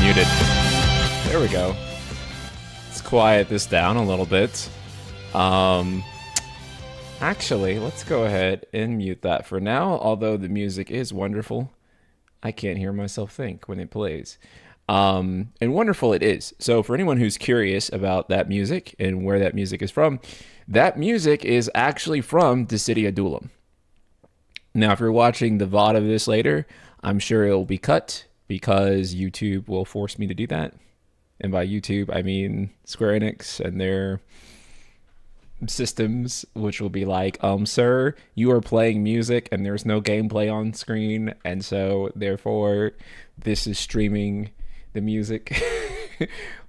muted. There we go. Let's quiet this down a little bit. Actually, let's go ahead and mute that for now, although the music is wonderful. I can't hear myself think when it plays. And wonderful it is. So for anyone who's curious about that music and where that music is from, that music is actually from Dissidia Duellum. Now, if you're watching the VOD of this later, I'm sure it will be cut because YouTube will force me to do that. And by YouTube, I mean Square Enix and their systems, which will be like, sir, you are playing music and there's no gameplay on screen, and so therefore this is streaming the music,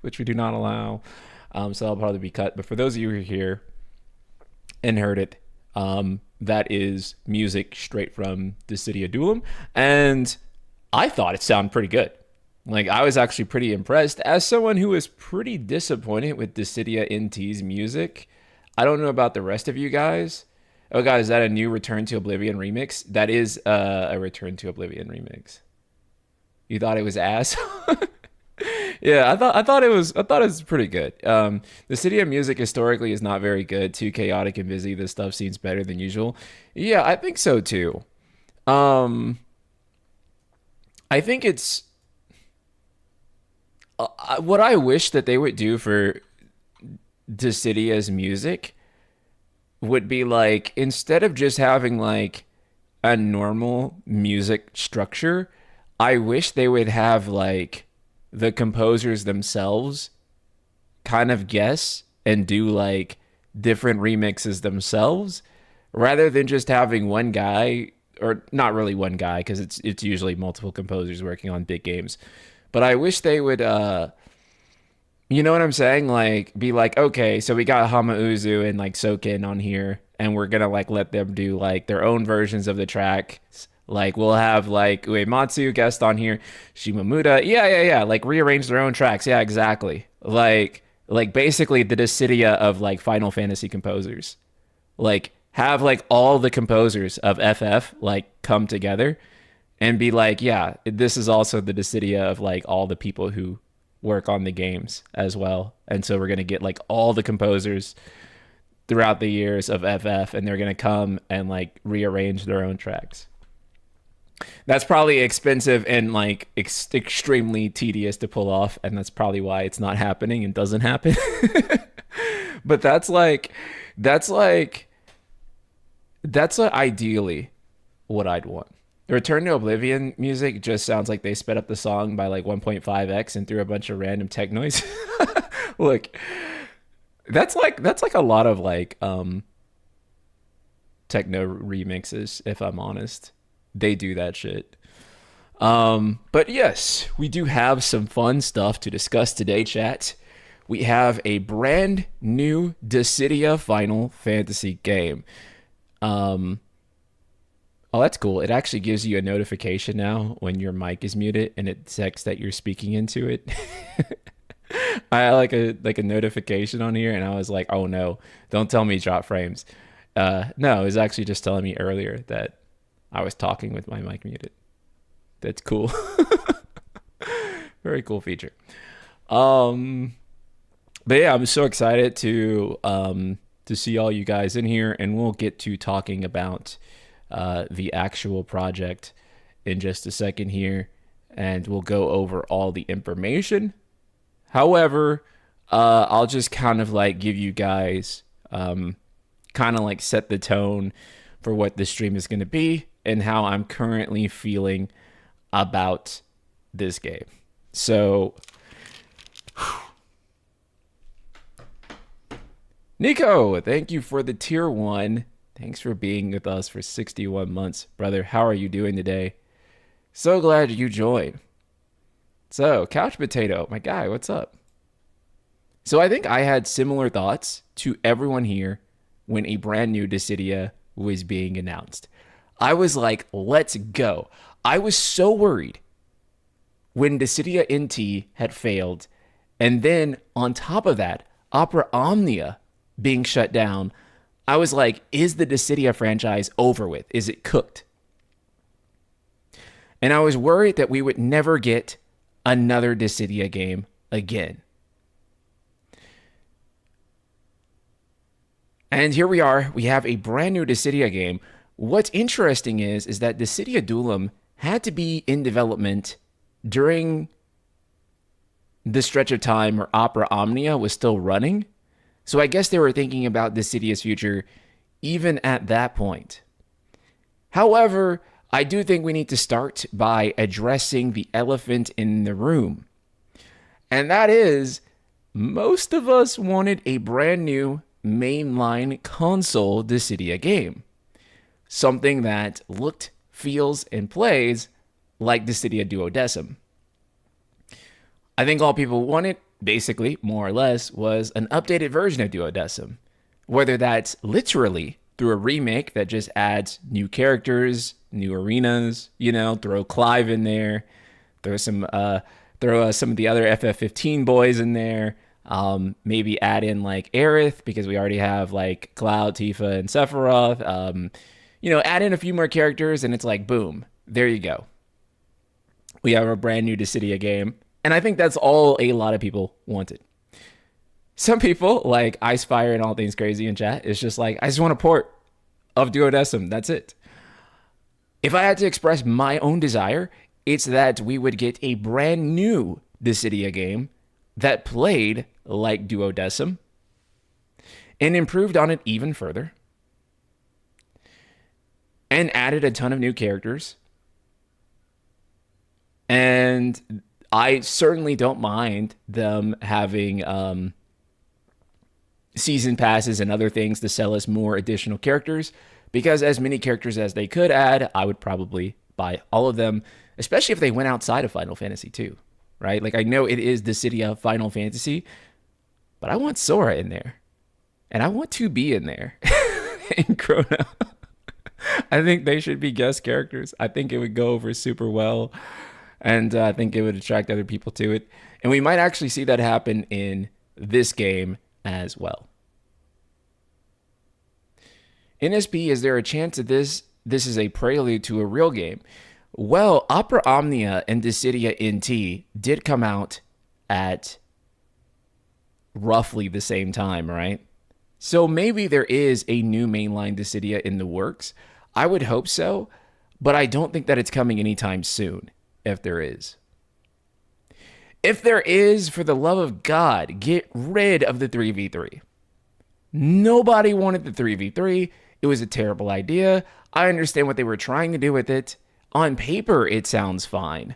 which we do not allow. So that'll probably be cut. But for those of you who are here and heard it, that is music straight from Dissidia Duellum, and I thought it sounded pretty good. Like, I was actually pretty impressed. As someone who was pretty disappointed with Dissidia NT's music, I don't know about the rest of you guys. Oh god, is that a new Return to Oblivion remix? That is a Return to Oblivion remix. You thought it was ass? Yeah, I thought it was pretty good. Dissidia music historically is not very good. Too chaotic and busy. This stuff seems better than usual. Yeah, I think so too. I think it's what I wish that they would do for Dissidia's music would be like, instead of just having like a normal music structure, I wish they would have like the composers themselves kind of guess and do like different remixes themselves, rather than just having one guy, or not really one guy, because it's usually multiple composers working on big games. But I wish they would you know what I'm saying? Like, be like, okay, so we got Hamauzu and like Soken on here, and we're gonna like let them do like their own versions of the track. Like, we'll have like Uematsu guest on here, Shimamura, yeah, like rearrange their own tracks. Yeah, exactly. Like basically the Dissidia of like Final Fantasy composers. Like, have like all the composers of FF like come together and be like, yeah, this is also the Dissidia of like all the people who work on the games as well. And so we're going to get like all the composers throughout the years of FF, and they're going to come and like rearrange their own tracks. That's probably expensive and like extremely tedious to pull off, and that's probably why it's not happening and doesn't happen. But that's ideally what I'd want. The Return to Oblivion music just sounds like they sped up the song by like 1.5x and threw a bunch of random tech noise. Look, that's like a lot of like techno remixes, if I'm honest. They do that shit. But yes, we do have some fun stuff to discuss today, chat. We have a brand new Dissidia Final Fantasy game. Oh, that's cool. It actually gives you a notification now when your mic is muted, and it checks that you're speaking into it. I had like a notification on here, and I was like, oh no, don't tell me drop frames. No, it was actually just telling me earlier that I was talking with my mic muted. That's cool. Very cool feature. But yeah, I'm so excited to see all you guys in here, and we'll get to talking about the actual project in just a second here, and we'll go over all the information. However, I'll just kind of like give you guys kind of like set the tone for what this stream is going to be and how I'm currently feeling about this game. So Nico, thank you for the tier 1. Thanks for being with us for 61 months. Brother, how are you doing today? So glad you joined. So, Couch Potato, my guy, what's up? So I think I had similar thoughts to everyone here when a brand new Dissidia was being announced. I was like, let's go. I was so worried when Dissidia NT had failed, and then on top of that, Opera Omnia being shut down. I was like, is the Dissidia franchise over with? Is it cooked? And I was worried that we would never get another Dissidia game again. And here we are. We have a brand new Dissidia game. What's interesting is that Dissidia Duellum had to be in development during the stretch of time where Opera Omnia was still running. So I guess they were thinking about Dissidia's future even at that point. However, I do think we need to start by addressing the elephant in the room. And that is, most of us wanted a brand new mainline console Dissidia game. Something that looked, feels, and plays like Dissidia Duodecim. I think all people wanted, basically, more or less, was an updated version of Duodecim. Whether that's literally through a remake that just adds new characters, new arenas, throw Clive in there, throw some of the other FF15 boys in there, maybe add in like Aerith because we already have like Cloud, Tifa, and Sephiroth. Add in a few more characters and it's like boom, there you go. We have a brand new Dissidia game, and I think that's all a lot of people wanted. Some people, like Icefire and All Things Crazy in chat, is just like, I just want a port of Duodecim. That's it. If I had to express my own desire, it's that we would get a brand new Dissidia game that played like Duodecim and improved on it even further and added a ton of new characters. And I certainly don't mind them having season passes and other things to sell us more additional characters, because as many characters as they could add, I would probably buy all of them, especially if they went outside of Final Fantasy 2, right? Like, I know it is Dissidia Final Fantasy, but I want Sora in there, and I want 2B in there, and Chrono. I think they should be guest characters. I think it would go over super well, and I think it would attract other people to it, and we might actually see that happen in this game as well. NSP, is there a chance that this is a prelude to a real game? Well, Opera Omnia and Dissidia NT did come out at roughly the same time, right? So maybe there is a new mainline Dissidia in the works. I would hope so, but I don't think that it's coming anytime soon, if there is. If there is, for the love of God, get rid of the 3v3. Nobody wanted the 3v3. It was a terrible idea. I understand what they were trying to do with it. On paper, it sounds fine.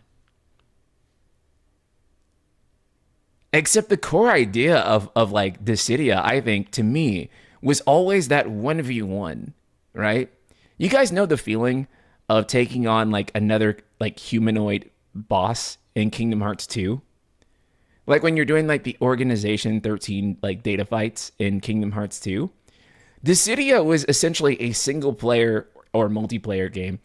Except the core idea of like Dissidia, I think, to me, was always that 1v1, right? You guys know the feeling of taking on like another like humanoid boss in Kingdom Hearts 2? Like when you're doing like the Organization 13 like data fights in Kingdom Hearts 2. Dissidia was essentially a single player or multiplayer game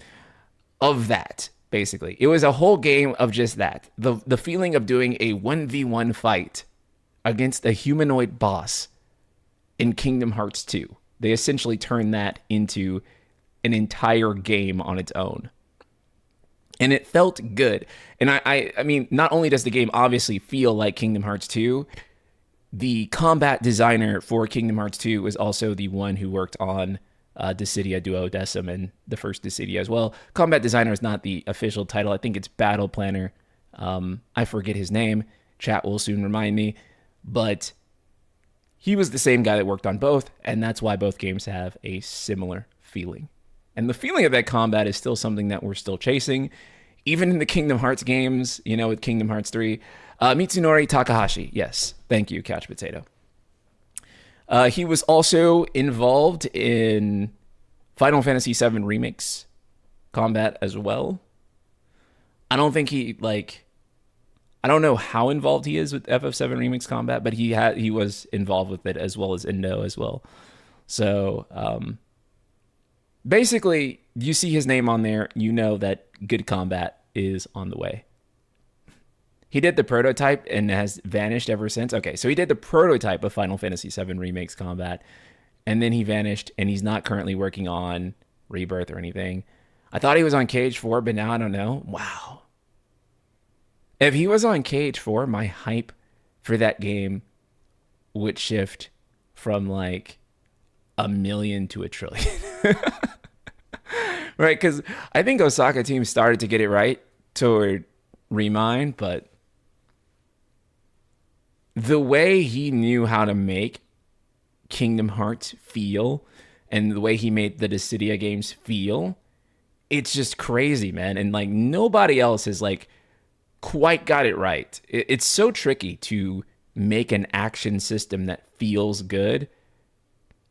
of that, basically. It was a whole game of just that. The feeling of doing a 1v1 fight against a humanoid boss in Kingdom Hearts 2. They essentially turned that into an entire game on its own. And it felt good. And I mean, not only does the game obviously feel like Kingdom Hearts 2, the combat designer for Kingdom Hearts 2 was also the one who worked on Dissidia Duodecim and the first Dissidia as well. Combat designer is not the official title. I think it's battle planner. I forget his name. Chat will soon remind me. But he was the same guy that worked on both, and that's why both games have a similar feeling. And the feeling of that combat is still something that we're still chasing. Even in the Kingdom Hearts games, with Kingdom Hearts 3. Mitsunori Takahashi. Yes. Thank you, Couch Potato. He was also involved in Final Fantasy VII Remakes combat as well. I don't think I don't know how involved he is with FF7 Remakes combat, but he was involved with it as well as Indo as well. So, basically, you see his name on there, you know that good combat is on the way. He did the prototype and has vanished ever since. Okay, so he did the prototype of Final Fantasy VII Remakes combat, and then he vanished, and he's not currently working on Rebirth or anything. I thought he was on Cage 4, but now I don't know. Wow. If he was on KH4, my hype for that game would shift from like a million to a trillion. Right? Because I think Osaka team started to get it right toward Remind, but the way he knew how to make Kingdom Hearts feel and the way he made the Dissidia games feel, it's just crazy, man. And like nobody else has like quite got it right. It's so tricky to make an action system that feels good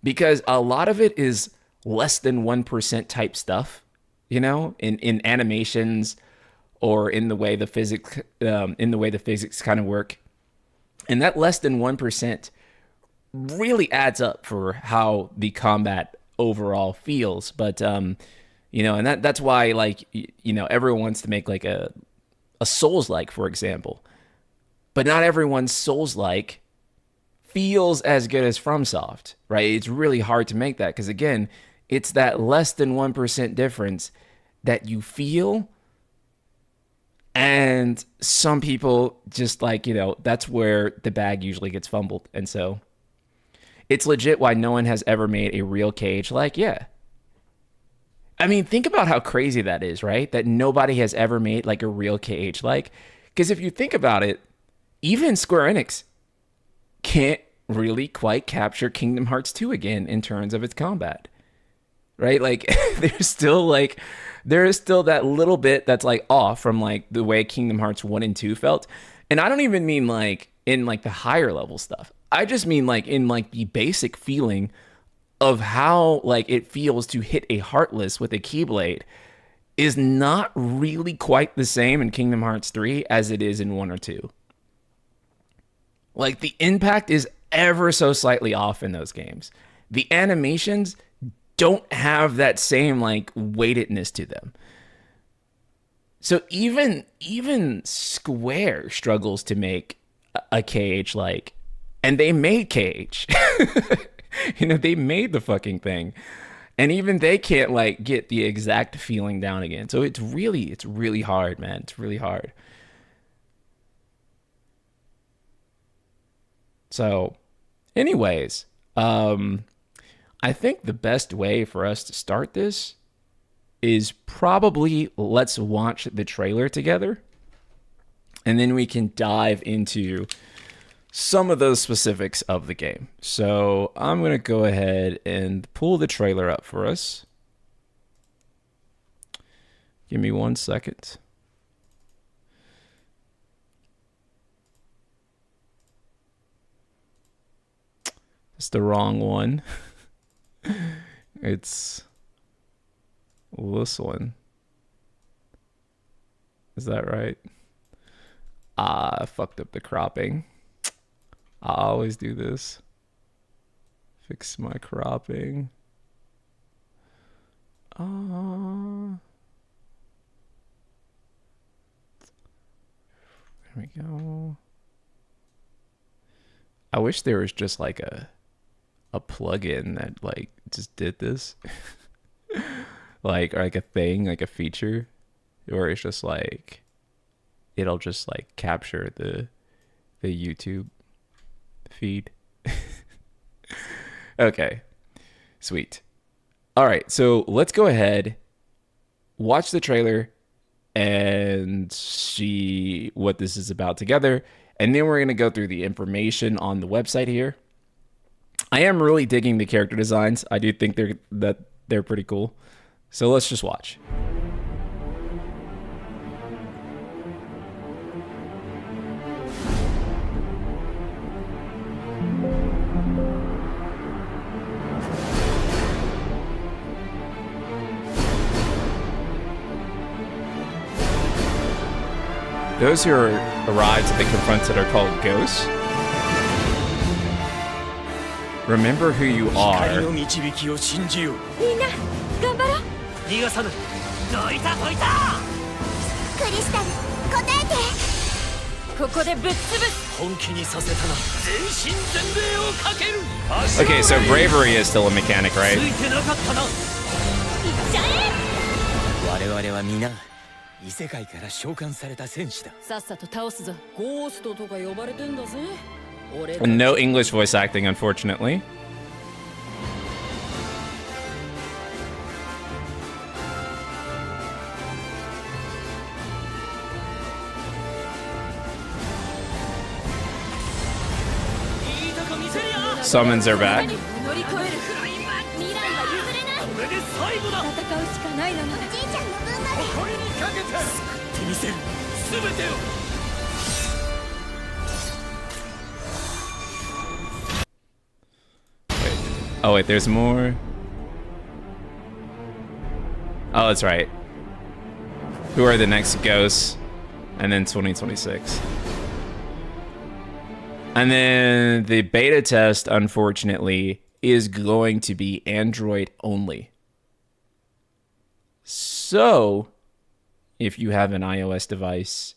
because a lot of it is less than 1% type stuff, you know, in animations or in the way the physics kind of work. And that less than 1% really adds up for how the combat overall feels. But you know, and that's why like you know, everyone wants to make like a Souls-like, for example. But not everyone's Souls-like feels as good as FromSoft, right? It's really hard to make that because, again, it's that less than 1% difference that you feel. And some people just like, you know, that's where the bag usually gets fumbled. And so it's legit why no one has ever made a real cage like, yeah. I mean, think about how crazy that is, right? That nobody has ever made like a real KH like. Because if you think about it, even Square Enix can't really quite capture Kingdom Hearts 2 again in terms of its combat, right? Like there is still that little bit that's like off from like the way Kingdom Hearts 1 and 2 felt. And I don't even mean like in like the higher level stuff. I just mean like in like the basic feeling of how like it feels to hit a Heartless with a Keyblade is not really quite the same in Kingdom Hearts 3 as it is in 1 or 2. Like the impact is ever so slightly off in those games. The animations don't have that same like weightedness to them. So even Square struggles to make a KH like, and they made KH. You know, they made the fucking thing. And even they can't like get the exact feeling down again. So it's really hard, man. It's really hard. So anyways, I think the best way for us to start this is probably let's watch the trailer together. And then we can dive into some of those specifics of the game. So I'm going to go ahead and pull the trailer up for us. Give me 1 second. It's the wrong one. It's this one. Is that right? I fucked up the cropping. I always do this. Fix my cropping. There we go. I wish there was just like a plugin that like just did this. Like, or like a thing, like a feature, or it's just like it'll just like capture the YouTube feed. Okay, sweet. All right, so let's go ahead, watch the trailer, and see what this is about together. And then we're going to go through the information on the website here. I am really digging the character designs. I do think they're pretty cool. So let's just watch. Those who arrived at the confronted are called ghosts. Remember who you are. Okay, so bravery is still a mechanic, right? 異世界から召喚された戦士だ。さっさと倒すぞ。ゴーストとか呼ばれてんだぜ。No English voice acting, unfortunately. Summons are back. Oh wait, there's more. Oh, that's right. Who are the next ghosts? And then 2026. And then the beta test, unfortunately, is going to be Android only. So, if you have an iOS device,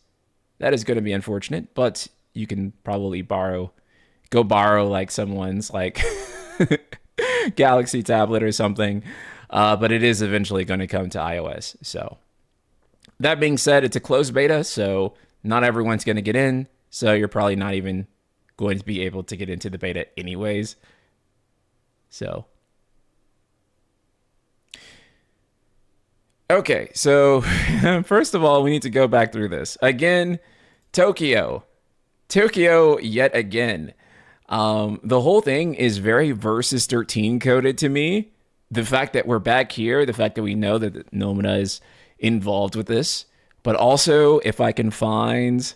that is going to be unfortunate, but you can probably go borrow like someone's like Galaxy tablet or something. But it is eventually going to come to iOS. So, that being said, it's a closed beta, so not everyone's going to get in. So, you're probably not even going to be able to get into the beta anyways. So, okay, so first of all, we need to go back through this. Again, Tokyo yet again. The whole thing is very Versus 13 coded to me. The fact that we're back here, the fact that we know that Nomina is involved with this, but also if I can find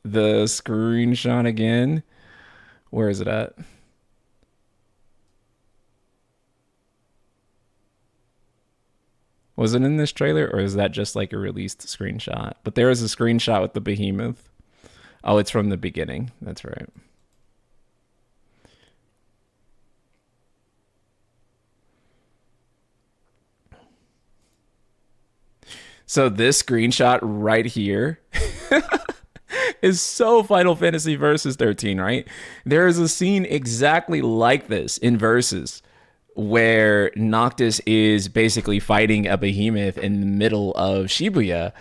the screenshot again. Where is it at? Was it in this trailer, or is that just like a released screenshot? But there is a screenshot with the behemoth. Oh, it's from the beginning. That's right. So this screenshot right here is so Final Fantasy Versus 13, right? There is a scene exactly like this in Versus where Noctis is basically fighting a behemoth in the middle of Shibuya.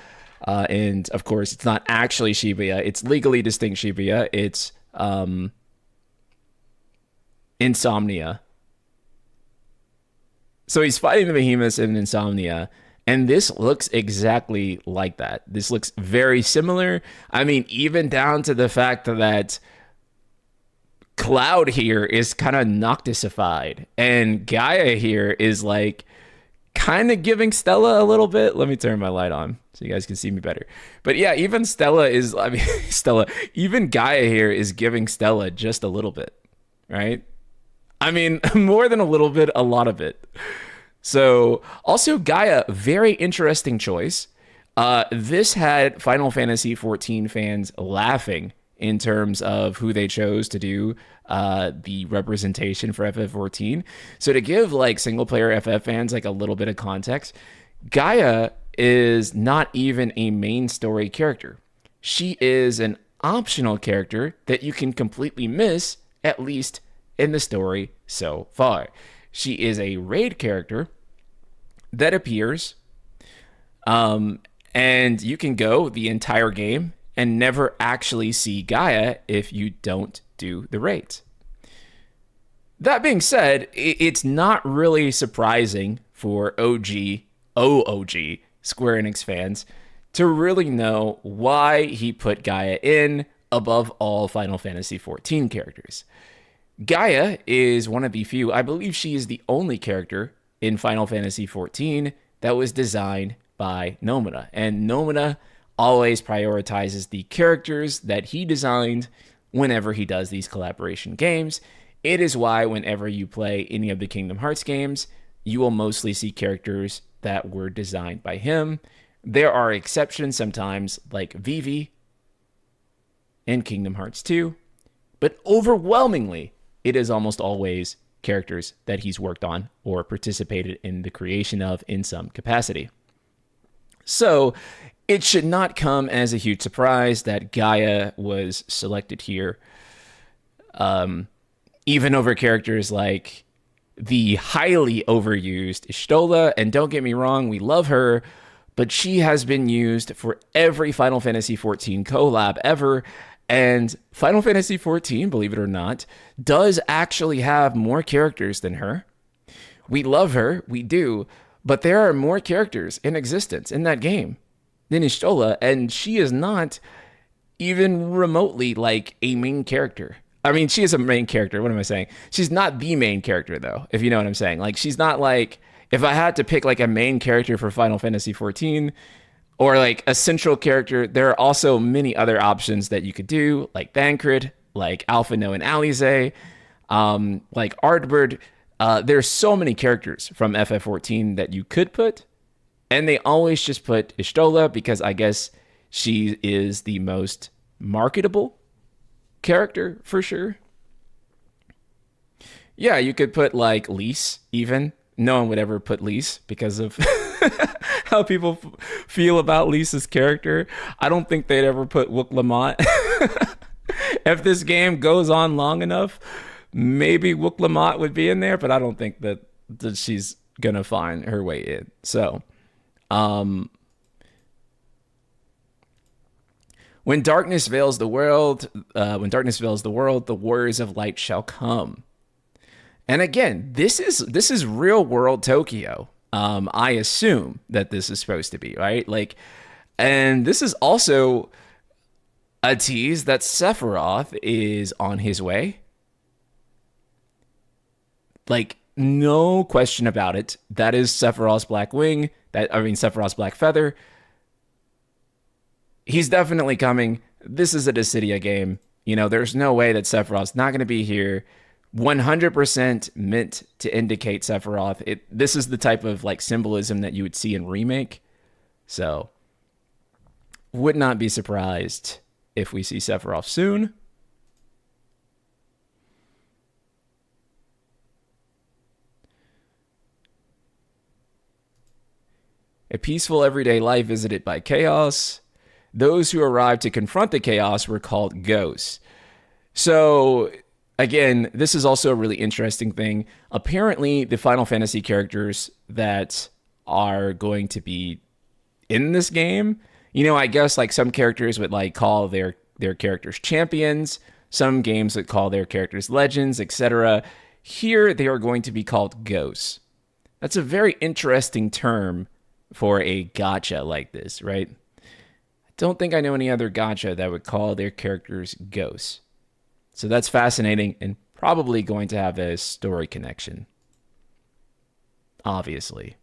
And of course, it's not actually Shibuya. It's legally distinct Shibuya. It's Insomnia. So he's fighting the behemoths in Insomnia. And this looks exactly like that. This looks very similar. I mean, even down to the fact that Cloud here is kind of Noctisified. And Gaia here is like kind of giving Stella a little bit. Let me turn my light on so you guys can see me better. But yeah, even even Gaia here is giving Stella just a little bit, right? I mean, more than a little bit, a lot of it. So, also Gaia, very interesting choice. This had Final Fantasy XIV fans laughing in terms of who they chose to do the representation for FF14. So to give like single player FF fans like a little bit of context, Gaia is not even a main story character. She is an optional character that you can completely miss, at least in the story so far. She is a raid character that appears, and you can go the entire game and never actually see Gaia if you don't do the raids. That being said, it's not really surprising for OOG Square Enix fans to really know why he put Gaia in above all Final Fantasy XIV characters. Gaia is one of the few, I believe she is the only character in Final Fantasy XIV that was designed by Nomina. And Nomina always prioritizes the characters that he designed whenever he does these collaboration games. It is why whenever you play any of the Kingdom Hearts games, you will mostly see characters that were designed by him. There are exceptions sometimes, like Vivi in Kingdom Hearts 2, but overwhelmingly, it is almost always characters that he's worked on or participated in the creation of in some capacity. So it should not come as a huge surprise that Gaia was selected here, even over characters like the highly overused Ishtola. And don't get me wrong, we love her, but she has been used for every Final Fantasy XIV collab ever. And Final Fantasy XIV, believe it or not, does actually have more characters than her. We love her, we do, but there are more characters in existence in that game than Ishtola, and she is not even remotely like a main character. I mean, she is a main character. What am I saying? She's not the main character, though, if you know what I'm saying. Like, she's not like, if I had to pick like a main character for Final Fantasy XIV or like a central character, there are also many other options that you could do, like Thancred, like Alphino and Alize, like Ardbird. There's so many characters from FF14 that you could put, and they always just put Ishtola because I guess she is the most marketable character for sure. Yeah, you could put like Lise even. No one would ever put Lise because of how people feel about Lisa's character. I don't think they'd ever put Wook Lamont. If this game goes on long enough, maybe Wook Lamont would be in there, but I don't think that she's gonna find her way in. So, when darkness veils the world, the warriors of light shall come. And again, this is real world Tokyo. I assume that this is supposed to be, right? Like, and this is also a tease that Sephiroth is on his way. Like, no question about it. That is Sephiroth's Black Wing. Sephiroth's Black Feather. He's definitely coming. This is a Dissidia game. You know, there's no way that Sephiroth's not going to be here. 100% meant to indicate Sephiroth. This is the type of like symbolism that you would see in Remake. So, would not be surprised if we see Sephiroth soon. A peaceful everyday life visited by chaos. Those who arrived to confront the chaos were called ghosts. So, again, this is also a really interesting thing. Apparently, the Final Fantasy characters that are going to be in this game, you know, I guess like some characters would like call their characters champions. Some games would call their characters legends, etc. Here, they are going to be called ghosts. That's a very interesting term for a gacha like this, right? I don't think I know any other gacha that would call their characters ghosts. So that's fascinating and probably going to have a story connection. Obviously.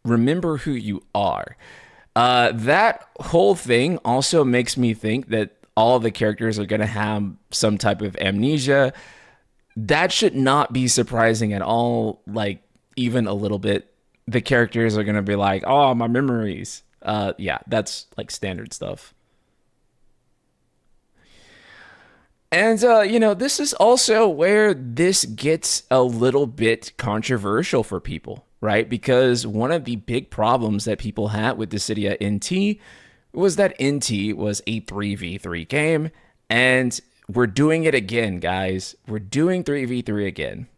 Remember who you are. That whole thing also makes me think that all the characters are going to have some type of amnesia. That should not be surprising at all, like even a little bit. The characters are going to be like, oh, my memories. Yeah, that's like standard stuff. And, you know, this is also where this gets a little bit controversial for people, right? Because one of the big problems that people had with Dissidia NT was that NT was a 3v3 game. And we're doing it again, guys. We're doing 3v3 again.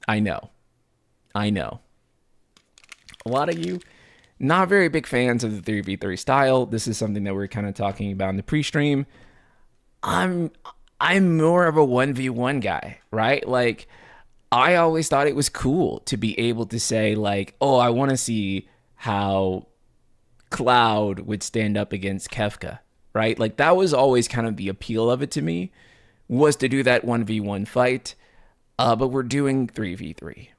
I know. A lot of you, not very big fans of the 3v3 style. This is something that we're kind of talking about in the pre-stream. I'm more of a 1v1 guy, right? Like, I always thought it was cool to be able to say, like, oh, I want to see how Cloud would stand up against Kefka, right? Like, that was always kind of the appeal of it to me, was to do that 1v1 fight. But we're doing 3v3.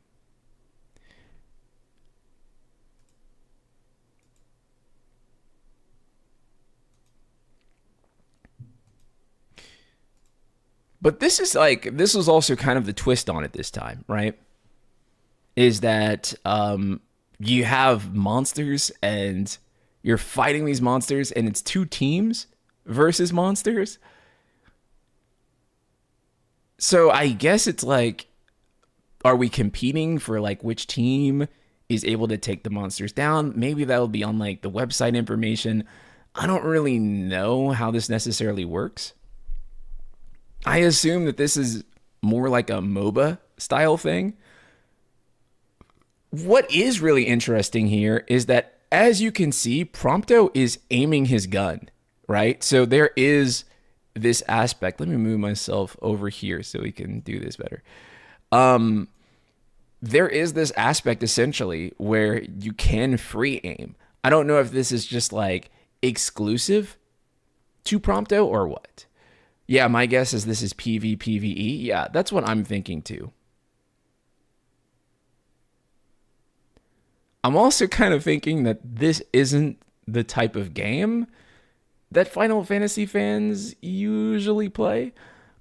But this was also kind of the twist on it this time, right? Is that you have monsters and you're fighting these monsters and it's two teams versus monsters. So I guess it's like, are we competing for like which team is able to take the monsters down? Maybe that'll be on like the website information. I don't really know how this necessarily works. I assume that this is more like a MOBA style thing what is really interesting here is that, as you can see, Prompto is aiming his gun, right? So there is this aspect. Let me move myself over here so we can do this better. There is this aspect essentially where you can free aim. I don't know if this is just like exclusive to Prompto or what. Yeah, my guess is this is PvPvE. Yeah, that's what I'm thinking too. I'm also kind of thinking that this isn't the type of game that Final Fantasy fans usually play,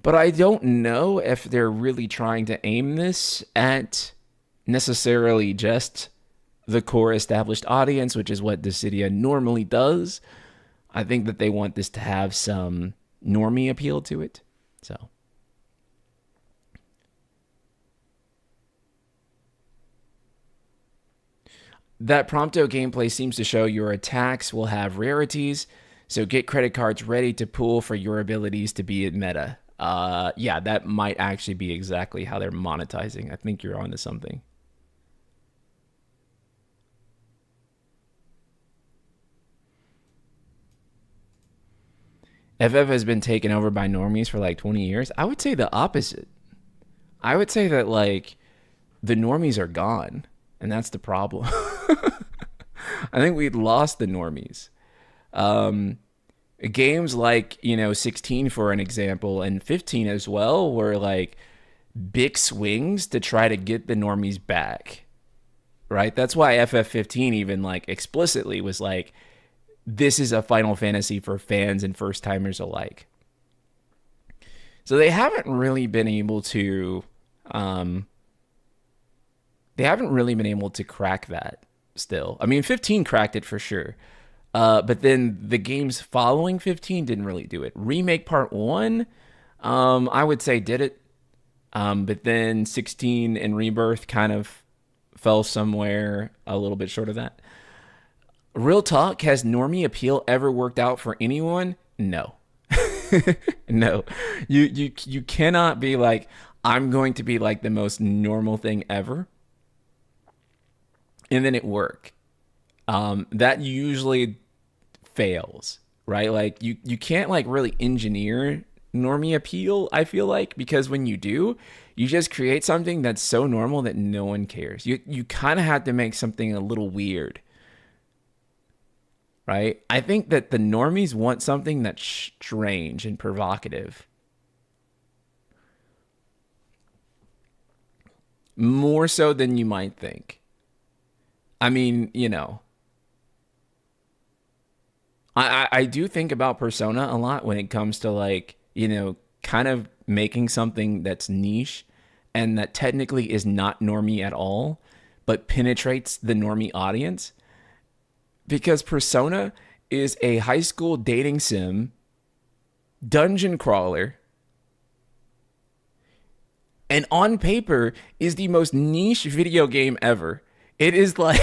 but I don't know if they're really trying to aim this at necessarily just the core established audience, which is what Dissidia normally does. I think that they want this to have some normie appeal to it. So that Prompto gameplay seems to show your attacks will have rarities, so get credit cards ready to pool for your abilities to be in meta. Yeah, that might actually be exactly how they're monetizing. I think you're onto something. FF has been taken over by normies for like 20 years. I would say the opposite. I would say that like the normies are gone, and that's the problem. I think we lost the normies. Games like, 16 for an example, and 15 as well, were like big swings to try to get the normies back. Right? That's why FF15 even like explicitly was like, this is a Final Fantasy for fans and first timers alike. So they haven't really been able to crack that still. I mean, 15 cracked it for sure. But then the games following 15 didn't really do it. Remake Part 1, I would say did it. But then 16 and Rebirth kind of fell somewhere a little bit short of that. Real talk, has normie appeal ever worked out for anyone? No. No. You cannot be like, I'm going to be like the most normal thing ever, and then it work. That usually fails, right? Like you can't like really engineer normie appeal, I feel like, because when you do, you just create something that's so normal that no one cares. You kind of have to make something a little weird. Right? I think that the normies want something that's strange and provocative. More so than you might think. I mean, I do think about Persona a lot when it comes to like, kind of making something that's niche and that technically is not normie at all, but penetrates the normie audience. Because Persona is a high school dating sim, dungeon crawler, and on paper is the most niche video game ever. It is like,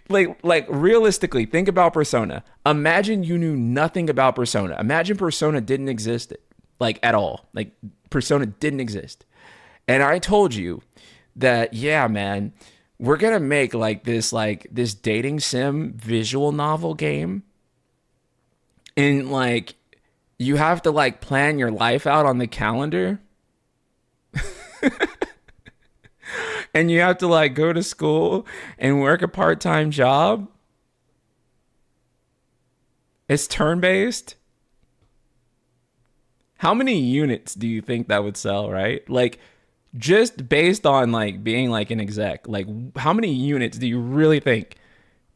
like realistically, think about Persona. Imagine you knew nothing about Persona. Imagine Persona didn't exist, like at all. Like Persona didn't exist, and I told you that, yeah, man, we're gonna make this dating sim visual novel game, and like you have to like plan your life out on the calendar, and you have to like go to school and work a part-time job. It's turn-based. How many units do you think that would sell, right? Like, just based on like being like an exec, like how many units do you really think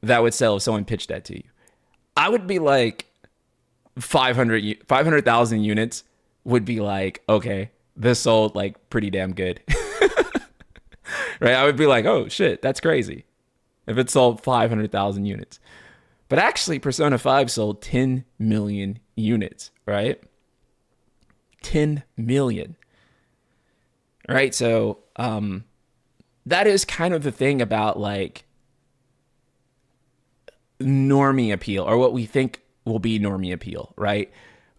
that would sell if someone pitched that to you? I would be like 500,000 units would be like, okay, this sold like pretty damn good. Right? I would be like, oh shit, that's crazy if it sold 500,000 units. But actually Persona 5 sold 10 million units, right? 10 million. Right, so that is kind of the thing about like normie appeal, or what we think will be normie appeal, right?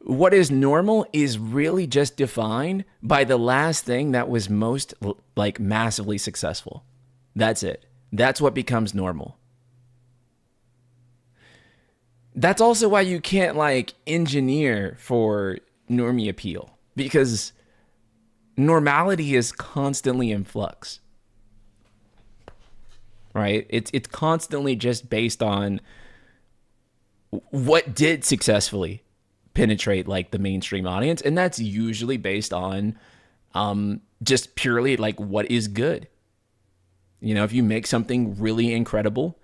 What is normal is really just defined by the last thing that was most like massively successful. That's it. That's what becomes normal. That's also why you can't like engineer for normie appeal, because normality is constantly in flux, right? It's constantly just based on what did successfully penetrate like the mainstream audience, and that's usually based on just purely like what is good. You know, if you make something really incredible,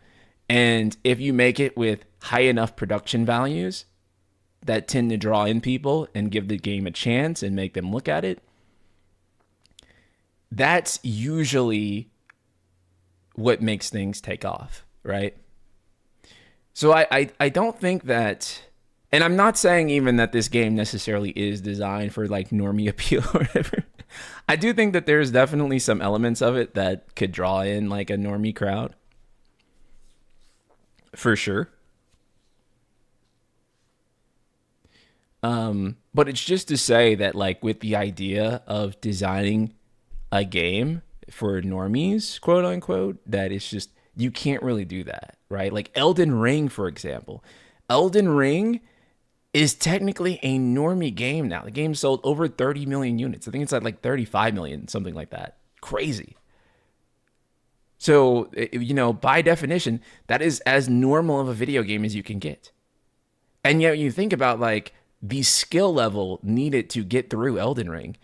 and if you make it with high enough production values that tend to draw in people and give the game a chance and make them look at it, that's usually what makes things take off, right? So I don't think that, and I'm not saying even that this game necessarily is designed for like normie appeal or whatever. I do think that there's definitely some elements of it that could draw in like a normie crowd, for sure. But it's just to say that like with the idea of designing a game for normies, quote unquote, that it's just, you can't really do that, right? Like Elden Ring, for example. Elden Ring is technically a normie game now. The game sold over 30 million units. I think it's at like 35 million, something like that. Crazy. So, you know, by definition, that is as normal of a video game as you can get. And yet you think about like the skill level needed to get through Elden Ring.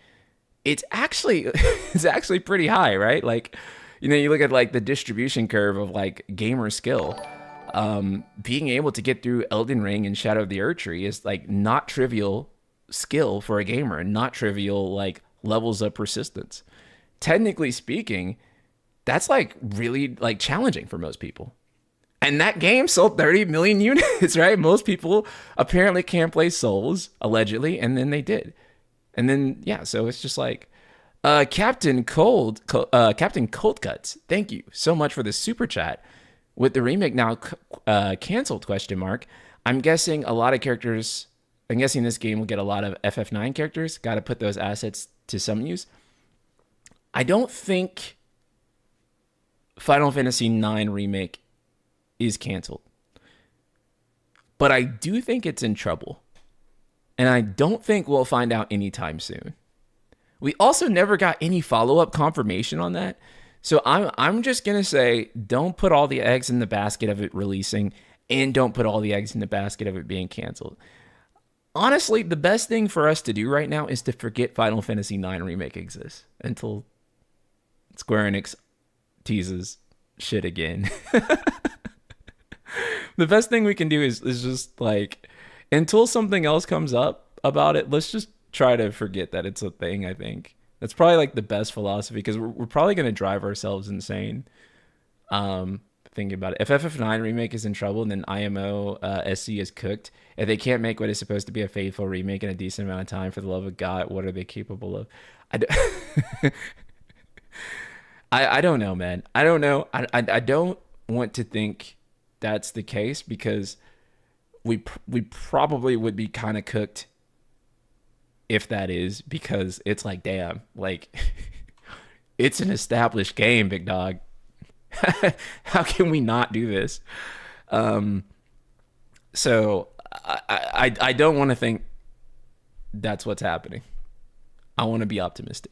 It's actually it's actually pretty high, right? Like, you know, you look at like the distribution curve of like gamer skill. Being able to get through Elden Ring and Shadow of the Erdtree is like not trivial skill for a gamer, and not trivial like levels of persistence. Technically speaking, that's like really like challenging for most people. And that game sold 30 million units, right? Most people apparently can't play Souls, allegedly, and then they did. And then, yeah, so it's just like, Captain Cold Cuts, thank you so much for the super chat. With the remake now canceled, question mark, I'm guessing a lot of characters, I'm guessing this game will get a lot of FF9 characters. Got to put those assets to some use. I don't think Final Fantasy IX Remake is canceled. But I do think it's in trouble. And I don't think we'll find out anytime soon. We also never got any follow-up confirmation on that. So I'm just going to say, don't put all the eggs in the basket of it releasing, and don't put all the eggs in the basket of it being canceled. Honestly, the best thing for us to do right now is to forget Final Fantasy IX Remake exists until Square Enix teases shit again. The best thing we can do is just like, until something else comes up about it, let's just try to forget that it's a thing, I think. That's probably like the best philosophy, because we're probably going to drive ourselves insane thinking about it. If FF9 Remake is in trouble, and then IMO SC is cooked, if they can't make what is supposed to be a faithful remake in a decent amount of time, for the love of God, what are they capable of? I don't know, man. I don't know. I don't want to think that's the case, because we probably would be kind of cooked if that is, because it's like, damn, like it's an established game, big dog. How can we not do this? So I don't want to think that's what's happening. I want to be optimistic.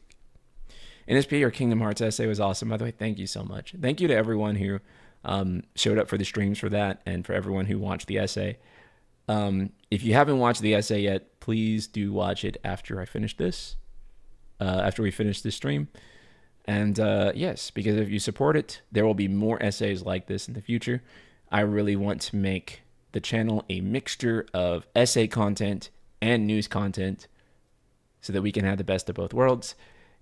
NSP, your Kingdom Hearts essay was awesome, by the way. Thank you so much. Thank you to everyone who showed up for the streams for that, and for everyone who watched the essay. If you haven't watched the essay yet, please do watch it after I finish this, after we finish this stream. And yes, because if you support it, there will be more essays like this in the future. I really want to make the channel a mixture of essay content and news content, so that we can have the best of both worlds.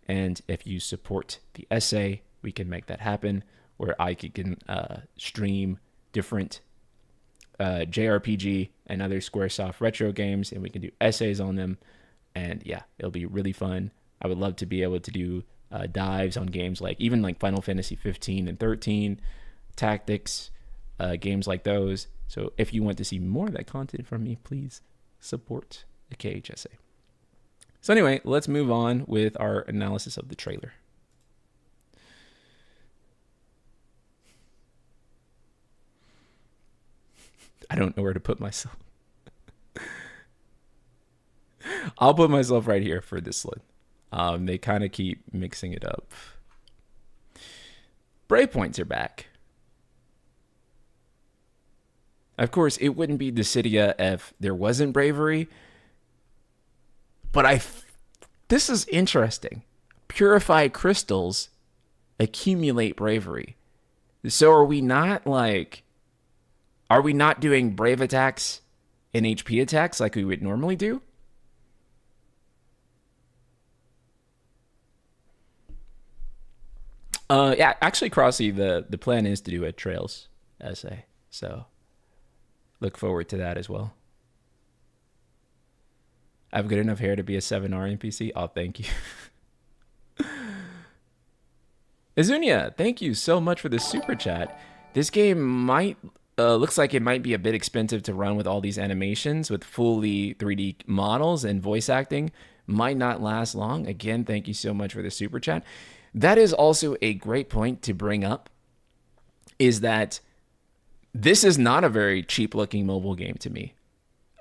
And if you support the essay, we can make that happen, where I can stream different JRPG and other Squaresoft retro games, and we can do essays on them. And yeah, it'll be really fun. I would love to be able to do dives on games like, even like Final Fantasy 15 and 13, Tactics, games like those. So if you want to see more of that content from me, please support a KHSA. So anyway, let's move on with our analysis of the trailer. I don't know where to put myself. I'll put myself right here for this one. They kind of keep mixing it up. Breakpoints are back. Of course, it wouldn't be Dissidia if there wasn't bravery. But this is interesting. Purified crystals accumulate bravery. So are we not doing brave attacks and HP attacks like we would normally do? Yeah, actually, Crossy, the plan is to do a Trails essay. So look forward to that as well. I have good enough hair to be a 7R NPC. Oh, thank you. Azunia, thank you so much for the super chat. This game looks like it might be a bit expensive to run with all these animations with fully 3D models, and voice acting might not last long. Again, thank you so much for the super chat. That is also a great point to bring up, is that this is not a very cheap looking mobile game to me.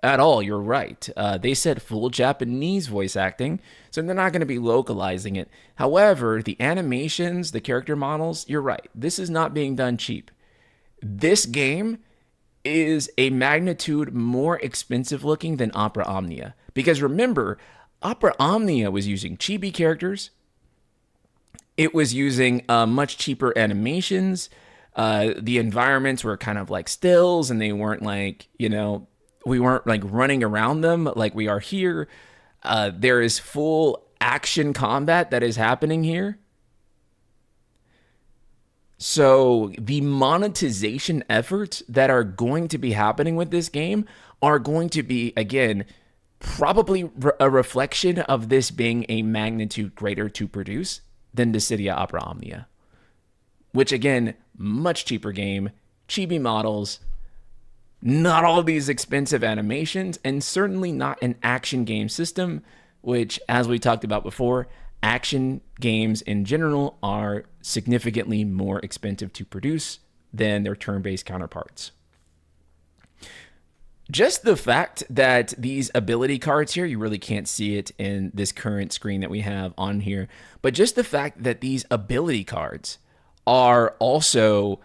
At all, you're right. They said full Japanese voice acting, so they're not going to be localizing it. However, the animations, the character models, you're right. This is not being done cheap. This game is a magnitude more expensive looking than Opera Omnia. Because remember, Opera Omnia was using chibi characters. It was using much cheaper animations. The environments were kind of like stills, and they weren't like, we weren't like running around them like we are here. There is full action combat that is happening here. So the monetization efforts that are going to be happening with this game are going to be, again, probably a reflection of this being a magnitude greater to produce than Dissidia Opera Omnia. Which, again, much cheaper game, chibi models, not all these expensive animations, and certainly not an action game system, which, as we talked about before, action games in general are significantly more expensive to produce than their turn-based counterparts. Just the fact that these ability cards here, you really can't see it in this current screen that we have on here, but just the fact that these ability cards are also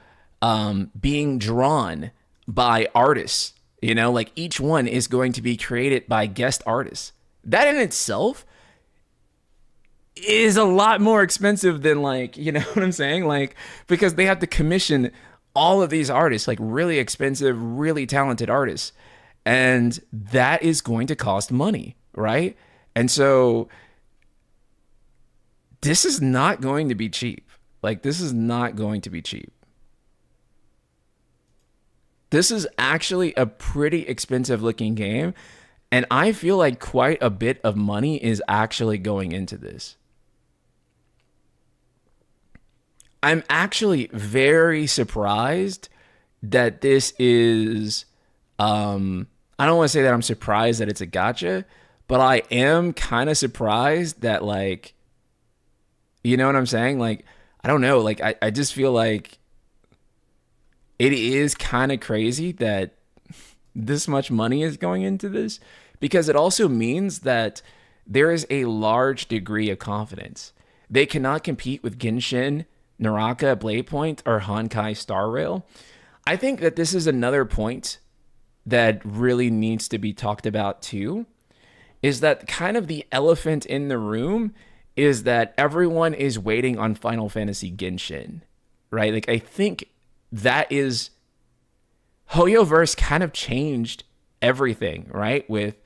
being drawn by artists, like each one is going to be created by guest artists. That in itself is a lot more expensive than what I'm saying? Because they have to commission all of these artists, really expensive, really talented artists. And that is going to cost money, right? And so this is not going to be cheap. This is not going to be cheap. This is actually a pretty expensive looking game. And I feel like quite a bit of money is actually going into this. I'm actually very surprised that this is, I don't want to say that I'm surprised that it's a gacha, but I am kind of surprised that you know what I'm saying? I don't know. I just feel like it is kind of crazy that this much money is going into this, because it also means that there is a large degree of confidence. They cannot compete with Genshin, Naraka, Blade Point, or Honkai Star Rail. I think that this is another point that really needs to be talked about too, is that kind of the elephant in the room is that everyone is waiting on Final Fantasy Genshin, right? I think that is, Hoyoverse kind of changed everything, right? With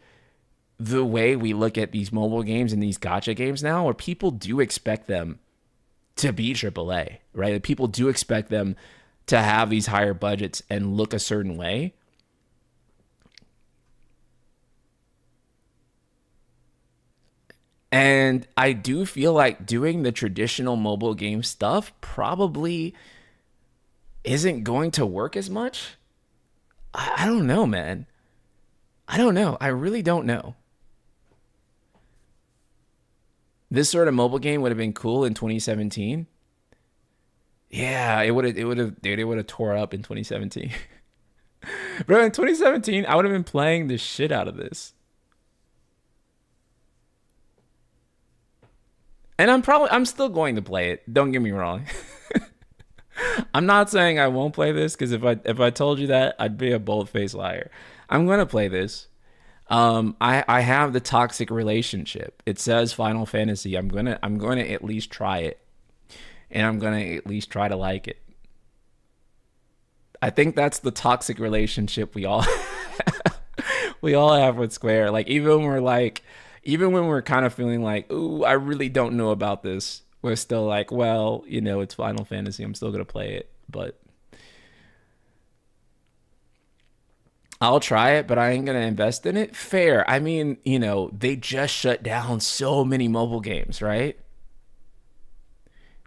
the way we look at these mobile games and these gacha games now, where people do expect them to be AAA, right? People do expect them to have these higher budgets and look a certain way. And I do feel like doing the traditional mobile game stuff probably isn't going to work as much. I don't know, man. I don't know. I really don't know. This sort of mobile game would have been cool in 2017. Yeah, dude, it would have tore up in 2017. Bro, in 2017, I would have been playing the shit out of this. And I'm still going to play it. Don't get me wrong. I'm not saying I won't play this because if I told you that, I'd be a bold-faced liar. I'm gonna play this. I have the toxic relationship. It says Final Fantasy. I'm gonna at least try it, and I'm gonna at least try to like it. I think that's the toxic relationship we all we all have with Square. Like even when we're kind of feeling like, ooh, I really don't know about this, we're still like, well, it's Final Fantasy. I'm still gonna play it, but I'll try it, but I ain't gonna invest in it. Fair. I mean, they just shut down so many mobile games, right?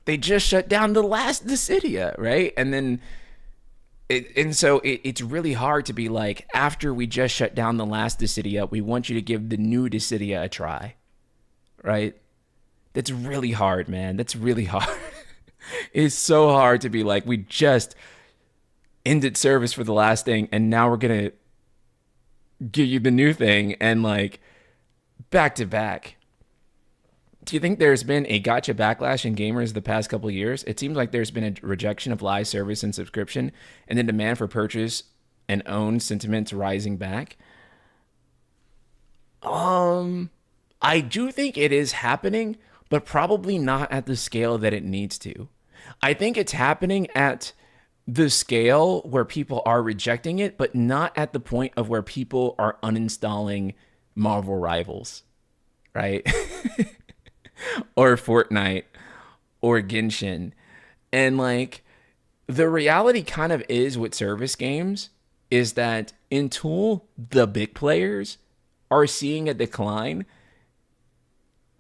They just shut down the last Dissidia, right? And then it's really hard to be like, after we just shut down the last Dissidia, we want you to give the new Dissidia a try, right? That's really hard, man. That's really hard. It's so hard to be like, we just ended service for the last thing, and now we're gonna give you the new thing, and like back to back. Do you think there's been a gotcha backlash in gamers the past couple of years? It seems like there's been a rejection of live service and subscription, and the demand for purchase and own sentiments rising back. I do think it is happening, but probably not at the scale that it needs to. I think it's happening at the scale where people are rejecting it, but not at the point of where people are uninstalling Marvel Rivals, right? Or Fortnite or Genshin. And like the reality kind of is with service games is that until the big players are seeing a decline,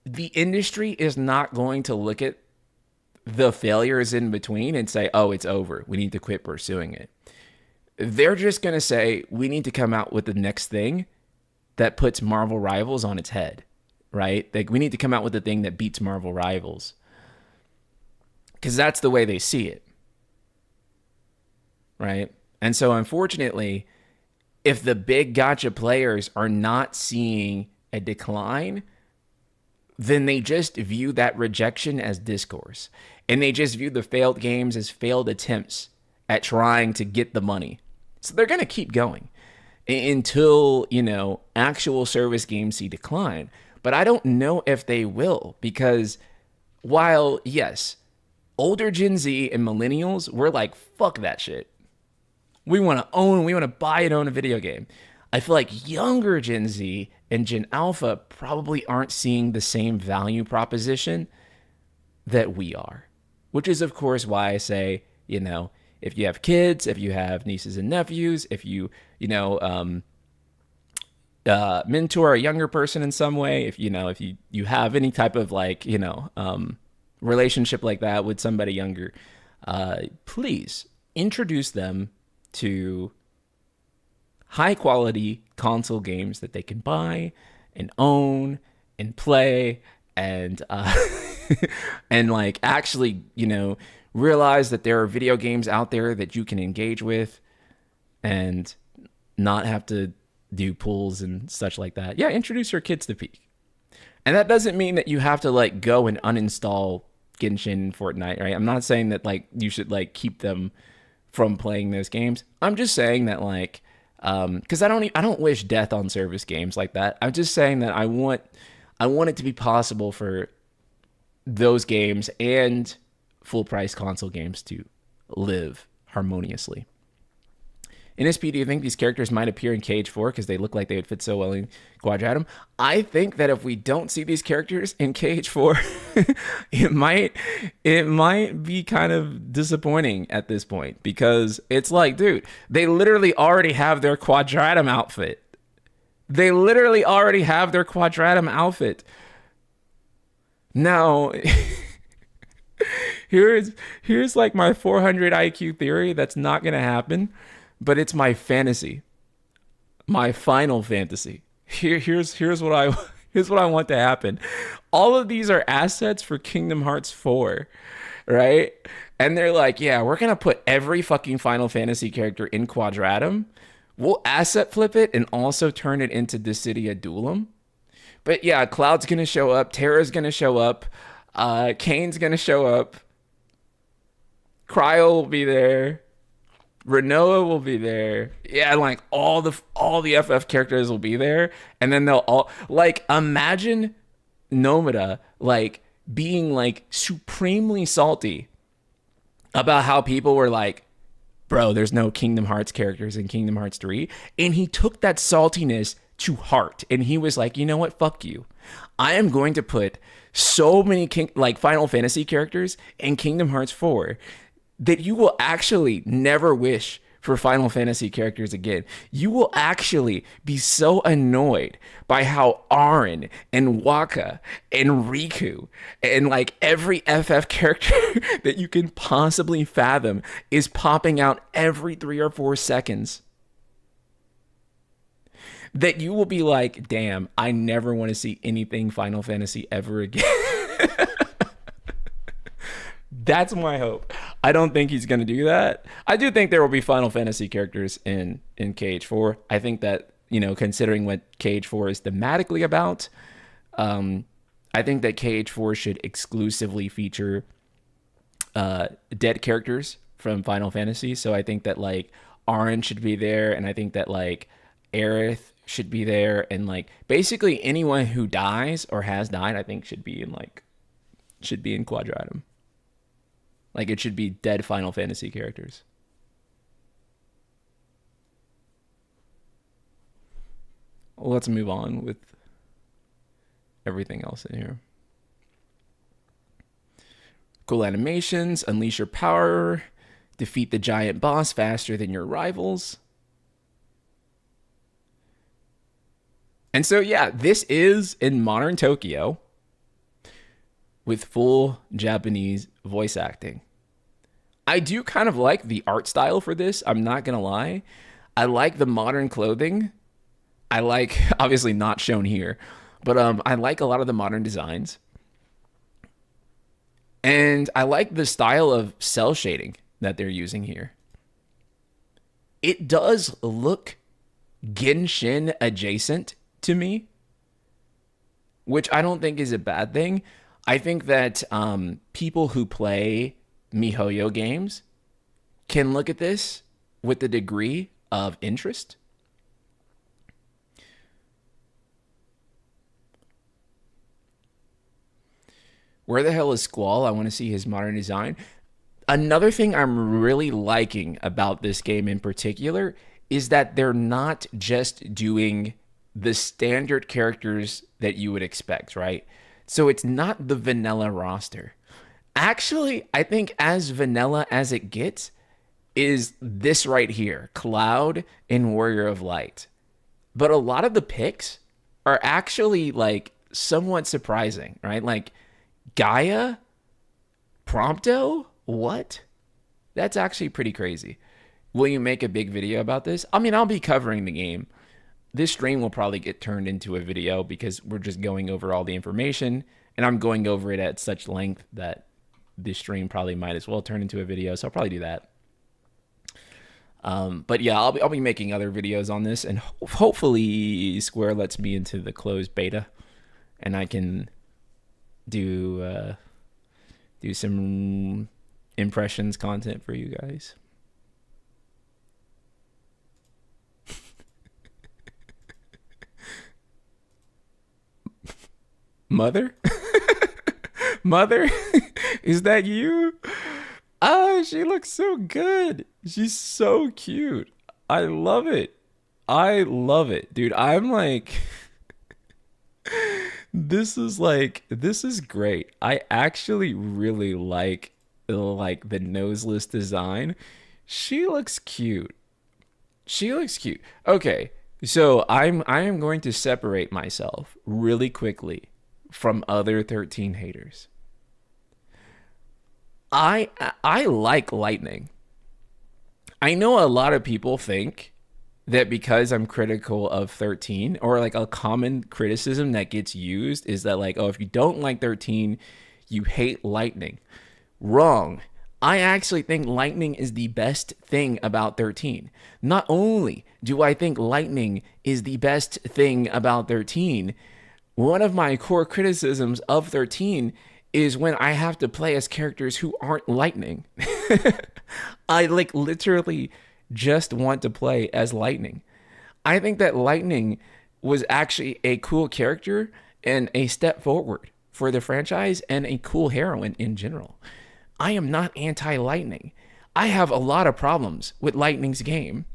the industry is not going to look at the failures in between and say, oh, it's over. We need to quit pursuing it. They're just going to say, we need to come out with the next thing that puts Marvel Rivals on its head, right? Like, we need to come out with the thing that beats Marvel Rivals. Because that's the way they see it, right? And so, unfortunately, if the big gotcha players are not seeing a decline, then they just view that rejection as discourse. And they just view the failed games as failed attempts at trying to get the money. So they're going to keep going until, actual service games see decline. But I don't know if they will, because while, yes, older Gen Z and millennials, we're like, fuck that shit. We want to buy and own a video game. I feel like younger Gen Z and Gen Alpha probably aren't seeing the same value proposition that we are, which is, of course, why I say, if you have kids, if you have nieces and nephews, if you, mentor a younger person in some way, if you have any type of relationship like that with somebody younger, please introduce them to high quality console games that they can buy and own and play and and actually realize that there are video games out there that you can engage with and not have to do pulls and such like that. Yeah, introduce your kids to Peak. And that doesn't mean that you have to go and uninstall Genshin and Fortnite, right? I'm not saying that you should keep them from playing those games. I'm just saying that because I don't wish death on service games like that. I'm just saying that I want it to be possible for those games and full price console games to live harmoniously. NSP, do you think these characters might appear in Cage 4 because they look like they would fit so well in Quadratum? I think that if we don't see these characters in Cage 4, it might be kind of disappointing at this point, because it's like, dude, they literally already have their Quadratum outfit. Now, here's my 400 IQ theory that's not going to happen. But it's my fantasy, my Final Fantasy. Here's what Here's what I want to happen. All of these are assets for Kingdom Hearts 4, right? And they're like, yeah, we're going to put every fucking Final Fantasy character in Quadratum. We'll asset flip it and also turn it into Dissidia Duellum. But yeah, Cloud's going to show up. Terra's going to show up. Kane's going to show up. Cryo will be there. Renoa will be there. Yeah, like all the FF characters will be there, and then they'll all like imagine Nomada like being like supremely salty about how people were like, bro, there's no Kingdom Hearts characters in Kingdom Hearts 3, and he took that saltiness to heart, and he was like, you know what, fuck you. I am going to put so many Final Fantasy characters in Kingdom Hearts 4 that you will actually never wish for Final Fantasy characters again. You will actually be so annoyed by how Aaron and Waka and Riku and like every FF character that you can possibly fathom is popping out every 3 or 4 seconds, that you will be like, damn, I never want to see anything Final Fantasy ever again. That's my hope. I don't think he's going to do that. I do think there will be Final Fantasy characters in KH4. I think that, you know, considering what KH4 is thematically about, I think that KH4 should exclusively feature dead characters from Final Fantasy. So I think that like Aaron should be there, and I think that like Aerith should be there, and like basically anyone who dies or has died, I think should be in Quadratum. Like, it should be dead Final Fantasy characters. Well, let's move on with everything else in here. Cool animations, unleash your power, defeat the giant boss faster than your rivals. And so, yeah, this is in modern Tokyo with full Japanese voice acting. I do kind of like the art style for this. I'm not going to lie. I like the modern clothing. I like, obviously not shown here, but I like a lot of the modern designs. And I like the style of cell shading that they're using here. It does look Genshin adjacent to me, which I don't think is a bad thing. I think that people who play MiHoYo games can look at this with a degree of interest. Where the hell is Squall? I want to see his modern design. Another thing I'm really liking about this game in particular is that they're not just doing the standard characters that you would expect, right? So it's not the vanilla roster. Actually, I think as vanilla as it gets is this right here, Cloud and Warrior of Light. But a lot of the picks are actually like somewhat surprising, right? Like Gaia, Prompto, what? That's actually pretty crazy. Will you make a big video about this? I mean, I'll be covering the game. This stream will probably get turned into a video because we're just going over all the information, and I'm going over it at such length that this stream probably might as well turn into a video. So I'll probably do that. But yeah, I'll be making other videos on this, and hopefully Square lets me into the closed beta, and I can do some impressions content for you guys. Mother? Mother? Is that you? Oh, she looks so good. She's so cute. I love it. I love it. Dude, I'm like... This is great. I actually really like the noseless design. She looks cute. She looks cute. Okay, so I am going to separate myself really quickly from other 13 haters. I like Lightning. I know a lot of people think that because I'm critical of 13, or like a common criticism that gets used is that, like, oh, if you don't like 13, you hate lightning. Wrong. I actually think lightning is the best thing about 13. Not only do I think lightning is the best thing about 13, one of my core criticisms of 13 is when I have to play as characters who aren't lightning. I like literally just want to play as lightning. I think that lightning was actually a cool character and a step forward for the franchise and a cool heroine in general. I am not anti lightning. I have a lot of problems with Lightning's game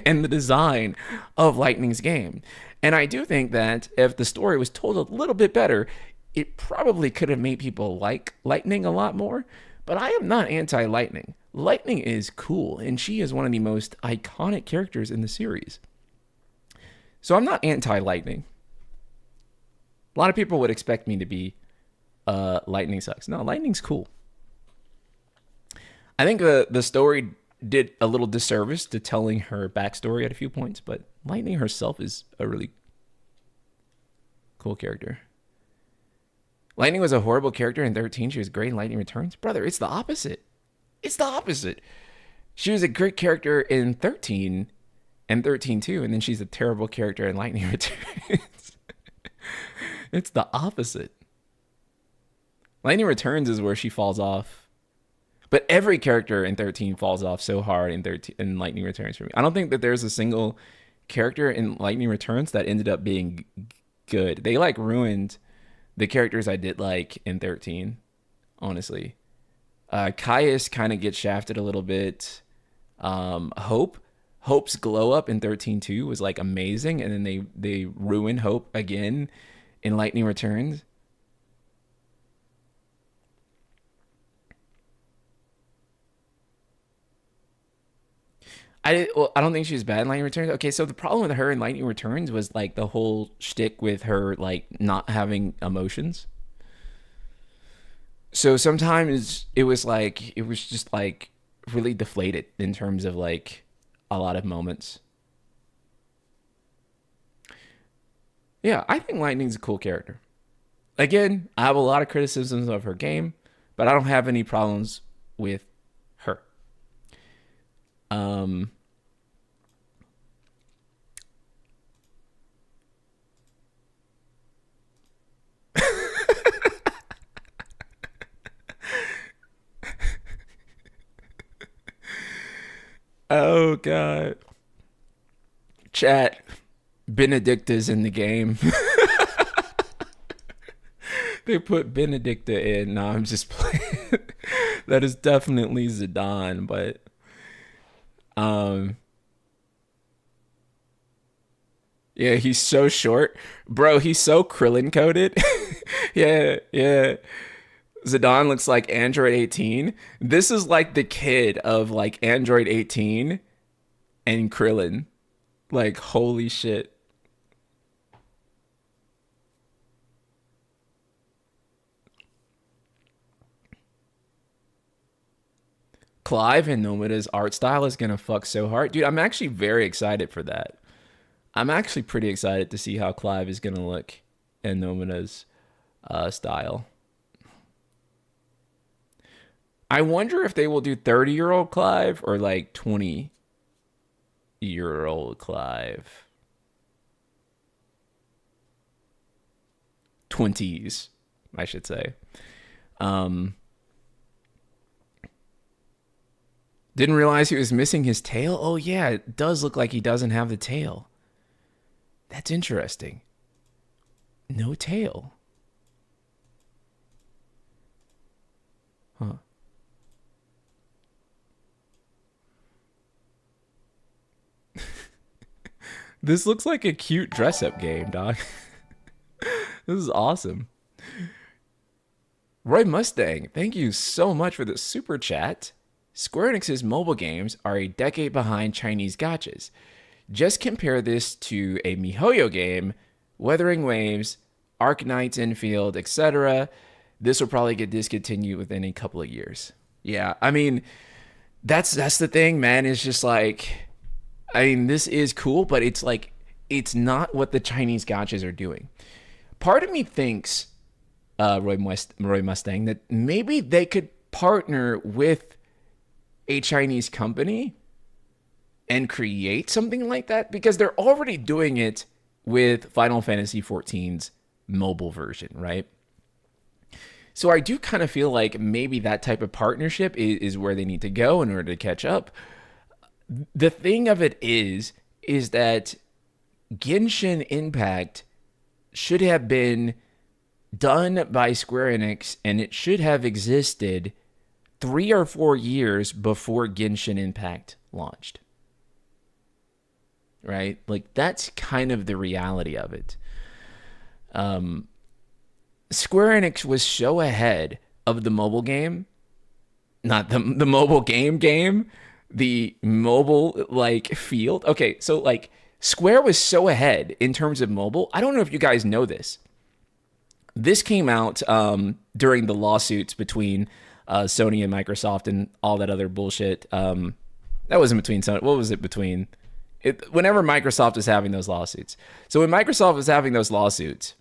and the design of Lightning's game. And I do think that if the story was told a little bit better, it probably could have made people like Lightning a lot more. But I am not anti Lightning. Lightning is cool, and she is one of the most iconic characters in the series. So I'm not anti Lightning. A lot of people would expect me to be Lightning sucks. No, Lightning's cool. I think the story did a little disservice to telling her backstory at a few points, but Lightning herself is a really cool character. Lightning was a horrible character in 13. She was great in Lightning Returns. Brother, it's the opposite. It's the opposite. She was a great character in 13 and 13 too, and then she's a terrible character in Lightning Returns. It's the opposite. Lightning Returns is where she falls off. But every character in 13 falls off so hard in Lightning Returns for me. I don't think that there's a single character in Lightning Returns that ended up being good. They like ruined the characters I did like in 13, honestly. Caius kind of gets shafted a little bit. Hope's glow up in 13 too was like amazing, and then they ruin Hope again in Lightning Returns. I don't think she's bad in Lightning Returns. Okay, so the problem with her in Lightning Returns was like the whole shtick with her like not having emotions. So sometimes it was just like really deflated in terms of like a lot of moments. Yeah, I think Lightning's a cool character. Again, I have a lot of criticisms of her game, but I don't have any problems with her. Um, oh god. Chat. Benedicta's in the game. They put Benedicta in. No, I'm just playing. That is definitely Zidane, but um yeah, he's so short. Bro, he's so Krillin coded. Yeah, yeah. Zidane looks like Android 18. This is like the kid of like Android 18 and Krillin. Like, holy shit. Clive and Nomida's art style is gonna fuck so hard. Dude, I'm actually very excited for that. I'm actually pretty excited to see how Clive is gonna look in Nomida's style. I wonder if they will do 30-year-old Clive or like 20-year-old Clive. 20s, I should say. Um, didn't realize he was missing his tail. Oh yeah, it does look like he doesn't have the tail. That's interesting. No tail. Huh. This looks like a cute dress-up game, dog. This is awesome. Roy Mustang, thank you so much for the super chat. Square Enix's mobile games are a decade behind Chinese gachas. Just compare this to a MiHoYo game, Wuthering Waves, Arknights Infield, etc. This will probably get discontinued within a couple of years. Yeah, I mean, that's the thing, man. It's just like I mean, this is cool, but it's like, it's not what the Chinese gotchas are doing. Part of me thinks, Roy Mustang, that maybe they could partner with a Chinese company and create something like that because they're already doing it with Final Fantasy XIV's mobile version, right? So I do kind of feel like maybe that type of partnership is where they need to go in order to catch up. The thing of it is that Genshin Impact should have been done by Square Enix and it should have existed 3 or 4 years before Genshin Impact launched. Right? Like, that's kind of the reality of it. Square Enix was so ahead of the mobile game, not the mobile game, the mobile like field. Okay, so like Square was so ahead in terms of mobile. I don't know if you guys know this. This came out during the lawsuits between Sony and Microsoft and all that other bullshit. That wasn't between Sony. What was it between? Whenever Microsoft was having those lawsuits. So when Microsoft was having those lawsuits,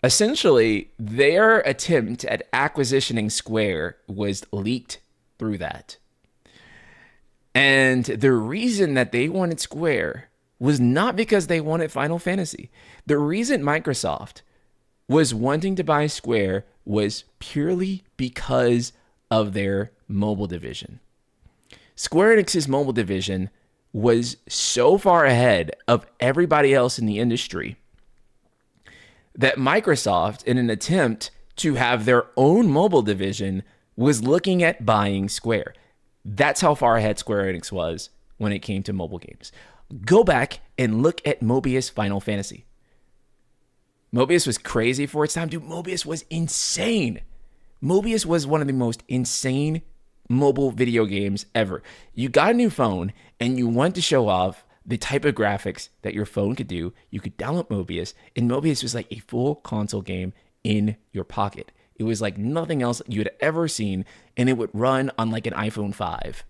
essentially their attempt at acquisitioning Square was leaked through that. And the reason that they wanted Square was not because they wanted Final Fantasy. The reason Microsoft was wanting to buy Square was purely because of their mobile division. Square Enix's mobile division was so far ahead of everybody else in the industry that Microsoft, in an attempt to have their own mobile division, was looking at buying Square. That's how far ahead Square Enix was when it came to mobile games. Go back and look at Mobius Final Fantasy. Mobius was crazy for its time. Dude, Mobius was insane. Mobius was one of the most insane mobile video games ever. You got a new phone and you want to show off the type of graphics that your phone could do. You could download Mobius, and Mobius was like a full console game in your pocket. It was like nothing else you had ever seen, and it would run on like an iPhone 5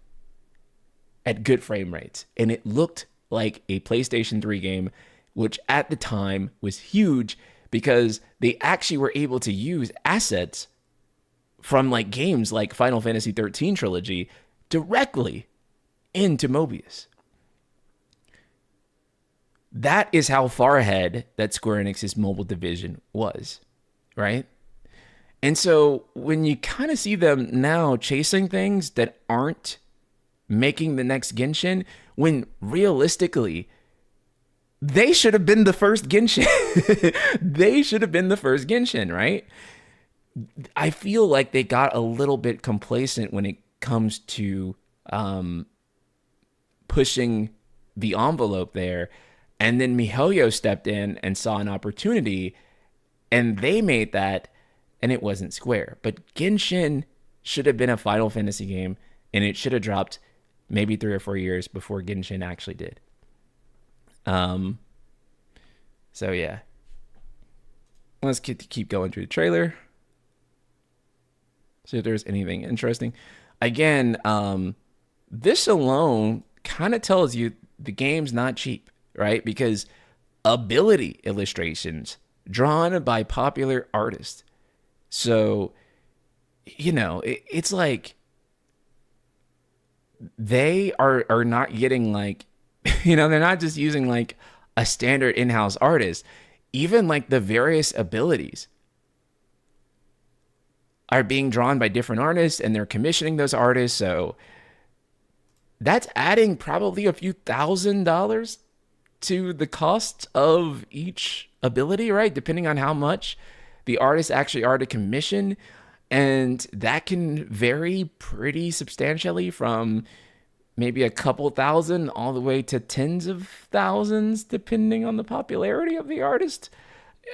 at good frame rates. And it looked like a PlayStation 3 game, which at the time was huge because they actually were able to use assets from like games like Final Fantasy 13 trilogy directly into Mobius. That is how far ahead that Square Enix's mobile division was, right? And so when you kind of see them now chasing things that aren't making the next Genshin, when realistically, they should have been the first Genshin. They should have been the first Genshin, right? I feel like they got a little bit complacent when it comes to pushing the envelope there. And then MiHoYo stepped in and saw an opportunity, and they made that, and it wasn't Square. But Genshin should have been a Final Fantasy game, and it should have dropped maybe 3 or 4 years before Genshin actually did. So yeah. Let's keep going through the trailer. See if there's anything interesting. Again, this alone kind of tells you the game's not cheap, right? Because ability illustrations drawn by popular artists. So, you know, it's like they are not getting like, you know, they're not just using like a standard in-house artist. Even like the various abilities are being drawn by different artists, and they're commissioning those artists. So that's adding probably a few $1,000s to the cost of each ability, right? Depending on how much the artists actually are to commission. And that can vary pretty substantially from maybe a couple thousand all the way to tens of thousands, depending on the popularity of the artist.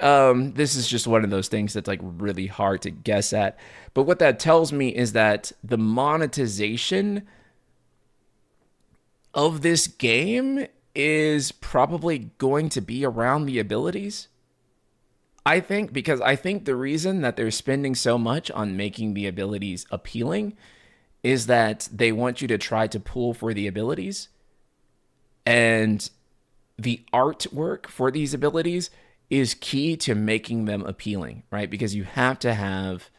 This is just one of those things that's like really hard to guess at. But what that tells me is that the monetization of this game is probably going to be around the abilities. I think, because I think the reason that they're spending so much on making the abilities appealing is that they want you to try to pull for the abilities. And the artwork for these abilities is key to making them appealing, right? Because you have to have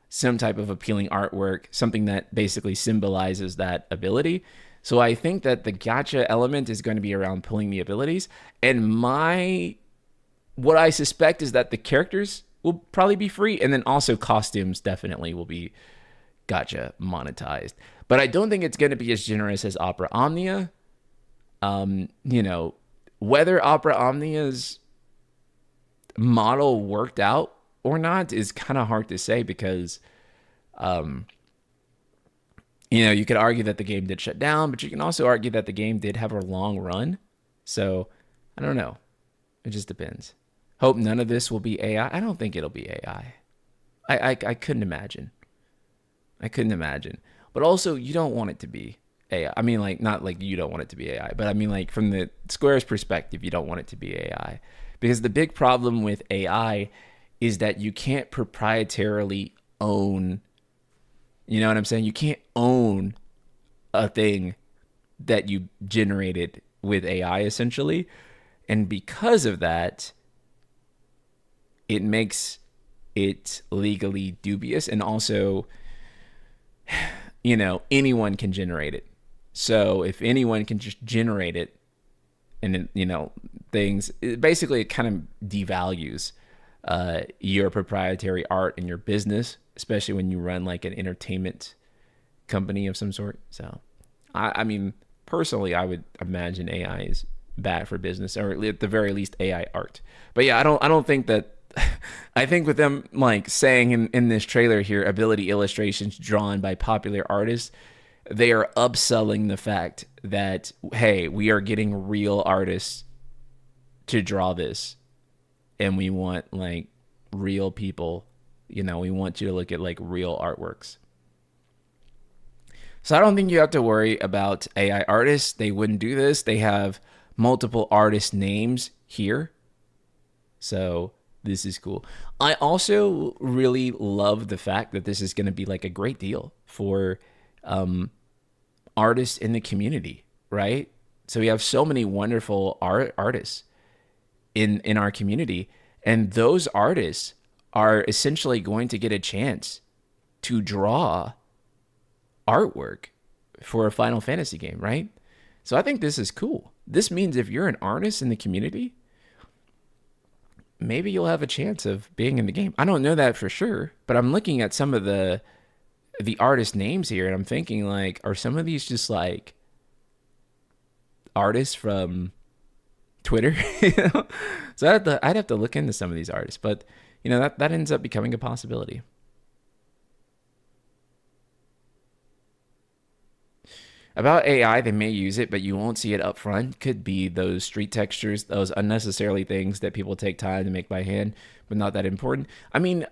some type of appealing artwork, something that basically symbolizes that ability. So I think that the gacha element is going to be around pulling the abilities. And what I suspect is that the characters will probably be free, and then also costumes definitely will be gacha monetized. But I don't think it's going to be as generous as Opera Omnia. You know, whether Opera Omnia's model worked out or not is kind of hard to say because, you know, you could argue that the game did shut down, but you can also argue that the game did have a long run. So I don't know. It just depends. Hope none of this will be AI. I don't think it'll be AI. I couldn't imagine. I couldn't imagine. But also, you don't want it to be AI. I mean, like, not like you don't want it to be AI, but I mean, like, from the Square's perspective, you don't want it to be AI. Because the big problem with AI is that you can't proprietarily own, you know what I'm saying? You can't own a thing that you generated with AI, essentially. And because of that, it makes it legally dubious. And also, you know, anyone can generate it. So if anyone can just generate it, and you know, things, basically it kind of devalues your proprietary art and your business, especially when you run like an entertainment company of some sort. So I mean, personally, I would imagine AI is bad for business, or at the very least AI art. But yeah, I don't think that I think with them like saying in this trailer here, ability illustrations drawn by popular artists, they are upselling the fact that, hey, we are getting real artists to draw this, and we want like real people, you know, we want you to look at like real artworks. So I don't think you have to worry about AI artists. They wouldn't do this. They have multiple artist names here. So this is cool. I also really love the fact that this is going to be like a great deal for artists in the community, right? So we have so many wonderful artists in our community, and those artists are essentially going to get a chance to draw artwork for a Final Fantasy game, right? So I think this is cool. This means if you're an artist in the community, maybe you'll have a chance of being in the game. I don't know that for sure, but I'm looking at some of the artist names here, and I'm thinking like, are some of these just like artists from Twitter? You know? So I'd have to look into some of these artists, but you know, that ends up becoming a possibility. About AI, they may use it, but you won't see it up front. Could be those street textures, those unnecessarily things that people take time to make by hand, but not that important. I mean,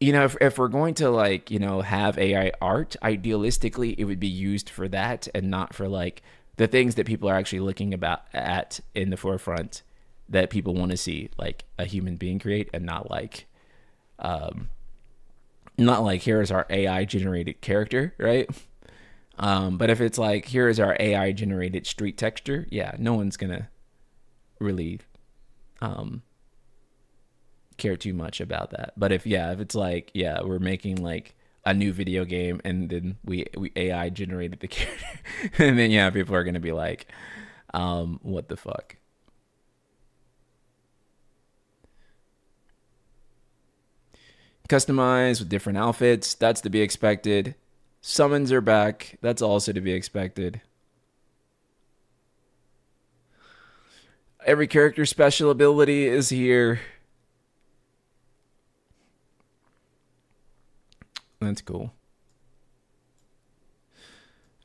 you know, if we're going to like, you know, have AI art, idealistically, it would be used for that and not for like the things that people are actually looking about at in the forefront that people want to see, like a human being create, and not like here is our AI generated character, right? But if it's like, here is our AI generated street texture, yeah, no one's gonna really care too much about that. But if it's like, yeah, we're making like a new video game and then we AI generated the character, and then yeah, people are gonna be like, what the fuck? Customize with different outfits, that's to be expected. Summons are back. That's also to be expected. Every character's special ability is here. That's cool.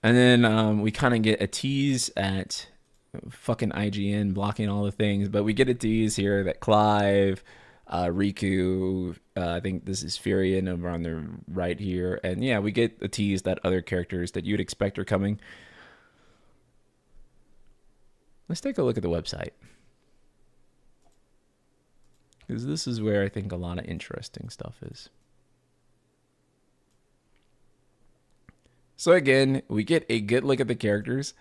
And then we kind of get a tease at fucking IGN blocking all the things, but we get a tease here that Clive, Riku, I think this is Furion over on the right here, and yeah, we get a tease that other characters that you'd expect are coming. Let's take a look at the website, because this is where I think a lot of interesting stuff is. So again, we get a good look at the characters.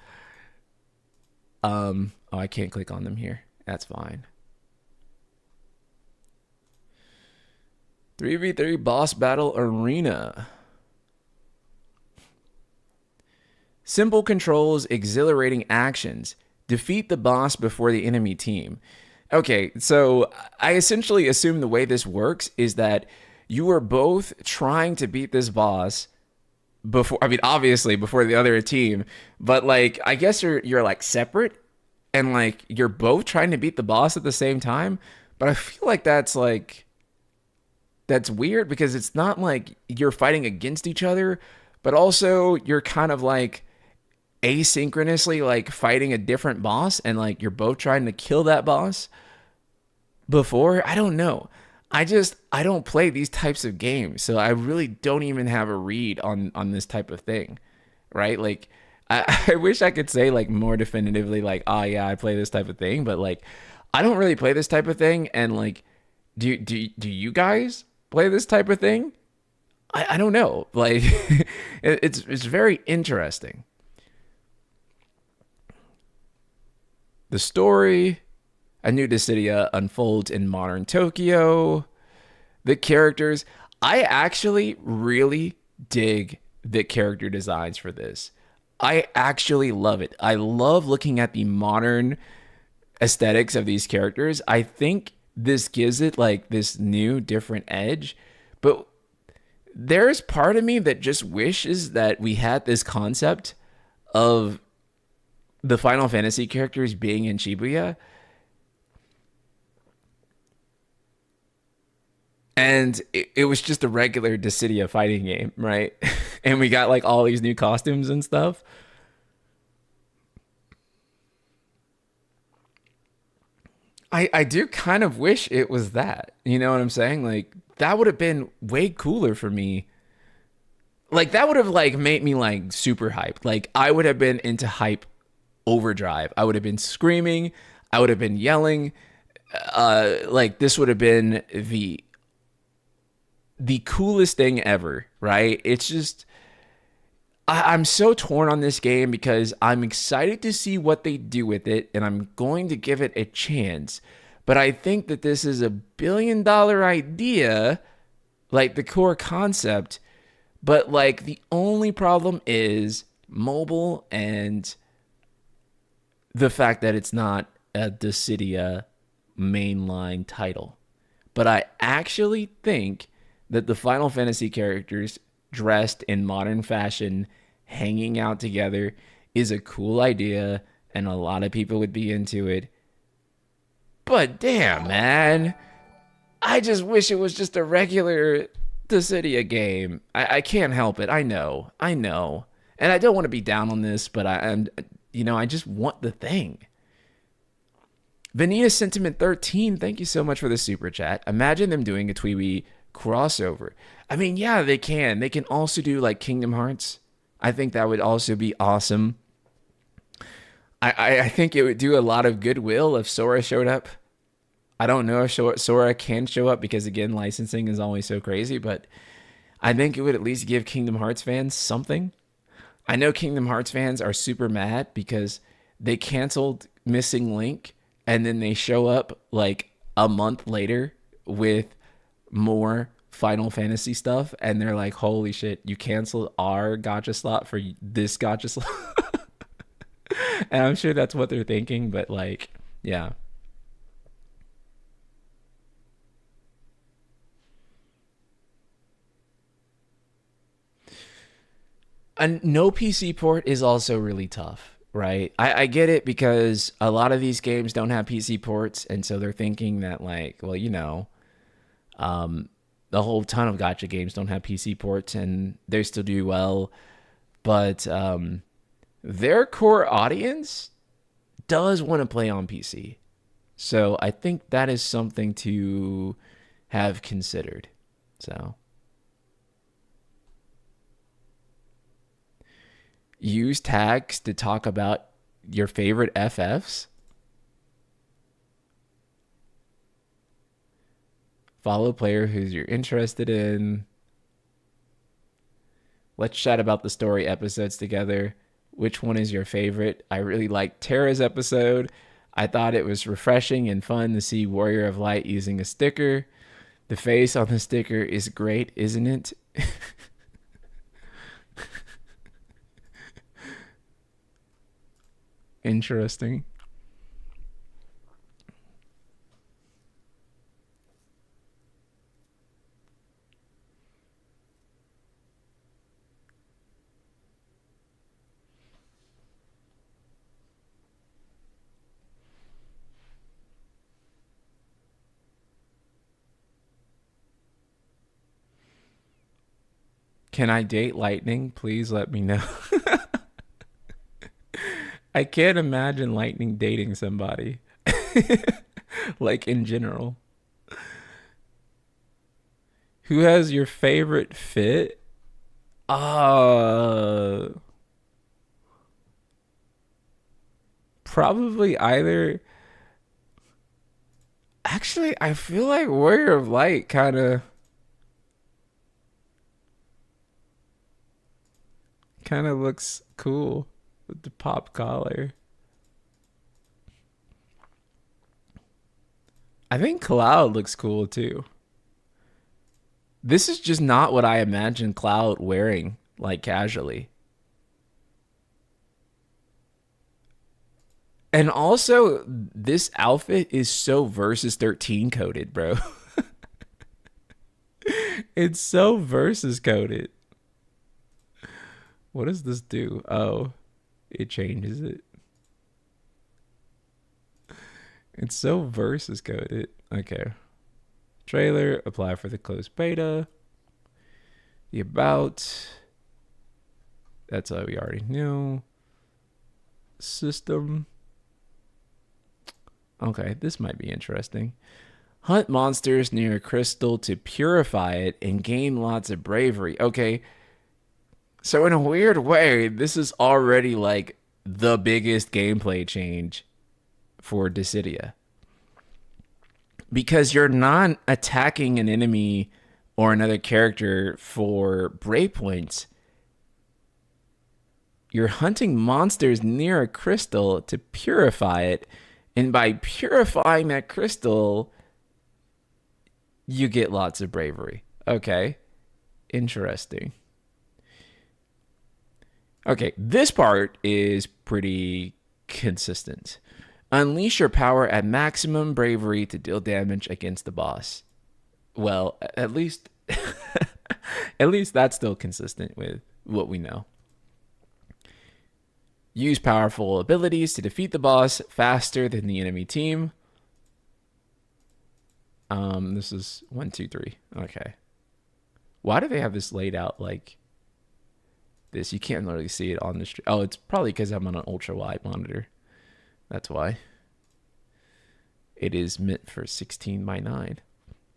Oh, I can't click on them here. That's fine. 3v3 boss battle arena. Simple controls, exhilarating actions. Defeat the boss before the enemy team. Okay, so I essentially assume the way this works is that you are both trying to beat this boss before, I mean obviously before the other team, but like I guess you're like separate and like you're both trying to beat the boss at the same time, but I feel like that's weird because it's not like you're fighting against each other, but also you're kind of like asynchronously like fighting a different boss and like you're both trying to kill that boss before. I don't know. I don't play these types of games, so I really don't even have a read on this type of thing, right? Like I wish I could say like more definitively like, oh yeah, I play this type of thing, but like I don't really play this type of thing. And like do you guys play this type of thing? I don't know. Like it's very interesting. The story, a new Dissidia unfolds in modern Tokyo. The characters, I actually really dig the character designs for this. I actually love it. I love looking at the modern aesthetics of these characters. I think this gives it like this new, different edge. But there's part of me that just wishes that we had this concept of the Final Fantasy characters being in Shibuya. And it was just a regular Dissidia fighting game, right? And we got like all these new costumes and stuff. I do kind of wish it was that. You know what I'm saying? Like that would have been way cooler for me. Like that would have like made me like super hyped. Like I would have been into hype overdrive. I would have been screaming. I would have been yelling. Like this would have been the coolest thing ever, right? It's just I'm so torn on this game because I'm excited to see what they do with it and I'm going to give it a chance. But I think that this is $1 billion idea, like the core concept, but like the only problem is mobile and the fact that it's not a Dissidia mainline title. But I actually think that the Final Fantasy characters dressed in modern fashion, hanging out together, is a cool idea, and a lot of people would be into it. But damn, man, I just wish it was just a regular Dissidia game. I can't help it. I know. And I don't want to be down on this, but I just want the thing. Vanita Sentiment 13, thank you so much for the super chat. Imagine them doing a Tweeby crossover. I mean, yeah, they can. They can also do like Kingdom Hearts. I think that would also be awesome. I think it would do a lot of goodwill if Sora showed up. I don't know if Sora can show up because, again, licensing is always so crazy, but I think it would at least give Kingdom Hearts fans something. I know Kingdom Hearts fans are super mad because they canceled Missing Link and then they show up like a month later with more Final Fantasy stuff and they're like, holy shit, you canceled our gacha slot for this gacha slot. And I'm sure that's what they're thinking, but like, yeah. A no PC port is also really tough, right? I get it because a lot of these games don't have PC ports, and so they're thinking that like, well, the whole ton of gacha games don't have PC ports, and they still do well, but their core audience does want to play on PC, so I think that is something to have considered. So. Use tags to talk about your favorite FFs. Follow a player who's you're interested in. Let's chat about the story episodes together. Which one is your favorite? I really liked Terra's episode. I thought it was refreshing and fun to see Warrior of Light using a sticker. The face on the sticker is great, isn't it? Interesting. Can I date Lightning? Please let me know. I can't imagine Lightning dating somebody. Like in general. Who has your favorite fit? Uh Probably either. Actually, I feel like Warrior of Light kind of looks cool with the pop collar. I think Cloud looks cool too. This is just not what I imagine Cloud wearing like casually. And also, this outfit is so Versus 13 coded, bro. It's so Versus coded. What does this do? Oh, it changes it. It's so Versus coded. Okay. Trailer, apply for the closed beta. The about. That's what we already knew. System. Okay, this might be interesting. Hunt monsters near a crystal to purify it and gain lots of bravery. Okay, so in a weird way, this is already like the biggest gameplay change for Dissidia. Because you're not attacking an enemy or another character for brave points. You're hunting monsters near a crystal to purify it. And by purifying that crystal, you get lots of bravery. Okay. Interesting. Okay, this part is pretty consistent. Unleash your power at maximum bravery to deal damage against the boss. Well, at least at least that's still consistent with what we know. Use powerful abilities to defeat the boss faster than the enemy team. This is 1, 2, 3. Okay. Why do they have this laid out like this? You can't really see it on the stream. Oh, it's probably because I'm on an ultra wide monitor. That's why. It is meant for 16:9.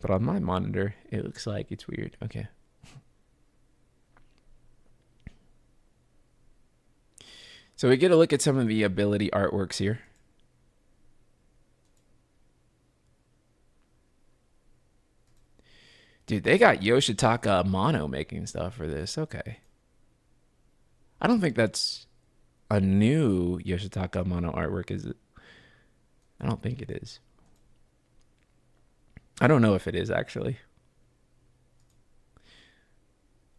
But on my monitor, it looks like it's weird. Okay. So we get a look at some of the ability artworks here. Dude, they got Yoshitaka Amano making stuff for this. Okay. I don't think that's a new Yoshitaka Amano artwork, is it? I don't think it is. I don't know if it is, actually.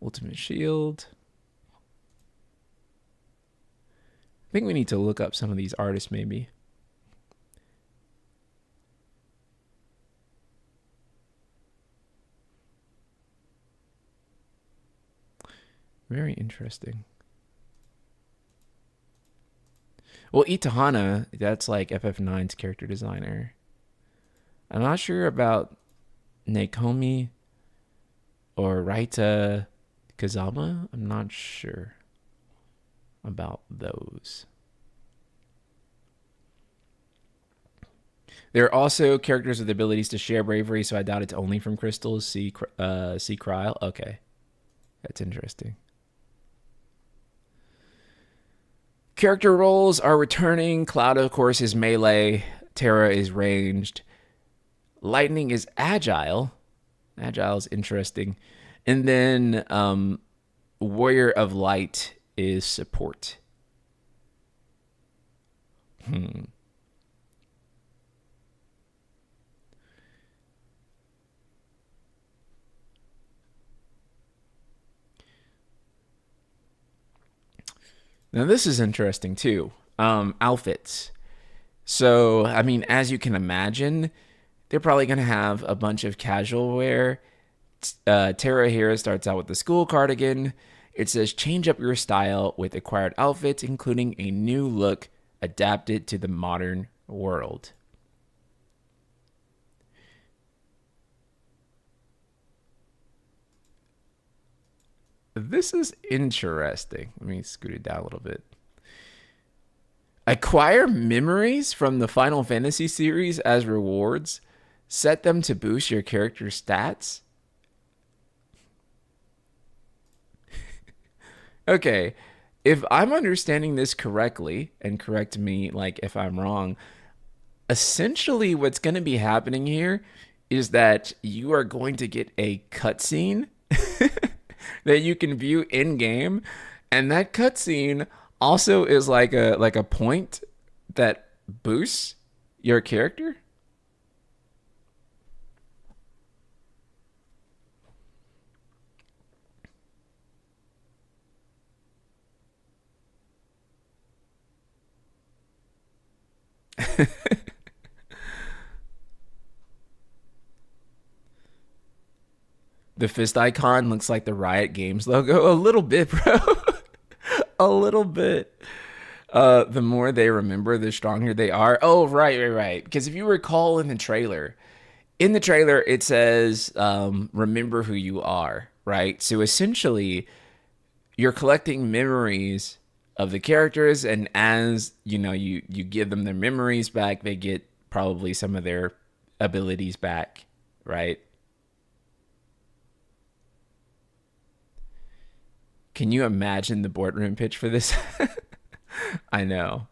Ultimate Shield. I think we need to look up some of these artists, maybe. Very interesting. Well, Itahana, that's like FF9's character designer. I'm not sure about Nakomi or Raita Kazama. I'm not sure about those. There are also characters with abilities to share bravery, so I doubt it's only from crystals. See Kryl. Okay, that's interesting. Character roles are returning. Cloud, of course, is melee. Terra is ranged. Lightning is agile. Agile is interesting. And then Warrior of Light is support. Hmm. Now this is interesting too. Outfits. So, I mean, as you can imagine, they're probably going to have a bunch of casual wear. Tara here starts out with the school cardigan. It says change up your style with acquired outfits, including a new look adapted to the modern world. This is interesting. Let me scoot it down a little bit. Acquire memories from the Final Fantasy series as rewards. Set them to boost your character's stats. Okay, if I'm understanding this correctly, and correct me like if I'm wrong, essentially what's going to be happening here is that you are going to get a cutscene that you can view in game, and that cutscene also is like a point that boosts your character. The fist icon looks like the Riot Games logo a little bit, bro. A little bit. The more they remember, the stronger they are. Oh, right. Because if you recall in the trailer it says, "Remember who you are." Right. So essentially, you're collecting memories of the characters, and as you know, you give them their memories back, they get probably some of their abilities back. Right. Can you imagine the boardroom pitch for this? I know.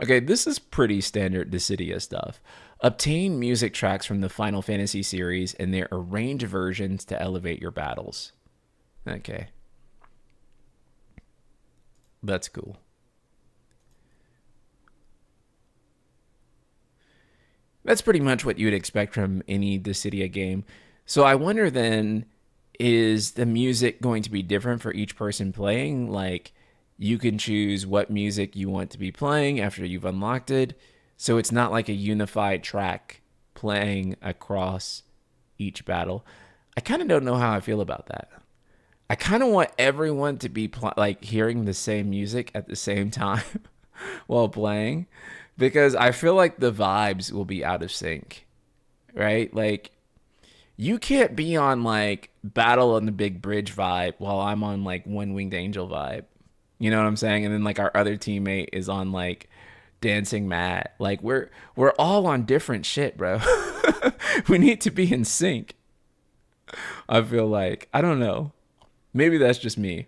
Okay, this is pretty standard Dissidia stuff. Obtain music tracks from the Final Fantasy series and their arranged versions to elevate your battles. Okay, that's cool. That's pretty much what you would expect from any Dissidia game. So I wonder then, is the music going to be different for each person playing? Like, you can choose what music you want to be playing after you've unlocked it. So it's not like a unified track playing across each battle. I kind of don't know how I feel about that. I kind of want everyone to be like hearing the same music at the same time while playing, because I feel like the vibes will be out of sync, right? Like, you can't be on like Battle on the Big Bridge vibe while I'm on like One Winged Angel vibe. You know what I'm saying? And then like our other teammate is on like Dancing Mad. Like we're all on different shit, bro. We need to be in sync. I feel like, I don't know. Maybe that's just me.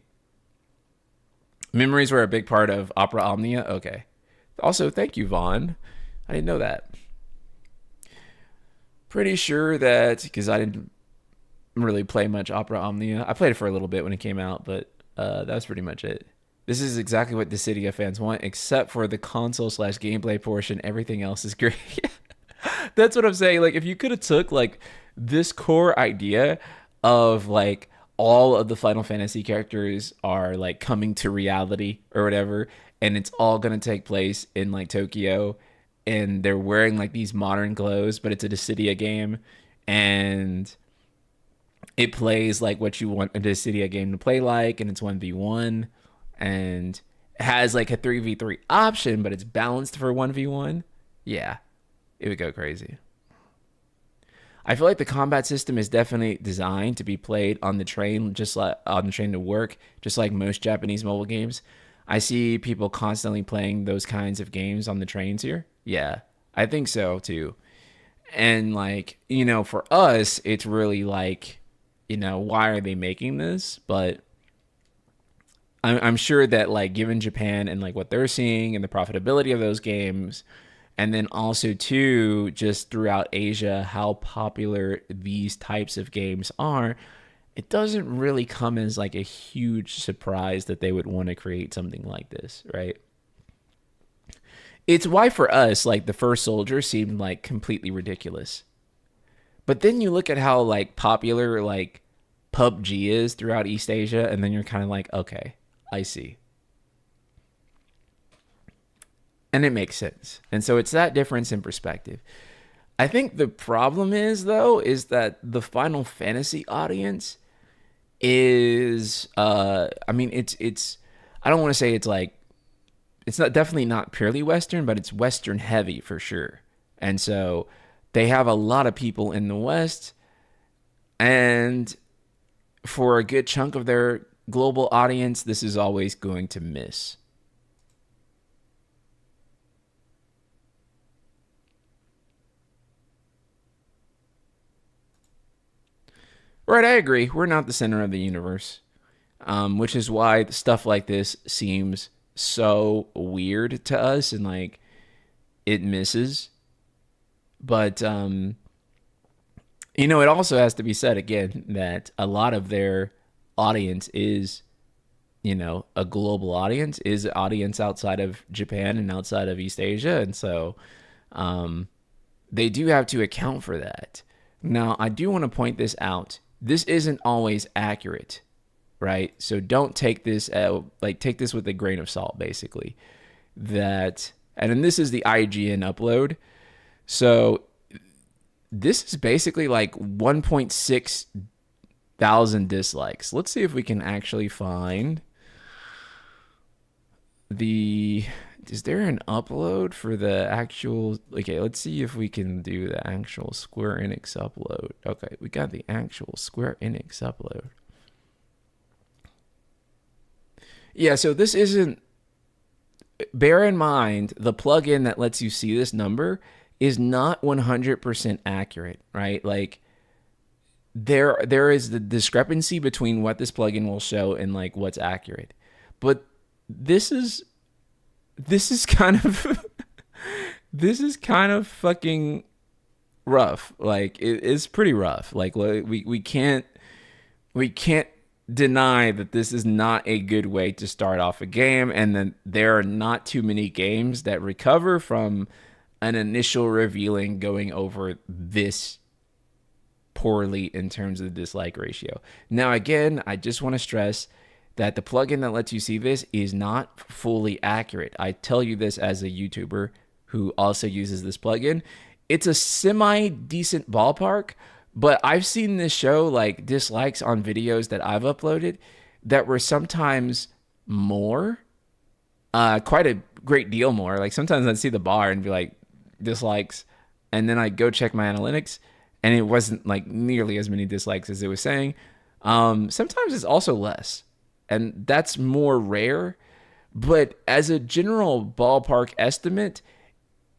Memories were a big part of Opera Omnia. Okay. Also, thank you, Vaughn. I didn't know that. Pretty sure that because I didn't really play much Opera Omnia. I played it for a little bit when it came out, but that was pretty much it. This is exactly what Dissidia fans want, except for the console/gameplay portion. Everything else is great. That's what I'm saying. Like, if you could have took like this core idea of like all of the Final Fantasy characters are like coming to reality or whatever, and it's all gonna take place in like Tokyo, and they're wearing like these modern clothes, but it's a Dissidia game, and it plays like what you want a Dissidia game to play like, and it's 1v1, and it has like a 3v3 option, but it's balanced for 1v1. Yeah, it would go crazy. I feel like the combat system is definitely designed to be played on the train, just like on the train to work, just like most Japanese mobile games. I see people constantly playing those kinds of games on the trains here. Yeah, I think so too. And like, for us, it's really like, why are they making this? But I'm sure that like given Japan and like what they're seeing and the profitability of those games, and then also too just throughout Asia how popular these types of games are, it doesn't really come as like a huge surprise that they would want to create something like this, right? It's why for us, like the first soldier seemed like completely ridiculous. But then you look at how like popular like PUBG is throughout East Asia, and then you're kind of like, okay, I see. And it makes sense. And so it's that difference in perspective. I think the problem is though, is that the Final Fantasy audience is I mean it's I don't want to say it's like it's not definitely not purely Western, but it's Western heavy for sure. And so they have a lot of people in the West, and for a good chunk of their global audience, this is always going to miss. Right, I agree. We're not the center of the universe, which is why stuff like this seems so weird to us and like it misses. But you know, it also has to be said again that a lot of their audience is, you know, a global audience, is an audience outside of Japan and outside of East Asia. And so they do have to account for that. Now, I do want to point this out. This isn't always accurate, right? So don't take this take this with a grain of salt, basically. That, and then this is the IGN upload. So this is basically like 1.6 thousand dislikes. Let's see if we can actually find the, is there an upload for the actual, okay, let's see if we can do the actual Square Enix upload. Okay, we got the actual Square Enix upload. Yeah, so this isn't, bear in mind, the plugin that lets you see this number is not 100% accurate, right? Like there is the discrepancy between what this plugin will show and like what's accurate. But this is kind of this is kind of fucking rough. Like it is pretty rough. Like we can't deny that this is not a good way to start off a game, and then there are not too many games that recover from an initial revealing going over this poorly in terms of the dislike ratio. Now, again, I just want to stress that the plugin that lets you see this is not fully accurate. I tell you this as a YouTuber who also uses this plugin. It's a semi-decent ballpark, but I've seen this show like dislikes on videos that I've uploaded that were sometimes more, quite a great deal more. Like sometimes I'd see the bar and be like, dislikes, and then I go check my analytics and it wasn't like nearly as many dislikes as it was saying. Sometimes it's also less, and that's more rare, but as a general ballpark estimate,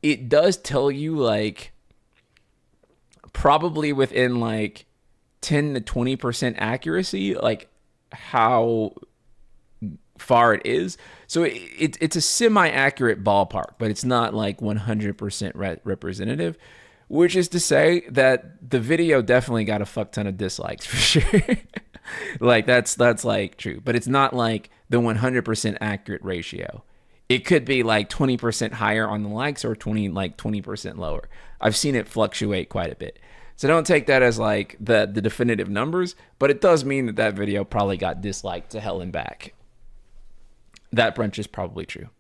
it does tell you like probably within like 10 to 20% accuracy like how far it is. So it's a semi-accurate ballpark, but it's not like 100% representative, which is to say that the video definitely got a fuck ton of dislikes for sure. Like that's like true, but it's not like the 100% accurate ratio. It could be like 20% higher on the likes or 20% lower. I've seen it fluctuate quite a bit. So don't take that as like the definitive numbers, but it does mean that that video probably got disliked to hell and back. That brunch is probably true.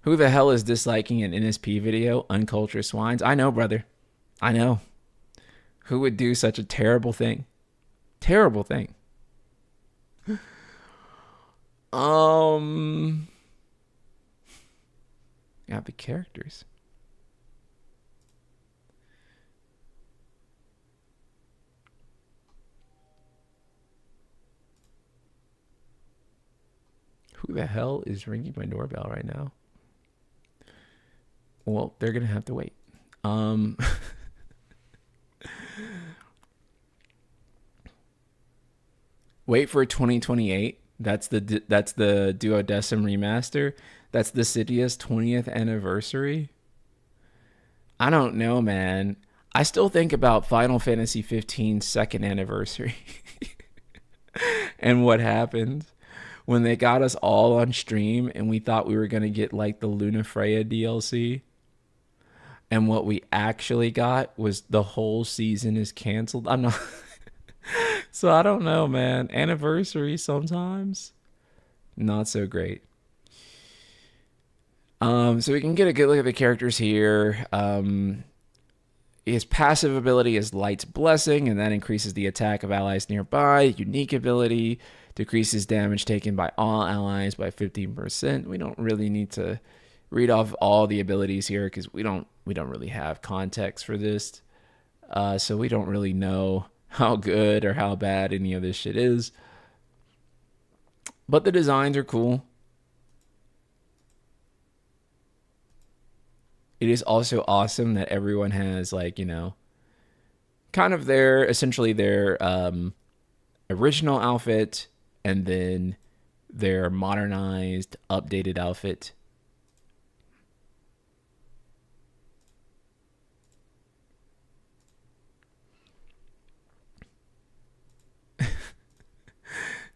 Who the hell is disliking an NSP video? Uncultured swines. I know, brother. I know. Who would do such a terrible thing? Terrible thing. Got the characters. Who the hell is ringing my doorbell right now? Well, they're going to have to wait. Wait for 2028. That's the Duodecim remaster. That's Dissidia's 20th anniversary. I don't know, man. I still think about Final Fantasy 15's second anniversary. and what happened when they got us all on stream and we thought we were going to get like the Luna Freya DLC. And what we actually got was the whole season is canceled. I'm not. So I don't know, man. Anniversary sometimes not so great. So we can get a good look at the characters here. His passive ability is Light's Blessing, and that increases the attack of allies nearby. Unique ability decreases damage taken by all allies by 15%. We don't really need to read off all the abilities here because we don't really have context for this. So we don't really know how good or how bad any of this shit is. But the designs are cool. It is also awesome that everyone has like, kind of essentially their original outfit and then their modernized, updated outfit.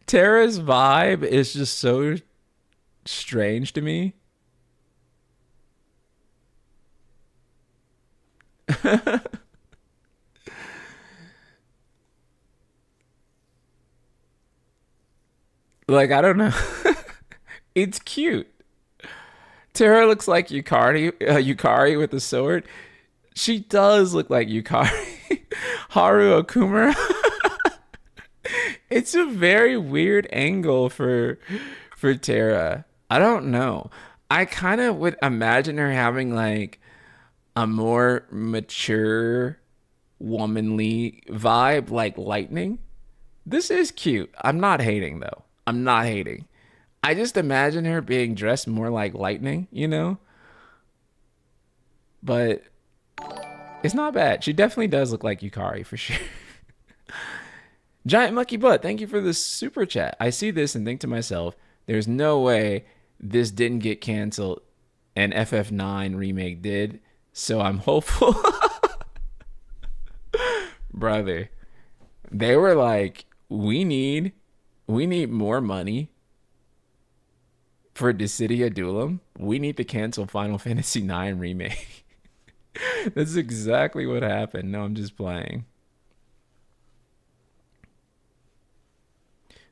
Terra's vibe is just so strange to me. Like, I don't know. It's cute. Terra looks like Yukari with a sword. She does look like Yukari. Haru Okumura. It's a very weird angle for Terra. I don't know. I kind of would imagine her having like a more mature, womanly vibe like Lightning. This is cute. I'm not hating though. I'm not hating. I just imagine her being dressed more like Lightning, But it's not bad. She definitely does look like Yukari for sure. Giant Monkey Butt, thank you for the super chat. I see this and think to myself, there's no way this didn't get canceled and FF9 remake did. So I'm hopeful. Brother, they were like, we need more money for Dissidia Duellum. We need to cancel Final Fantasy 9 remake. That's exactly what happened. No, I'm just playing.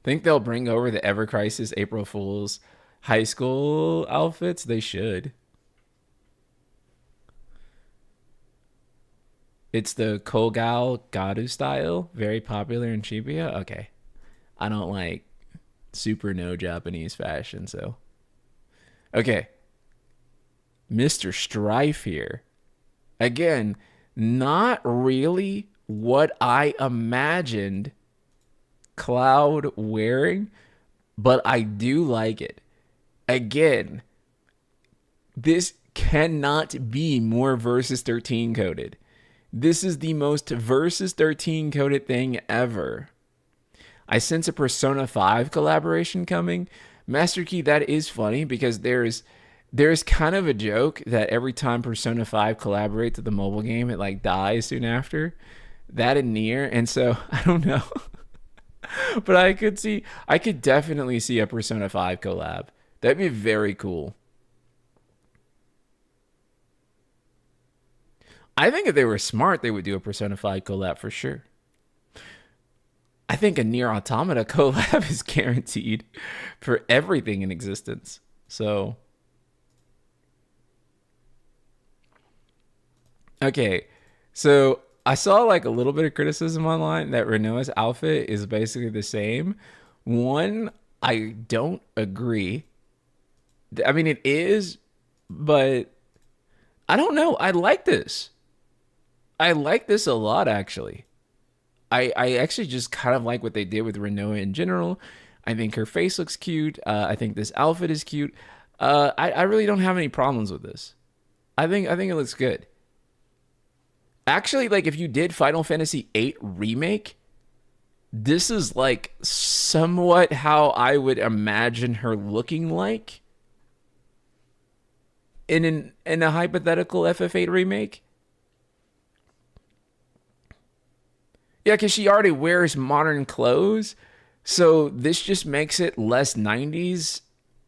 Think they'll bring over the Ever Crisis April Fool's high school outfits? They should. It's the Kogal Garu style, very popular in Shibuya. Okay. I don't like super no Japanese fashion, so. Okay. Mr. Strife here. Again, not really what I imagined Cloud wearing, but I do like it. Again, this cannot be more Versus 13 coded. This is the most Versus 13 coded thing ever. I sense a Persona 5 collaboration coming. Master Key, that is funny because there's kind of a joke that every time Persona 5 collaborates with the mobile game, it like dies soon after. That and Nier, and so I don't know. But I could definitely see a Persona 5 collab. That'd be very cool. I think if they were smart, they would do a Persona 5 collab for sure. I think a Nier Automata collab is guaranteed for everything in existence. So, okay. So I saw like a little bit of criticism online that Renoa's outfit is basically the same. One, I don't agree. I mean, it is, but I don't know. I like this. I like this a lot, actually. I actually just kind of like what they did with Renoa in general. I think her face looks cute. I think this outfit is cute. I really don't have any problems with this. I think it looks good. Actually, like if you did Final Fantasy VIII Remake, this is like somewhat how I would imagine her looking like in a hypothetical FF8 remake. Yeah, because she already wears modern clothes, So this just makes it less 90s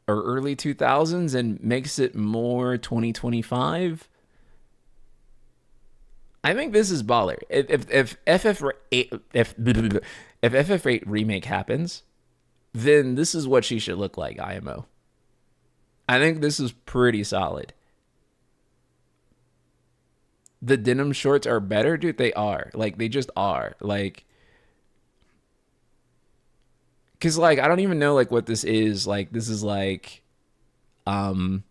or early 2000s and makes it more 2025. I think this is baller. If FF8 if FF8 remake happens, then this is what she should look like, IMO. I think this is pretty solid. The denim shorts are better, dude. They are. Like they just are. Like cuz like I don't even know like what this is. Like this is like um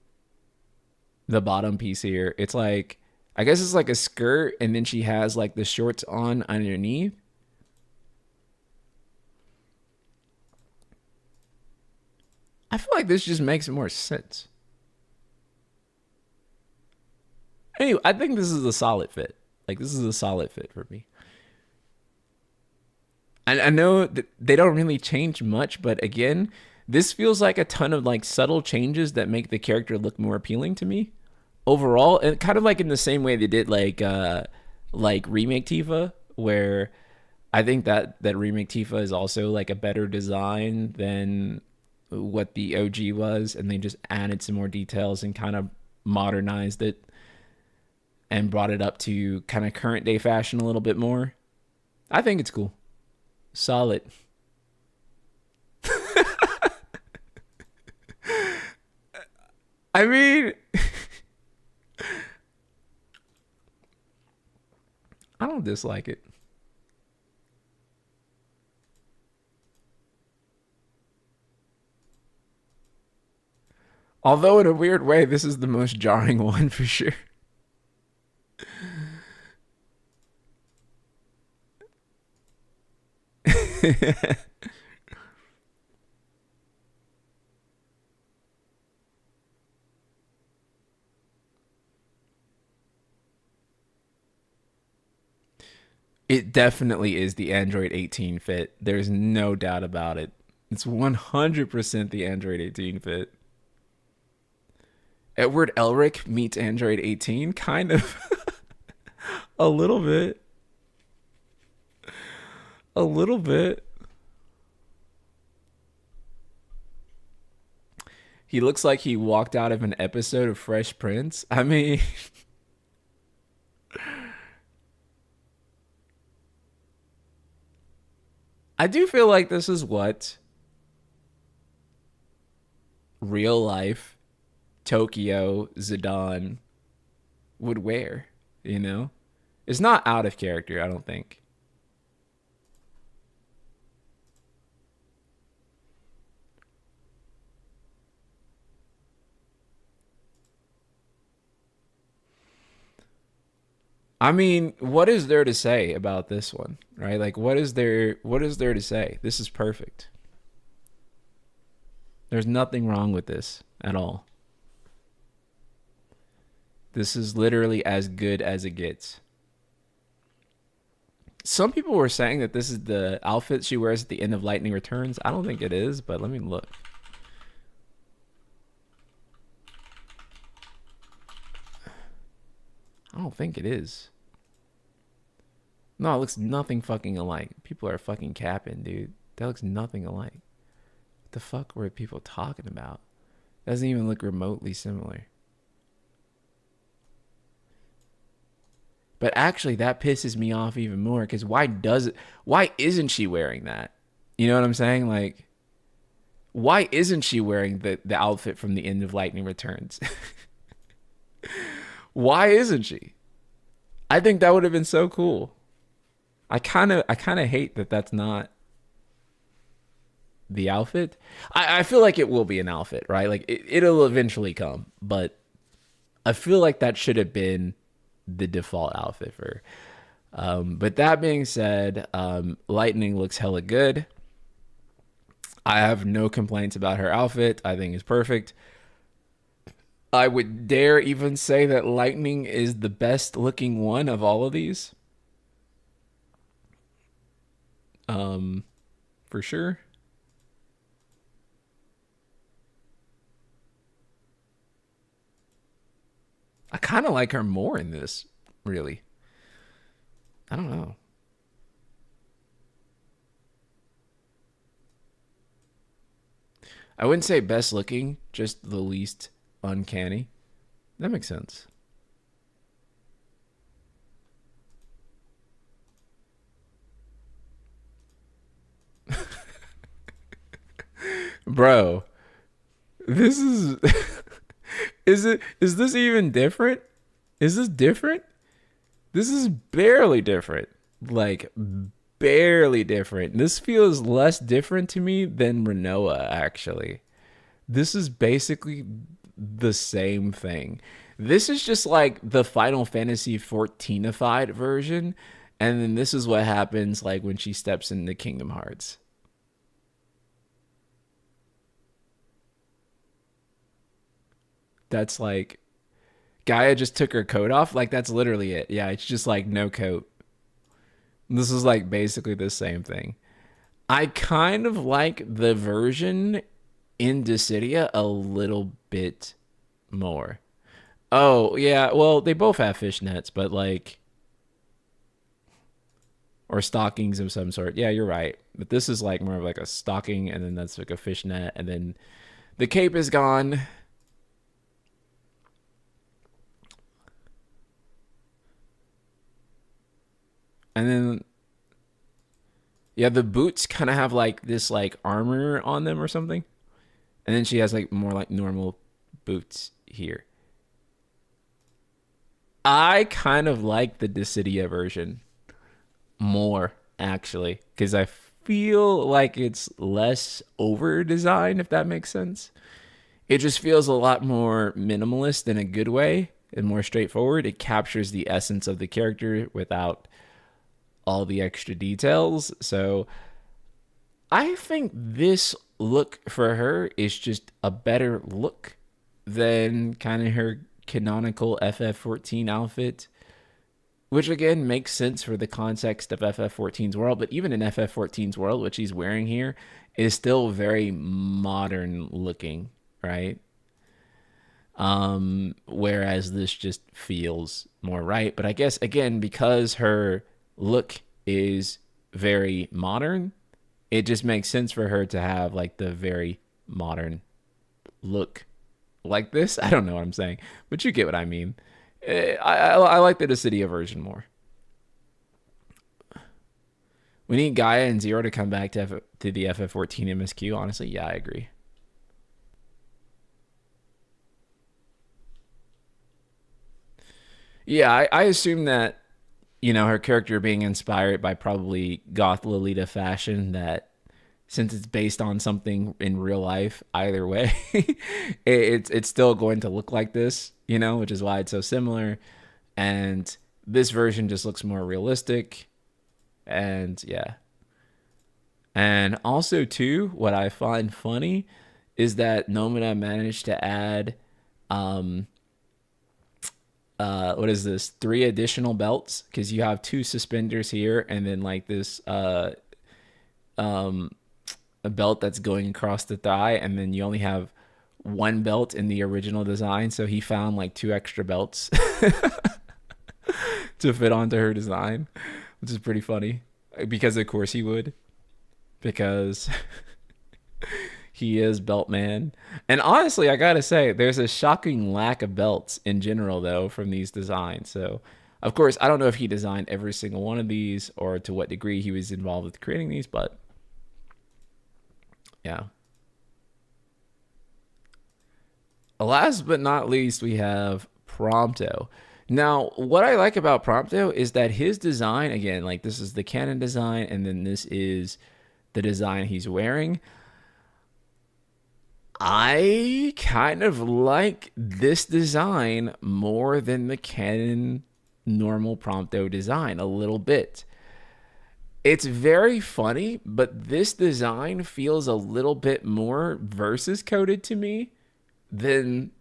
the bottom piece here. It's like I guess it's like a skirt and then she has like the shorts on underneath. I feel like this just makes more sense. Anyway, I think this is a solid fit. Like this is a solid fit for me. I know that they don't really change much, but again, this feels like a ton of like subtle changes that make the character look more appealing to me overall, and kind of like in the same way they did like remake Tifa, where I think that remake Tifa is also like a better design than what the OG was, and they just added some more details and kind of modernized it and brought it up to kind of current day fashion a little bit more. I think it's cool. Solid. I mean, I don't dislike it. Although in a weird way, this is the most jarring one for sure. It definitely is the Android 18 fit. There's no doubt about it. It's 100% the Android 18 fit. Edward Elric meets Android 18? Kind of. A little bit. A little bit. He looks like he walked out of an episode of Fresh Prince. I mean, I do feel like this is what real life Tokyo Zidane would wear, you know? It's not out of character, I don't think. I mean, what is there to say about this one, right? Like what is there to say? This is perfect. There's nothing wrong with this at all. This is literally as good as it gets. Some people were saying that this is the outfit she wears at the end of Lightning Returns. I don't think it is, but let me look. I don't think it is. No, it looks nothing fucking alike. People are fucking capping, dude. That looks nothing alike. What the fuck were people talking about? Doesn't even look remotely similar. But actually, that pisses me off even more because why isn't she wearing that? You know what I'm saying? Like, why isn't she wearing the outfit from the end of Lightning Returns? Why isn't she? I think that would have been so cool. I kind of hate that that's not the outfit. I feel like it will be an outfit, right? Like it'll eventually come, but I feel like that should have been the default outfit for her. But that being said, Lightning looks hella good. I have no complaints about her outfit. I think it's perfect. I would dare even say that Lightning is the best looking one of all of these. Um, for sure. I kind of like her more in this, really. I don't know. I wouldn't say best looking, just the least uncanny. That makes sense. Bro, this is is this even different? Is this different? This is barely different. Like barely different. This feels less different to me than Renoa actually. This is basically the same thing. This is just like the Final Fantasy 14ified version, and then this is what happens like when she steps into Kingdom Hearts. That's like Gaia just took her coat off. Like that's literally it. Yeah, it's just like no coat. This is like basically the same thing. I kind of like the version in Dissidia a little bit more. Oh, yeah. Well, they both have fishnets, but like, or stockings of some sort. Yeah, you're right. But this is like more of like a stocking, and then that's like a fishnet, and then the cape is gone. And then, yeah, the boots kind of have like this like armor on them or something. And then she has like more like normal boots here. I kind of like the Dissidia version more actually because I feel like it's less over designed, if that makes sense. It just feels a lot more minimalist in a good way and more straightforward. It captures the essence of the character without all the extra details. So I think this look for her is just a better look than kind of her canonical FF14 outfit, which again makes sense for the context of FF14's world. But even in FF14's world, what she's wearing here is still very modern looking, right? Whereas this just feels more right. But I guess again, because her look is very modern, it just makes sense for her to have like the very modern look like this. I don't know what I'm saying, but you get what I mean. I like the Dissidia version more. We need Gaia and Zero to come back to the FF14 MSQ. Honestly, yeah, I agree. Yeah, I assume that her character being inspired by probably goth Lolita fashion, that since it's based on something in real life, either way, it's still going to look like this, which is why it's so similar. And this version just looks more realistic. And yeah. And also too, what I find funny is that Nomina managed to add what is this? 3 additional belts, because you have 2 suspenders here and then like this um a belt that's going across the thigh, and then you only have 1 belt in the original design. So he found like 2 extra belts to fit onto her design, which is pretty funny. Because of course he would, because he is belt man. And honestly, I gotta say, there's a shocking lack of belts in general though from these designs. So of course, I don't know if he designed every single one of these or to what degree he was involved with creating these, but yeah. Last but not least, we have Prompto. Now, what I like about Prompto is that his design, again, like this is the canon design, and then this is the design he's wearing. I kind of like this design more than the canon normal Prompto design a little bit. It's very funny, but this design feels a little bit more versus coded to me than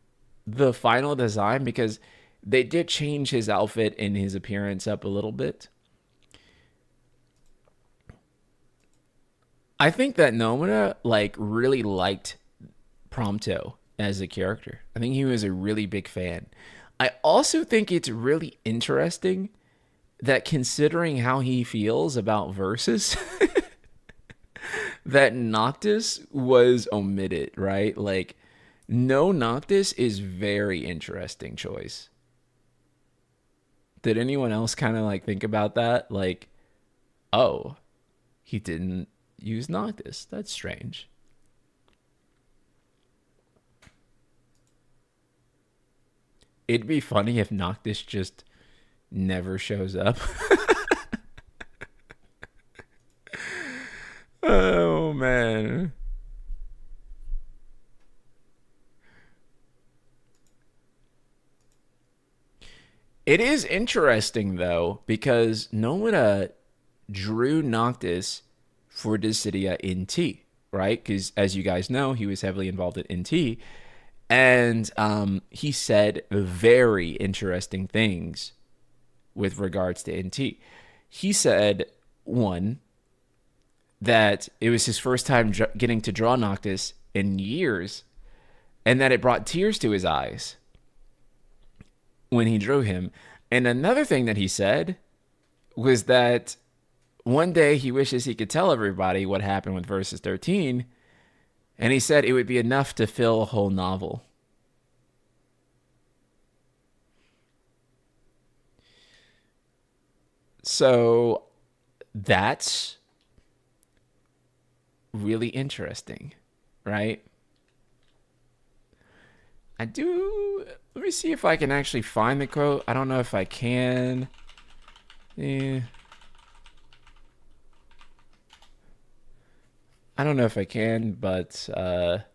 the final design, because they did change his outfit and his appearance up a little bit. I think that Nomina like really liked Prompto as a character. I think he was a really big fan. I also think it's really interesting that, considering how he feels about verses, that Noctis was omitted, right? Like, no Noctis is very interesting choice. Did anyone else kind of like think about that? Like, oh, he didn't use Noctis. That's strange. It'd be funny if Noctis just never shows up. Oh man. It is interesting though, because Nomura drew Noctis for Dissidia NT, right? Because as you guys know, he was heavily involved in NT, and he said very interesting things with regards to NT. He said, one, that it was his first time getting to draw Noctis in years, and that it brought tears to his eyes when he drew him. And another thing that he said was that one day he wishes he could tell everybody what happened with Versus 13, and he said it would be enough to fill a whole novel. So that's really interesting, right? I do. Let me see if I can actually find the quote. I don't know if I can. Eh. I don't know if I can, but let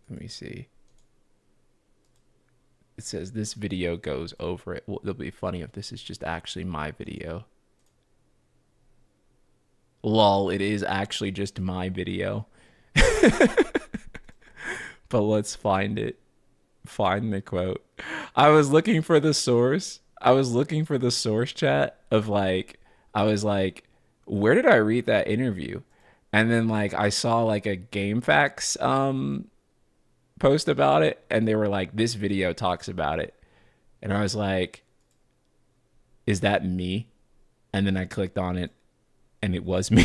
me see. It says this video goes over it. Well, it'll be funny if this is just actually my video. Lol, it is actually just my video. But let's find it. Find the quote. I was looking for the source. I was looking for the source chat of like, I was like, where did I read that interview? And then like I saw like a GameFAQs post about it, and they were like, this video talks about it. And I was like, is that me? And then I clicked on it, and it was me.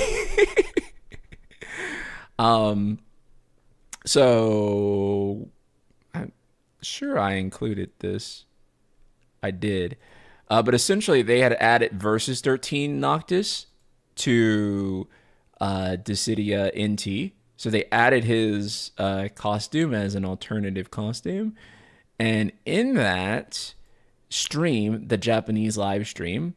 So I'm sure I included this. I did. But essentially, they had added Versus 13 Noctis to Dissidia NT. So they added his costume as an alternative costume. And in that stream, the Japanese live stream,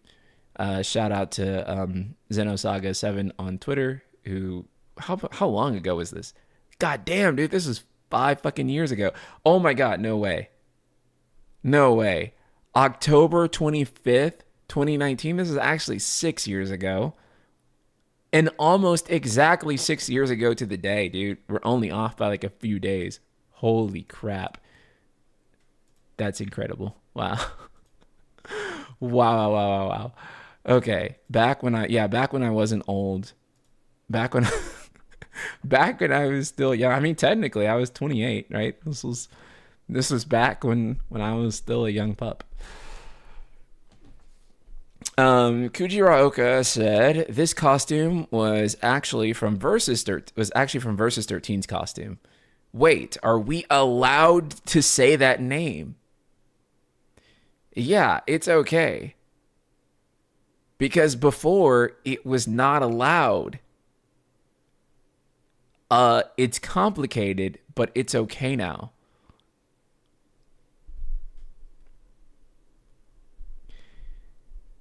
shout out to Xenosaga7 on Twitter, who, how long ago was this? God damn, dude, this is 5 fucking years ago. Oh my God, no way. No way. October 25th, 2019. This is actually 6 years ago. And almost exactly 6 years ago to the day, dude. We're only off by like a few days. Holy crap. That's incredible. Wow. Wow, wow, wow, wow. Okay. Back when I wasn't old. Back when back when I was still young. I mean, technically I was 28, right? This was back when I was still a young pup. Kujiraoka said this costume was actually from Versus 13's costume. Wait, are we allowed to say that name? Yeah, it's okay. Because before it was not allowed. It's complicated, but it's okay now.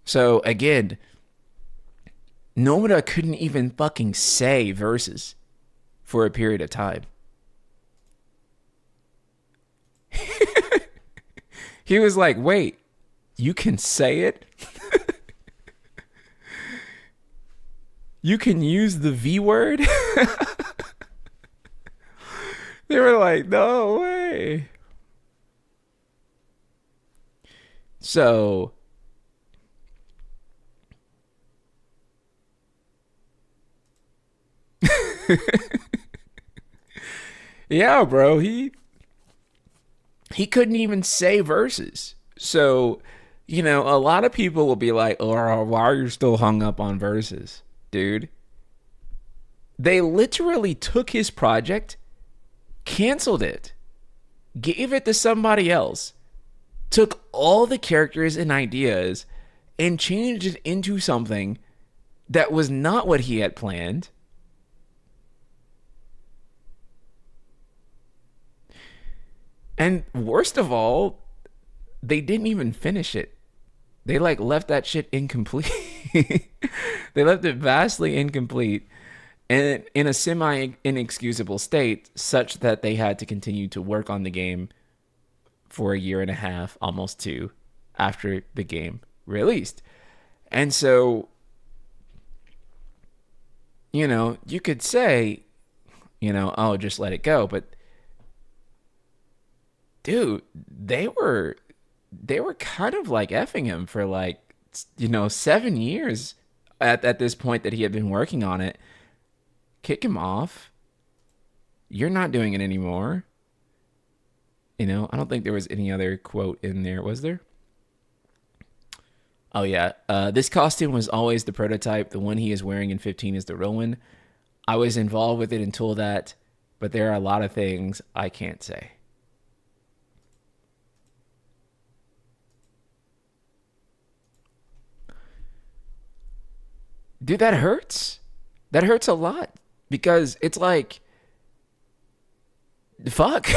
So again, Nomura couldn't even fucking say Versus for a period of time. He was like, wait, you can say it? You can use the V word? They were like, no way. So yeah, bro, he couldn't even say verses. So, a lot of people will be like, "Oh, why are you still hung up on verses, dude?" They literally took his project, canceled it, gave it to somebody else, took all the characters and ideas, and changed it into something that was not what he had planned. And worst of all, they didn't even finish it. They like left that shit incomplete. They left it vastly incomplete and in a semi inexcusable state, such that they had to continue to work on the game for a year and a half, almost two, after the game released. And so, you could say, oh, just let it go. But dude, they were kind of like effing him for like 7 years at this point that he had been working on it. Kick him off. You're not doing it anymore. I don't think there was any other quote in there, was there? Oh yeah, this costume was always the prototype. The one he is wearing in 15 is the real one. I was involved with it until that, but there are a lot of things I can't say. Dude, that hurts. That hurts a lot because it's like, fuck.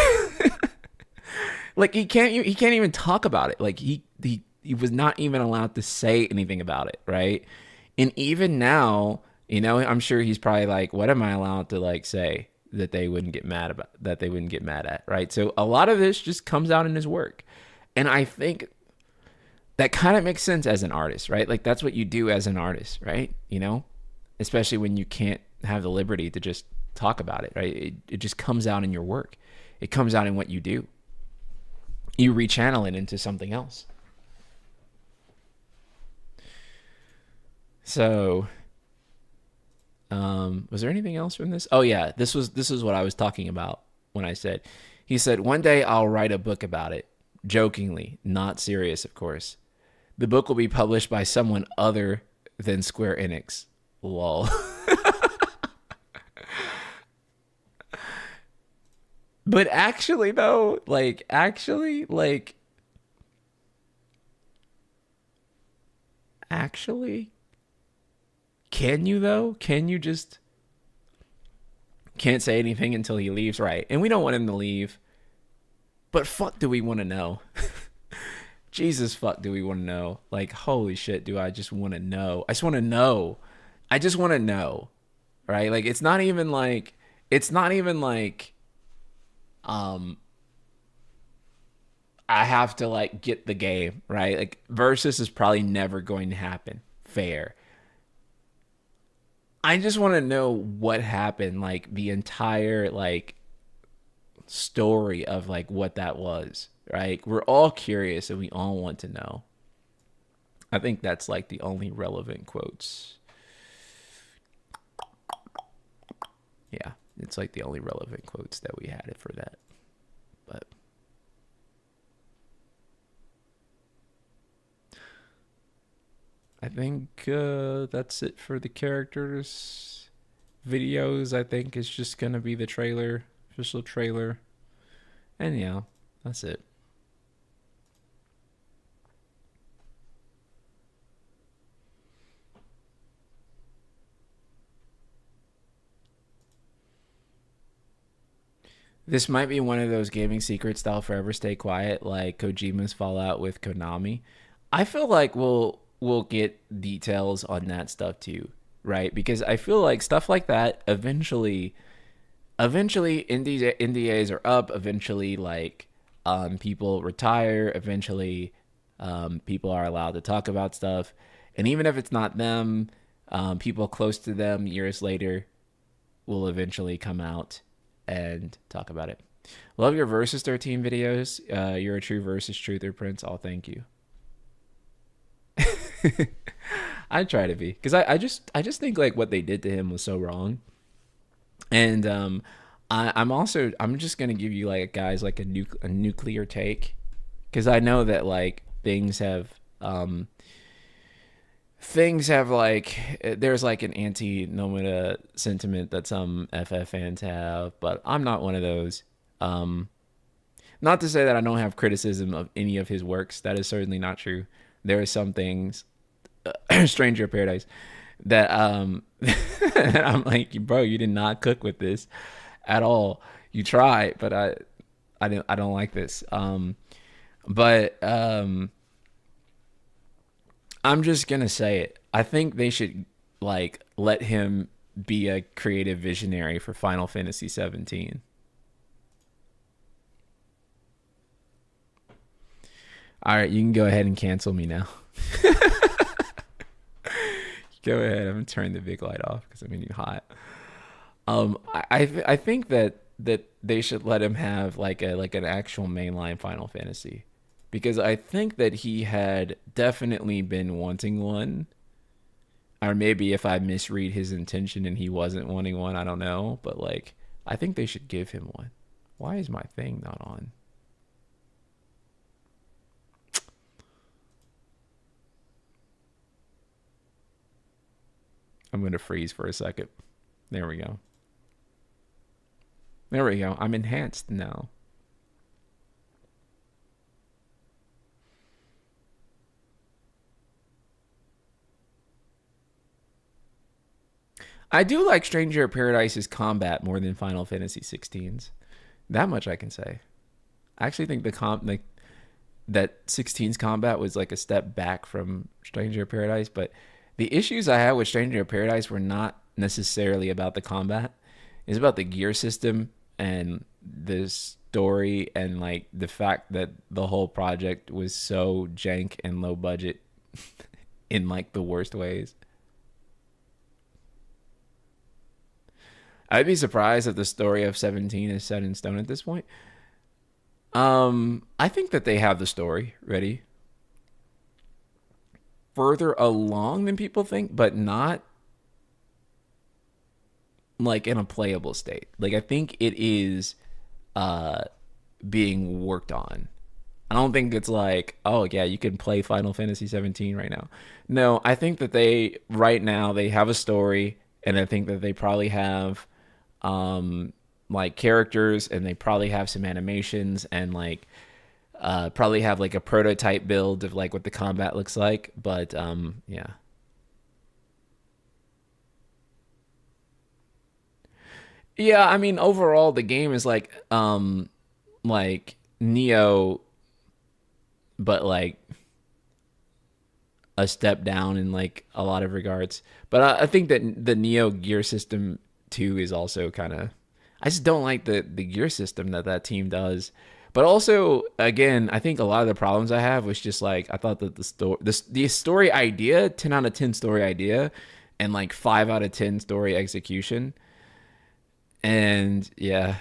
Like he can't even talk about it. Like he was not even allowed to say anything about it, right? And even now, I'm sure he's probably like, what am I allowed to like say that they wouldn't get mad about, that they wouldn't get mad at, right? So a lot of this just comes out in his work. And I think that kind of makes sense as an artist, right? Like that's what you do as an artist, right? Especially when you can't have the liberty to just talk about it, right? It just comes out in your work. It comes out in what you do. You rechannel it into something else. So, was there anything else from this? Oh yeah, this is what I was talking about when I said, he said, one day I'll write a book about it, jokingly, not serious, of course. The book will be published by someone other than Square Enix. Lol. But actually, though, actually, can you, though? Can you just can't say anything until he leaves, right? And we don't want him to leave. But fuck, do we want to know? Jesus, fuck, do we want to know? Like, holy shit, do I just want to know? I just want to know. I just want to know, right? Like, it's not even like, I have to like get the game, right? Like, versus is probably never going to happen. Fair. I just want to know what happened, like the entire like story of like what that was, right? We're all curious and we all want to know. I think that's like the only relevant quotes. Yeah, it's like the only relevant quotes that we had for that. But I think that's it for the characters. Videos, I think, is just going to be the trailer, official trailer. And yeah, that's it. This might be one of those gaming secrets that'll forever stay quiet, like Kojima's fallout with Konami. I feel like we'll get details on that stuff too, right? Because I feel like stuff like that eventually NDAs are up. Eventually, like people retire. Eventually, people are allowed to talk about stuff, and even if it's not them, people close to them years later will eventually come out and talk about it. Love your Versus 13 videos. You're a true Versus truther, Prince. I'll thank you. I try to be, because I just think like what they did to him was so wrong, and I'm just gonna give you like guys like a nuclear take because I know that like things have like there's like an anti Nomada sentiment that some FF fans have, but I'm not one of those. Um, Not to say that I don't have criticism of any of his works. That is certainly not true. There are some things, Stranger of Paradise, that I'm like, bro, you did not cook with this at all. You tried, but I don't like this. But I'm just gonna say it. I think they should like let him be a creative visionary for Final Fantasy 17. All right, you can go ahead and cancel me now. Go ahead. I'm gonna turn the big light off because I'm getting hot. I think that they should let him have like an actual mainline Final Fantasy because I think that he had definitely been wanting one, or maybe if I misread his intention and he wasn't wanting one, I don't know. But like, I think they should give him one. Why is my thing not on? I'm gonna freeze for a second. There we go. There we go. I'm enhanced now. I do like Stranger of Paradise's combat more than Final Fantasy 16's. That much I can say. I actually think that 16's combat was like a step back from Stranger of Paradise, but the issues I had with Stranger of Paradise were not necessarily about the combat. It's about the gear system and the story and like the fact that the whole project was so jank and low budget in like the worst ways. I'd be surprised if the story of 17 is set in stone at this point. I think that they have the story ready further along than people think, but not like in a playable state. Like I think it is uh being worked on. I don't think it's like, oh yeah, you can play Final Fantasy 17 right now. No, I think that they right now they have a story and I think that they probably have like characters and they probably have some animations and like probably have like a prototype build of like what the combat looks like, but yeah. Yeah, I mean overall the game is like Neo but like a step down in like a lot of regards. But I think that the Neo gear system too is also kind of. I just don't like the gear system that team does. But also, again, I think a lot of the problems I have was just like I thought that the story idea, 10 out of 10 story idea, and like 5 out of 10 story execution. And yeah,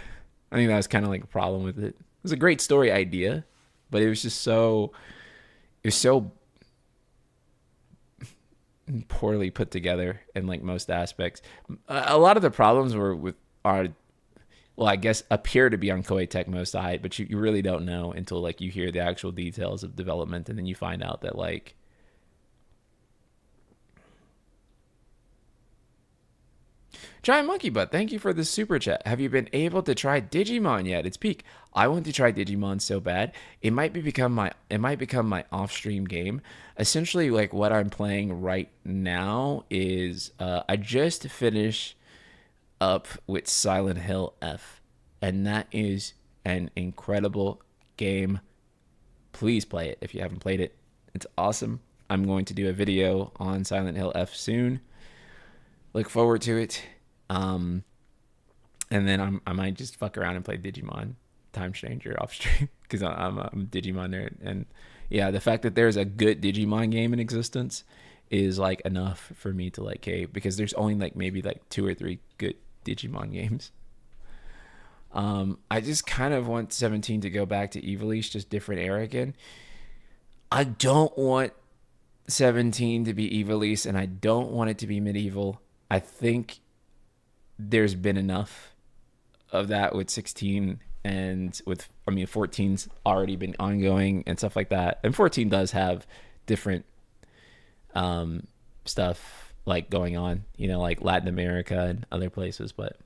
I think that was kind of like a problem with it. It was a great story idea, but it was just so it was so poorly put together in like most aspects. A lot of the problems were with are well, I guess appear to be on Koei Tecmo's side, but you really don't know until like you hear the actual details of development, and then you find out that like Giant Monkey Butt, thank you for the super chat. Have you been able to try Digimon yet? It's peak. I want to try Digimon so bad. It might become my off-stream game. Essentially, like what I'm playing right now is I just finished up with Silent Hill F, and that is an incredible game. Please play it if you haven't played it. It's awesome. I'm going to do a video on Silent Hill F soon. Look forward to it. And then I might just fuck around and play Digimon Time Stranger off stream because I'm a Digimon nerd. And yeah, the fact that there's a good Digimon game in existence is like enough for me to like cave because there's only like maybe like 2 or 3 good Digimon games. I just kind of want 17 to go back to Evilease, just different era again. I don't want 17 to be Evilease and I don't want it to be medieval. I think there's been enough of that with 16 and with, I mean, 14's already been ongoing and stuff like that. And 14 does have different stuff like going on, you know, like Latin America and other places. But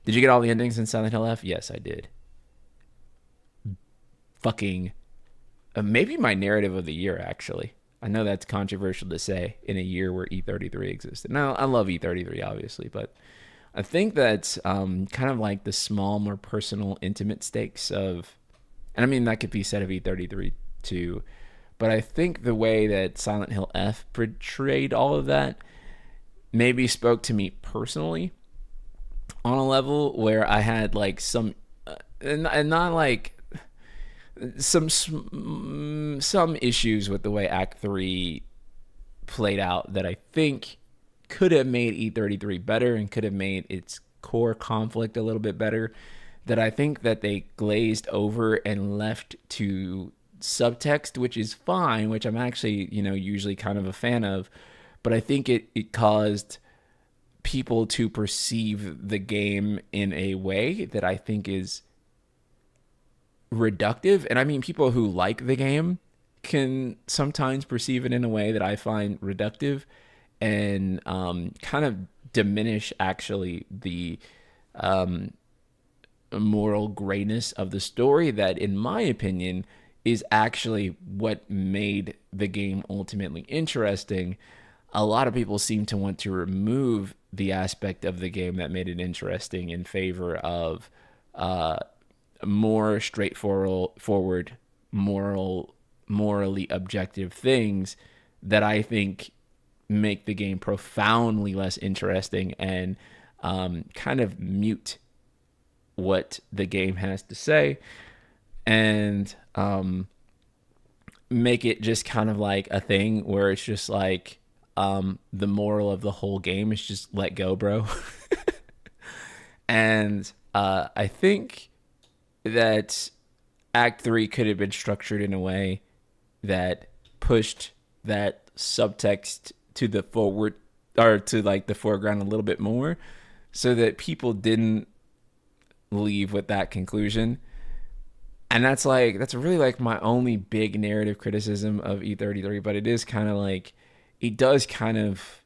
did you get all the endings in Silent Hill F? Yes, I did. Fucking maybe my narrative of the year, actually. I know that's controversial to say in a year where E33 existed. Now, I love E33, obviously, but I think that's kind of like the small, more personal, intimate stakes of, and I mean, that could be said of E33 too, but I think the way that Silent Hill F portrayed all of that maybe spoke to me personally on a level where I had like some, and not like some issues with the way Act 3 played out that I think could have made E33 better and could have made its core conflict a little bit better, that I think that they glazed over and left to subtext, which is fine, which I'm actually, you know, usually kind of a fan of, but I think it caused people to perceive the game in a way that I think is reductive. And I mean, people who like the game can sometimes perceive it in a way that I find reductive and kind of diminish actually the moral grayness of the story that, in my opinion, is actually what made the game ultimately interesting. A lot of people seem to want to remove the aspect of the game that made it interesting in favor of more straightforward, morally objective things that I think make the game profoundly less interesting and kind of mute what the game has to say, and make it just kind of like a thing where it's just like the moral of the whole game is just let go, bro. And I think that Act 3 could have been structured in a way that pushed that subtext to the forward, or to like the foreground a little bit more, so that people didn't leave with that conclusion. And that's really like my only big narrative criticism of E33, but it is kind of like, it does kind of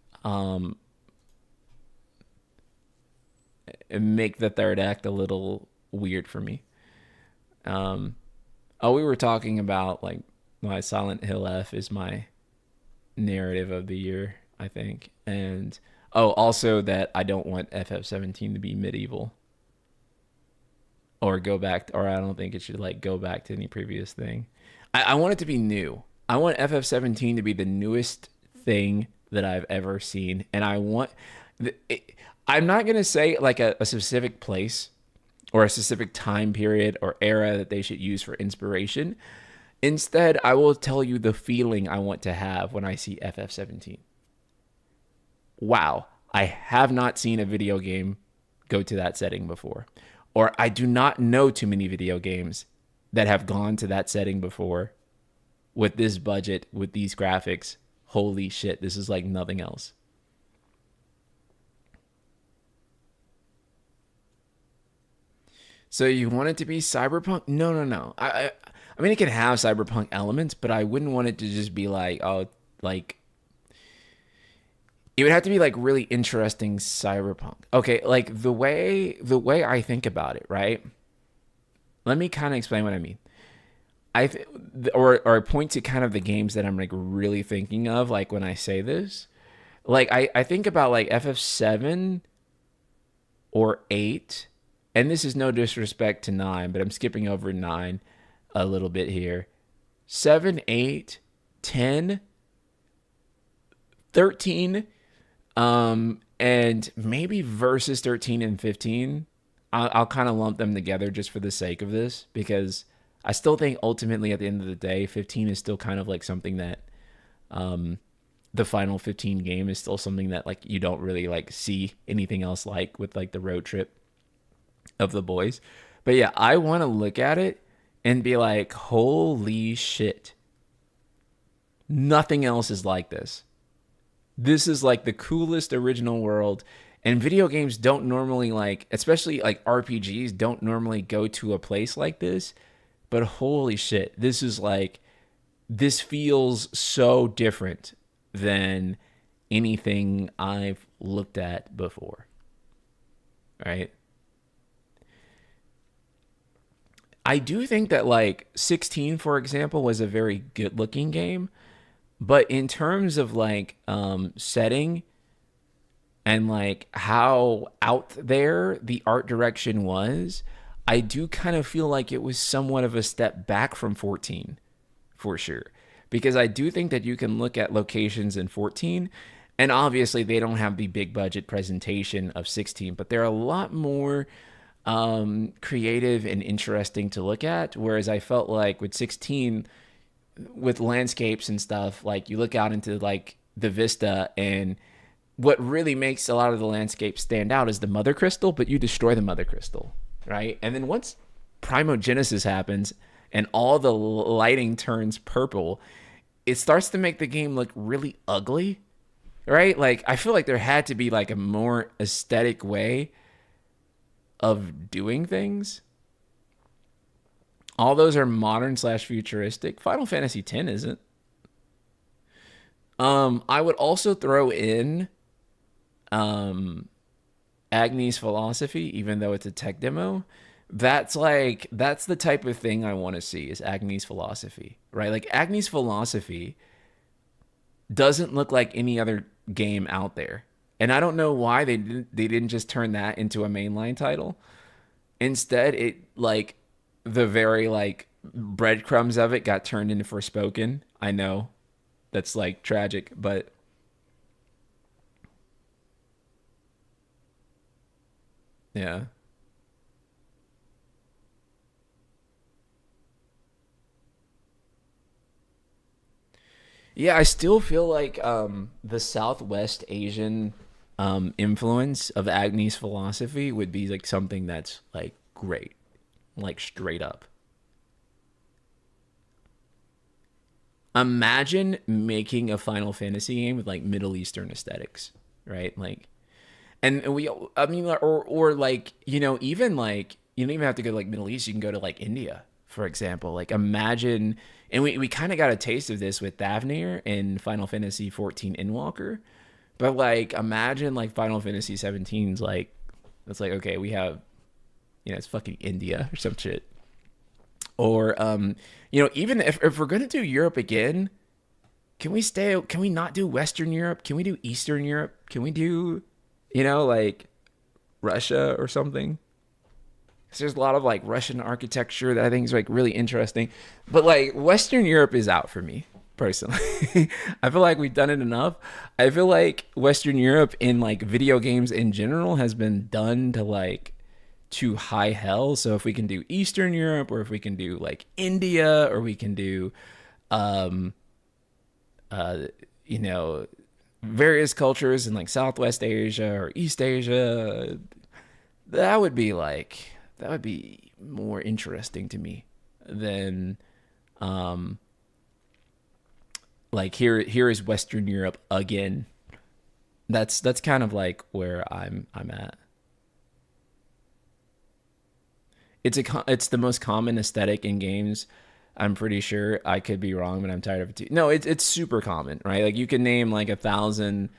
make the third act a little weird for me. We were talking about like my Silent Hill F is my narrative of the year, I think. And also that I don't want FF17 to be medieval or go back, or I don't think it should like go back to any previous thing. I want it to be new. I want FF17 to be the newest thing that I've ever seen. And I want, I'm not going to say like a specific place or a specific time period or era that they should use for inspiration. Instead, I will tell you the feeling I want to have when I see FF17. Wow, I have not seen a video game go to that setting before. Or I do not know too many video games that have gone to that setting before with this budget, with these graphics. Holy shit, this is like nothing else. So you want it to be cyberpunk? No. I mean, it can have cyberpunk elements, but I wouldn't want it to just be like, oh, like, it would have to be like really interesting cyberpunk. Okay, like the way I think about it, right? Let me kind of explain what I mean. Or point to kind of the games that I'm like really thinking of, like when I say this. Like I think about like FF7 or 8, and this is no disrespect to 9, but I'm skipping over 9 a little bit here. 7, 8, 10, 13, and maybe versus 13 and 15. I'll kind of lump them together just for the sake of this, because I still think ultimately at the end of the day, 15 is still kind of like something that the final 15 game is still something that like you don't really like see anything else like with like the road trip of the boys. But yeah, I want to look at it and be like, holy shit, nothing else is like this. This is like the coolest original world. And video games don't normally like, especially like RPGs, don't normally go to a place like this. But holy shit, this is like, this feels so different than anything I've looked at before. Right? I do think that like 16, for example, was a very good looking game. But in terms of like setting and like how out there the art direction was, I do kind of feel like it was somewhat of a step back from 14 for sure. Because I do think that you can look at locations in 14, and obviously they don't have the big budget presentation of 16, but they're a lot more creative and interesting to look at. Whereas I felt like with 16, with landscapes and stuff, like you look out into like the vista, and what really makes a lot of the landscape stand out is the mother crystal, but you destroy the mother crystal, right? And then once primogenesis happens and all the lighting turns purple, it starts to make the game look really ugly, right? Like I feel like there had to be like a more aesthetic way of doing things. All those are modern slash futuristic. Final Fantasy X isn't. I would also throw in Agni's Philosophy, even though it's a tech demo. That's the type of thing I want to see is Agni's Philosophy, right? Like Agni's Philosophy doesn't look like any other game out there. And I don't know why they didn't just turn that into a mainline title. Instead, it like the very like breadcrumbs of it got turned into Forspoken. I know that's like tragic, but yeah. Yeah, I still feel like the Southwest Asian influence of Agni's Philosophy would be like something that's like great, like straight up. Imagine making a Final Fantasy game with like Middle Eastern aesthetics, right? Like, and we, I mean, or like even like you don't even have to go to like Middle East. You can go to like India, for example. Like imagine, and we kind of got a taste of this with Thavnir in Final Fantasy 14 Endwalker, but like imagine like Final Fantasy 17's like it's like okay we have it's fucking India or some shit. Or even if we're gonna do Europe again, can we not do Western Europe? Can we do Eastern Europe? Can we do like Russia or something? 'Cause there's a lot of like Russian architecture that I think is like really interesting. But like Western Europe is out for me personally. I feel like we've done it enough. I feel like Western Europe in like video games in general has been done to like to high hell. So if we can do Eastern Europe, or if we can do like India, or we can do um uh you know various cultures in like Southwest Asia or East Asia, that would be more interesting to me than um like here is Western Europe again. That's kind of like where I'm at. It's the most common aesthetic in games. I'm pretty sure. I could be wrong, but I'm tired of it too. No, it's super common, right? Like you can name like 1,000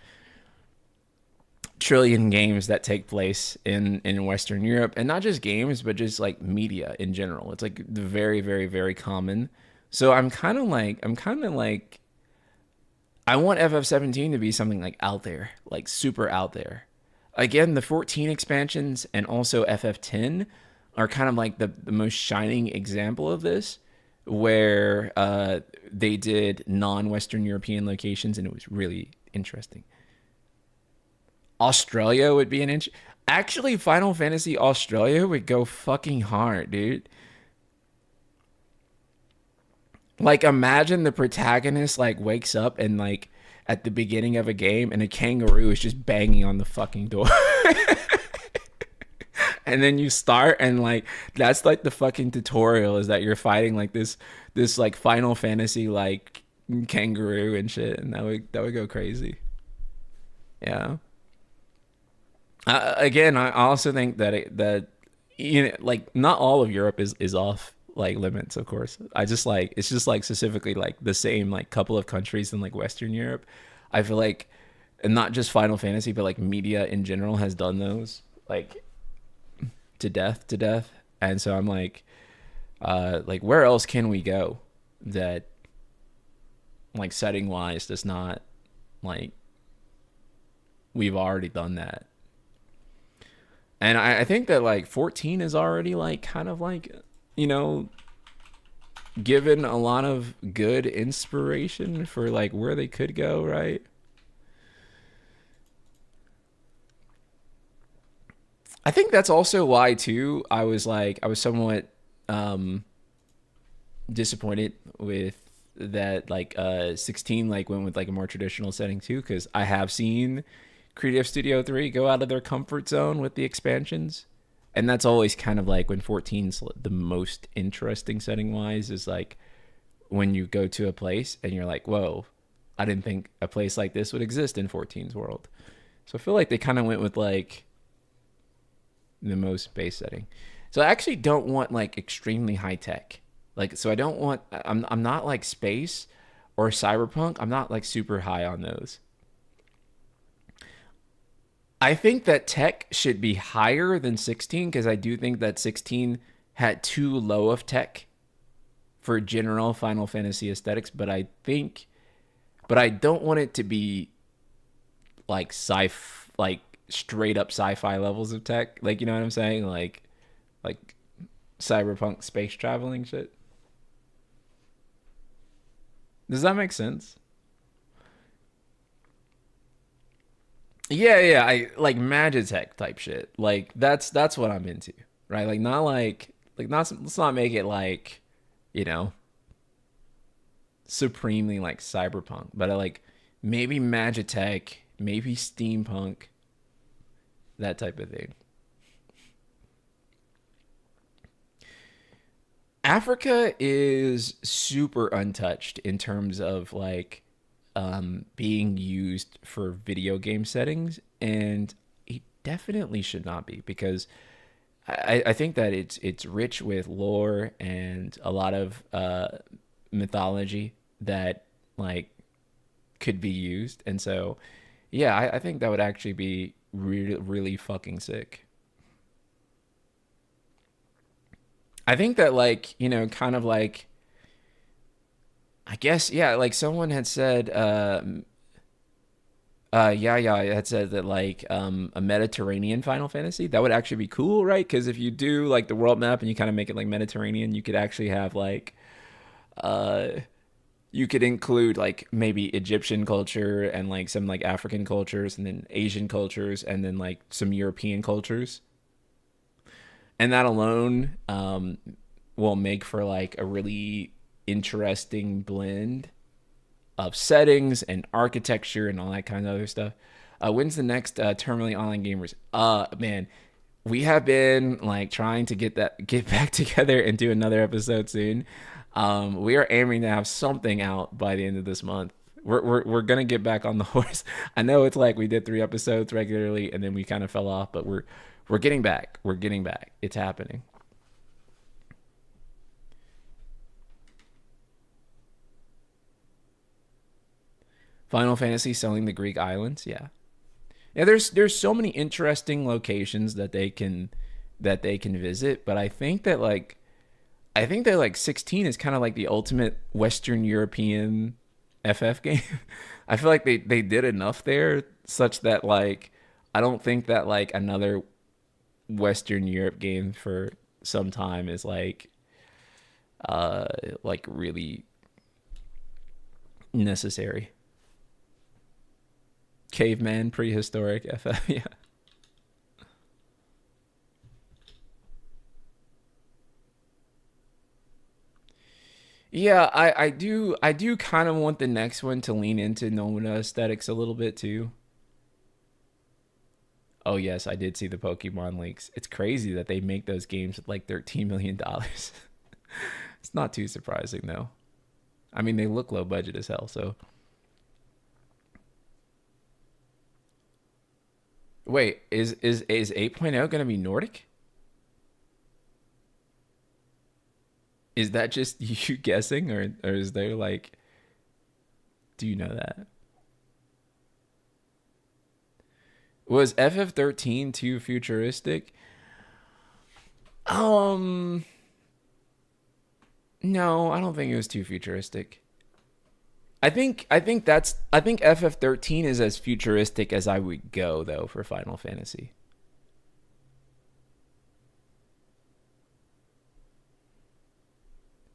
trillion games that take place in Western Europe, and not just games, but just like media in general. It's like very, very, very common. So I'm kind of like I want FF17 to be something like out there, like super out there. Again, the 14 expansions and also FF10 are kind of like the most shining example of this, where they did non-Western European locations, and it was really interesting. Australia would be an inch. Actually, Final Fantasy Australia would go fucking hard, dude. Like, imagine the protagonist like wakes up and like at the beginning of a game, and a kangaroo is just banging on the fucking door. And then you start, and like that's like the fucking tutorial is that you're fighting like this like Final Fantasy like kangaroo and shit, and that would go crazy. Yeah. Again, I also think that like not all of Europe is off like limits. Of course, I just like it's just like specifically like the same like couple of countries in like Western Europe. I feel like, and not just Final Fantasy, but like media in general has done those like to death. And so I'm like where else can we go that like setting wise does not like we've already done that. And I think that like 14 is already like kind of like, you know, given a lot of good inspiration for like where they could go, right? I think that's also why too I was somewhat um disappointed with that like 16 like went with like a more traditional setting too, because I have seen Creative Studio 3 go out of their comfort zone with the expansions. And that's always kind of like when 14's the most interesting setting wise is like when you go to a place and you're like, whoa, I didn't think a place like this would exist in 14's world. So I feel like they kind of went with like the most base setting. So I actually don't want like extremely high tech. Like so I don't want I'm not like space or cyberpunk. I'm not like super high on those. I think that tech should be higher than 16 because I do think that 16 had too low of tech for general Final Fantasy aesthetics, but I don't want it to be like like straight up sci-fi levels of tech. Like you know what I'm saying? Like cyberpunk space traveling shit. Does that make sense? Yeah, yeah, I like Magitech type shit. Like that's what I'm into, right? Like not like not let's not make it like, you know, supremely like cyberpunk, but I like maybe Magitech, maybe steampunk, that type of thing. Africa is super untouched in terms of like being used for video game settings, and it definitely should not be because I think that it's rich with lore and a lot of mythology that like could be used, and so yeah, I think that would actually be really fucking sick. I think that like you know kind of like I guess yeah like someone had said yeah, yeah, had said that like a Mediterranean Final Fantasy that would actually be cool, right? Because if you do like the world map and you kind of make it like Mediterranean, you could actually have like uh you could include like maybe Egyptian culture and like some like African cultures and then Asian cultures and then like some European cultures, and that alone will make for like a really interesting blend of settings and architecture and all that kind of other stuff. When's the next Terminally Online Gamers? Man, we have been like trying to get back together and do another episode soon. We are aiming to have something out by the end of this month. We're gonna get back on the horse. I know it's like we did 3 episodes regularly and then we kind of fell off, but we're getting back. We're getting back. It's happening. Final Fantasy selling the Greek islands, yeah. Yeah, there's so many interesting locations that they can visit, but I think that like 16 is kind of like the ultimate Western European FF game. I feel like they did enough there such that like I don't think that like another Western Europe game for some time is uh like really necessary. Caveman prehistoric FF, yeah. Yeah, I do kind of want the next one to lean into Nomura aesthetics a little bit too. Oh yes, I did see the Pokemon leaks. It's crazy that they make those games with like $13 million. It's not too surprising though. I mean, they look low budget as hell, so Wait, is 8.0 going to be Nordic? Is that just you guessing, or is there like, do you know that? Was FF13 too futuristic? Um, no, I don't think it was too futuristic. I think FF13 is as futuristic as I would go though for Final Fantasy.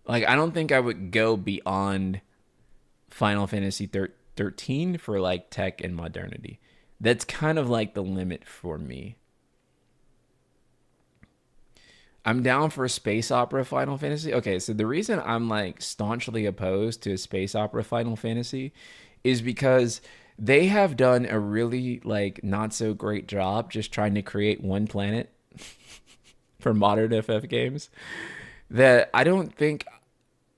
Like I don't think I would go beyond Final Fantasy 13 for like tech and modernity. That's kind of like the limit for me. I'm down for a space opera Final Fantasy. Okay, so the reason I'm like staunchly opposed to a space opera Final Fantasy is because they have done a really like not so great job just trying to create one planet for modern FF games that I don't think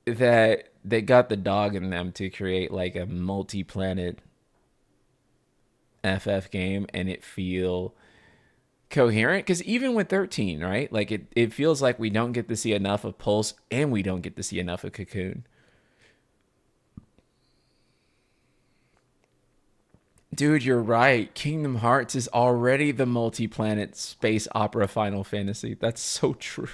that they got the dog in them to create like a multi-planet FF game and it feel coherent, because even with 13, right, like it feels like we don't get to see enough of Pulse and we don't get to see enough of Cocoon. Dude, you're right, Kingdom Hearts is already the multi-planet space opera Final Fantasy. That's so true.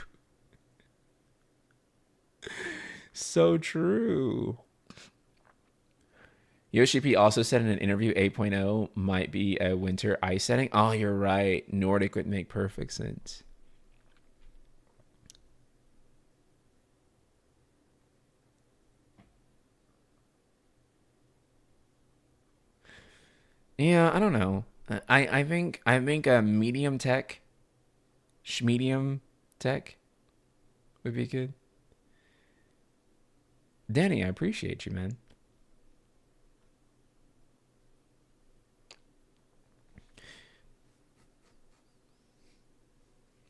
So true. Yoshi P also said in an interview 8.0 might be a winter ice setting. Oh, you're right, Nordic would make perfect sense. Yeah, I don't know. I think a medium tech, medium tech would be good. Danny, I appreciate you, man.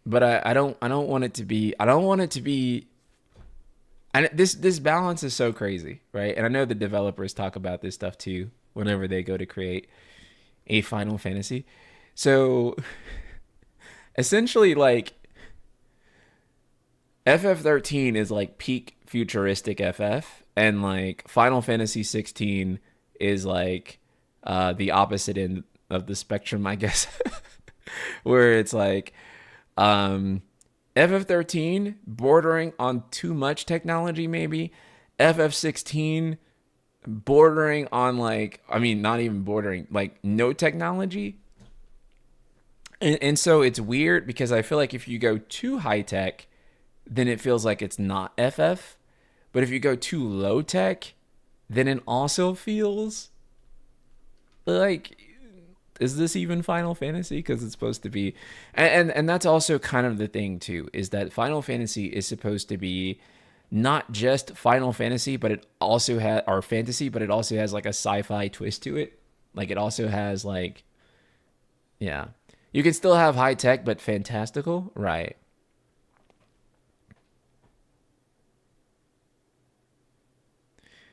But I don't want it to be I don't want it to be and this balance is so crazy, right? And I know the developers talk about this stuff too whenever they go to create a Final Fantasy. So essentially like FF13 is like peak futuristic FF, and like Final Fantasy 16 is like the opposite end of the spectrum, I guess, where it's like um, FF13 bordering on too much technology, maybe. FF16 bordering on like, I mean, not even bordering, like no technology. And so it's weird because I feel like if you go too high tech, then it feels like it's not FF. But if you go too low tech, then it also feels like, is this even Final Fantasy? Because it's supposed to be, and that's also kind of the thing too, is that Final Fantasy is supposed to be not just Final Fantasy, but it also has or fantasy, but it also has like a sci-fi twist to it. Like it also has like, yeah, you can still have high tech but fantastical, right?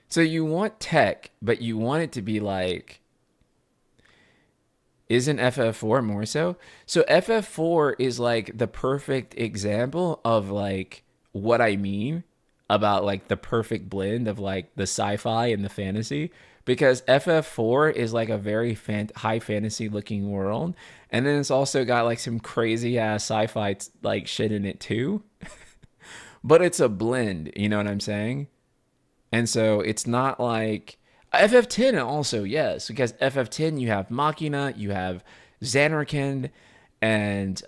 So you want tech, but you want it to be like, isn't FF4 more so? So FF4 is like the perfect example of like what I mean about like the perfect blend of like the sci-fi and the fantasy, because FF4 is like a very high fantasy looking world, and then it's also got like some crazy ass sci-fi like shit in it too. But it's a blend, you know what I'm saying? And so it's not like FF10 also, yes, because FF10 you have Machina, you have Xanarkand, and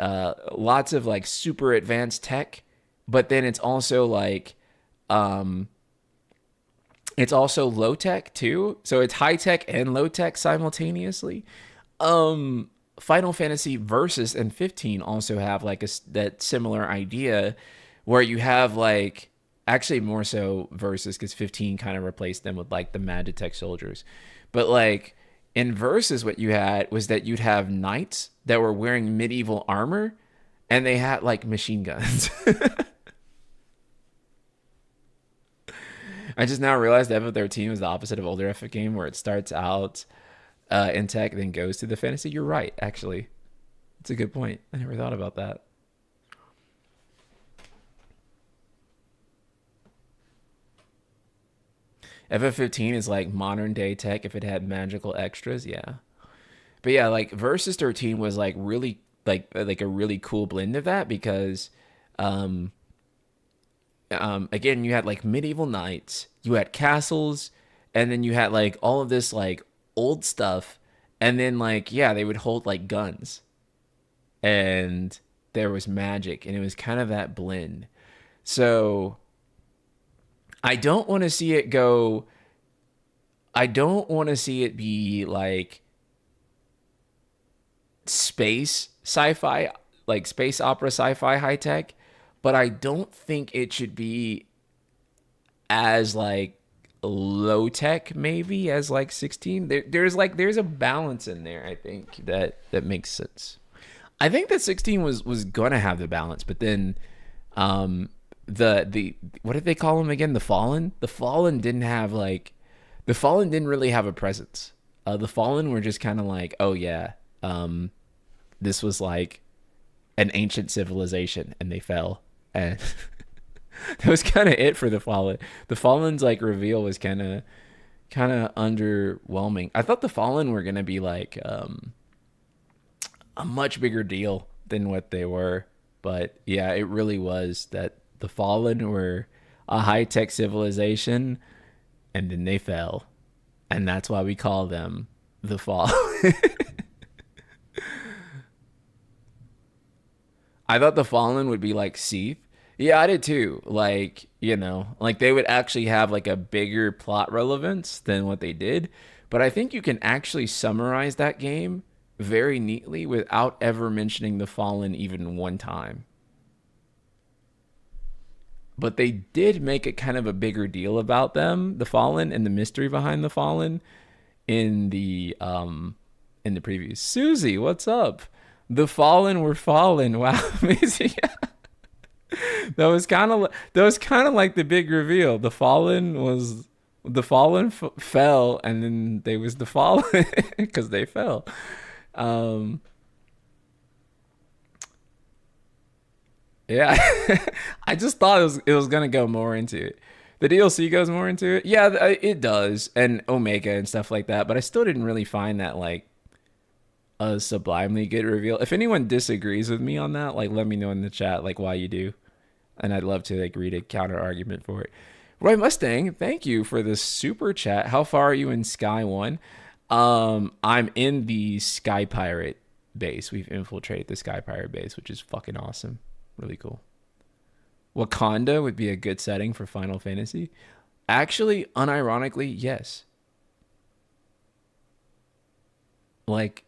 lots of like super advanced tech, but then um, it's also low tech too. So it's high tech and low tech simultaneously. Final Fantasy Versus and 15 also have like that similar idea where you have like, actually more so Versus, because 15 kind of replaced them with like the Magitech soldiers. But like in Versus, what you had was that you'd have knights that were wearing medieval armor and they had like machine guns. I just now realized FF13 was the opposite of older FF game where it starts out in tech, then goes to the fantasy. You're right, actually. It's a good point. I never thought about that. FF15 is like modern day tech if it had magical extras, yeah. But yeah, like Versus 13 was like really like a really cool blend of that because um again you had like medieval knights, you had castles, and then you had like all of this like old stuff, and then like yeah, they would hold like guns and there was magic and it was kind of that blend. So I don't want to see it go I don't want to see it be like space sci-fi, like space opera sci-fi high tech, but I don't think it should be as like low tech maybe as like 16. There's a balance in there, I think that makes sense. I think that 16 was gonna have the balance, but then um the what did they call them again? The Fallen didn't have like the Fallen didn't really have a presence. The Fallen were just kind of like, oh yeah, this was like an ancient civilization and they fell, and that was kind of it for the Fallen. The Fallen's like reveal was kind of underwhelming. I thought the Fallen were gonna be like a much bigger deal than what they were, but yeah, it really was that the Fallen were a high tech civilization and then they fell, and that's why we call them the Fallen. I thought the Fallen would be like Seath. Yeah, I did too. Like, like they would actually have like a bigger plot relevance than what they did. But I think you can actually summarize that game very neatly without ever mentioning the Fallen even one time. But they did make it kind of a bigger deal about them, the Fallen, and the mystery behind the Fallen in the previews. Susie, what's up? The Fallen were fallen. Wow, amazing. That was kind of like the big reveal. The Fallen fell, and then they was the Fallen because they fell. Um, yeah, I just thought it was gonna go more into it. The DLC goes more into it. Yeah, it does, and Omega and stuff like that. But I still didn't really find that like a sublimely good reveal. If anyone disagrees with me on that, like let me know in the chat, like why you do, and I'd love to like read a counter argument for it. Roy Mustang, thank you for the super chat. How far are you in Sky One? I'm in the Sky Pirate base. We've infiltrated the Sky Pirate base, which is fucking awesome. Really cool. Wakanda would be a good setting for Final Fantasy. Actually, unironically, yes. Like,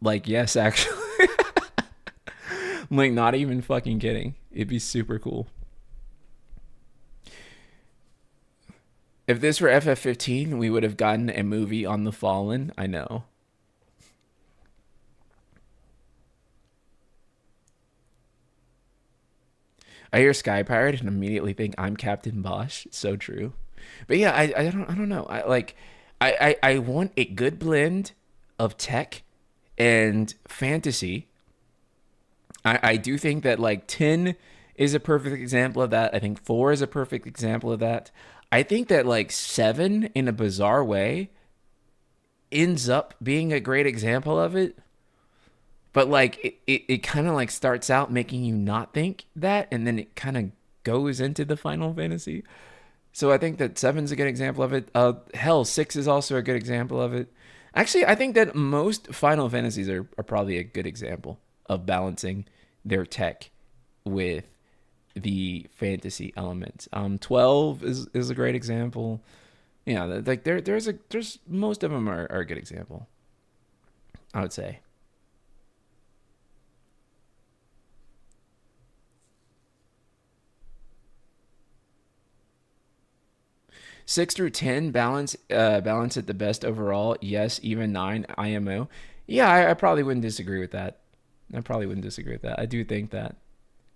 yes, actually. Like, not even fucking kidding. It'd be super cool. If this were FF15, we would have gotten a movie on the Fallen. I know. I hear Sky Pirate and immediately think I'm Captain Bosch. It's so true. But yeah, I don't know. I want a good blend of tech and fantasy. I do think that like 10 is a perfect example of that. I think 4 is a perfect example of that. I think that like 7 in a bizarre way ends up being a great example of it. But like it kind of like starts out making you not think that, and then it kind of goes into the Final Fantasy. So I think that 7's a good example of it. Hell, 6 is also a good example of it. Actually, I think that most Final Fantasies are probably a good example of balancing their tech with the fantasy elements. 12 is a great example. Yeah, like there's most of them are a good example, I would say. 6 through 10 balance it the best overall. Yes, even 9 IMO. Yeah, I probably wouldn't disagree with that. I do think that.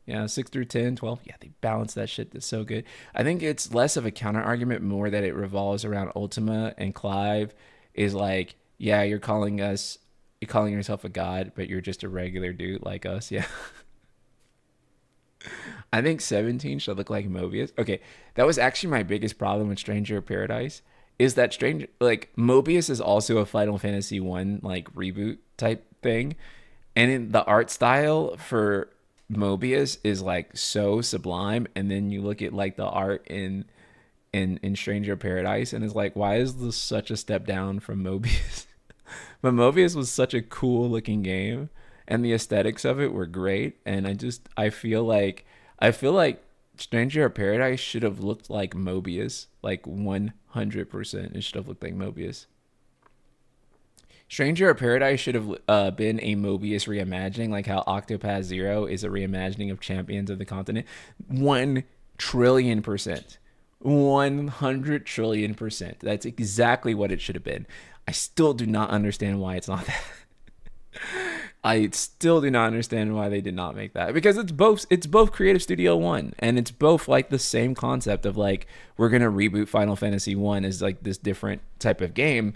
Yeah, 6 through 10, 12. Yeah, they balance that shit. That's so good. I think it's less of a counter argument, more that it revolves around Ultima and Clive is like, yeah, you're calling us you're calling yourself a god, but you're just a regular dude like us. Yeah. I think 17 should look like Mobius. Okay, that was actually my biggest problem with Stranger of Paradise. Is that Stranger like Mobius is also a Final Fantasy 1 like reboot type thing. And in the art style for Mobius is like so sublime, and then you look at like the art in Stranger of Paradise and it's like, why is this such a step down from Mobius? But Mobius was such a cool looking game, and the aesthetics of it were great. And I feel like Stranger of Paradise should have looked like Mobius, like 100%. It should have looked like Mobius. Stranger of Paradise should have been a Mobius reimagining, like how Octopath Zero is a reimagining of Champions of the Continent. 1 trillion%. 100 trillion%. That's exactly what it should have been. I still do not understand why it's not that. I still do not understand why they did not make that, because it's both Creative Studio 1, and it's both like the same concept of like, we're going to reboot Final Fantasy 1 as like this different type of game,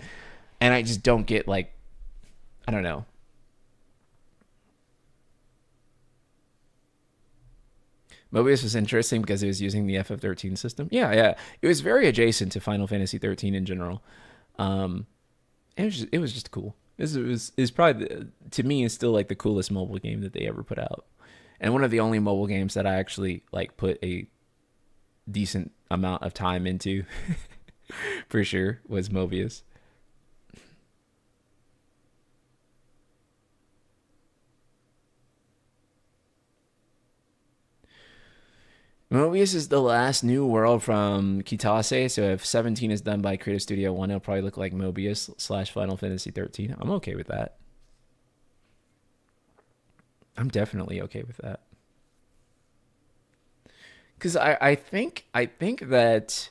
and I just don't get like, I don't know. Mobius was interesting because it was using the FF13 system. Yeah, yeah. It was very adjacent to Final Fantasy 13 in general. Um it was just cool. It was probably to me is still like the coolest mobile game that they ever put out. And one of the only mobile games that I actually like put a decent amount of time into for sure was Mobius. Mobius is the last new world from Kitase, so if 17 is done by Creative Studio 1, it'll probably look like Mobius slash Final Fantasy 13. I'm okay with that. I'm definitely okay with that. Because I think that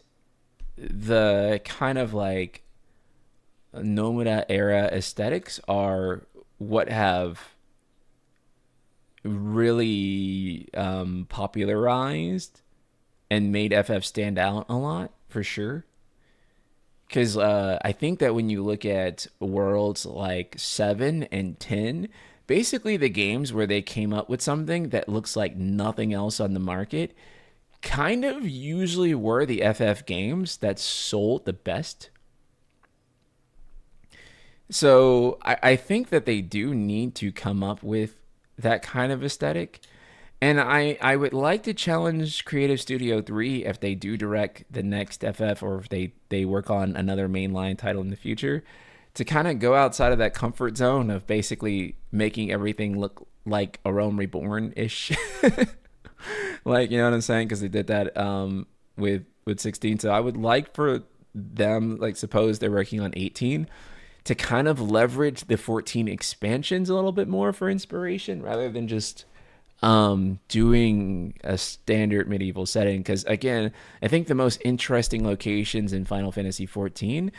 the kind of like Nomura era aesthetics are what have really popularized and made FF stand out a lot for sure. Because I think that when you look at worlds like 7 and 10, basically the games where they came up with something that looks like nothing else on the market kind of usually were the FF games that sold the best. So I think that they do need to come up with that kind of aesthetic. And I would like to challenge Creative Studio 3 if they do direct the next FF, or if they work on another mainline title in the future, to kind of go outside of that comfort zone of basically making everything look like a Realm Reborn ish. Like, you know what I'm saying? Because they did that with 16. So I would like for them, like, suppose they're working on 18, to kind of leverage the 14 expansions a little bit more for inspiration rather than just doing a standard medieval setting. Because again, I think the most interesting locations in Final Fantasy 14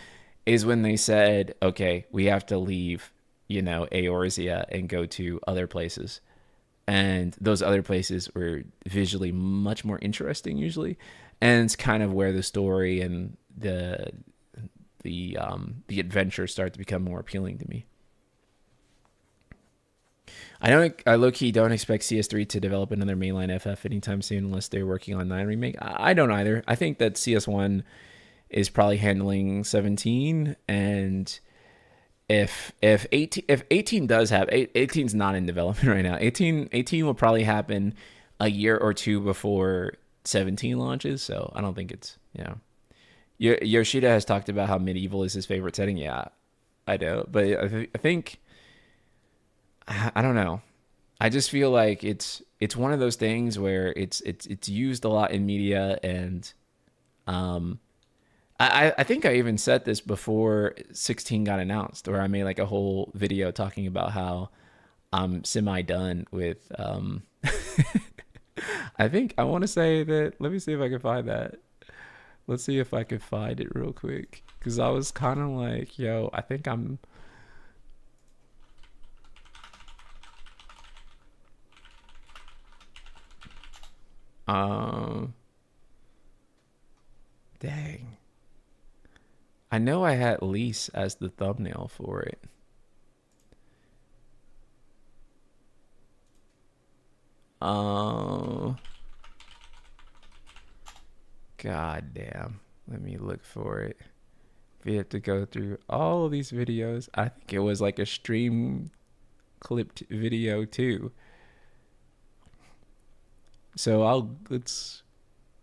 is when they said, okay, we have to leave, Eorzea and go to other places. And those other places were visually much more interesting usually, and it's kind of where the story and the adventure start to become more appealing to me. I low key don't expect CS3 to develop another mainline FF anytime soon unless they're working on 9 remake. I don't either. I think that CS1 is probably handling 17, and if 18 does have 18's not in development right now. 18 will probably happen a year or two before 17 launches, so I don't think it's, Yoshida has talked about how medieval is his favorite setting. Yeah, I know, but I think I don't know. I just feel like it's one of those things where it's used a lot in media, and um I think I even said this before 16 got announced, where I made like a whole video talking about how I'm semi done with I think I want to say that, let me see if I can find that. Let's see if I can find it real quick, cuz I was kind of like, yo, I think I'm um dang. I know I had Lise as the thumbnail for it. Um, God damn. Let me look for it. We have to go through all of these videos. I think it was like a stream clipped video too. So let's,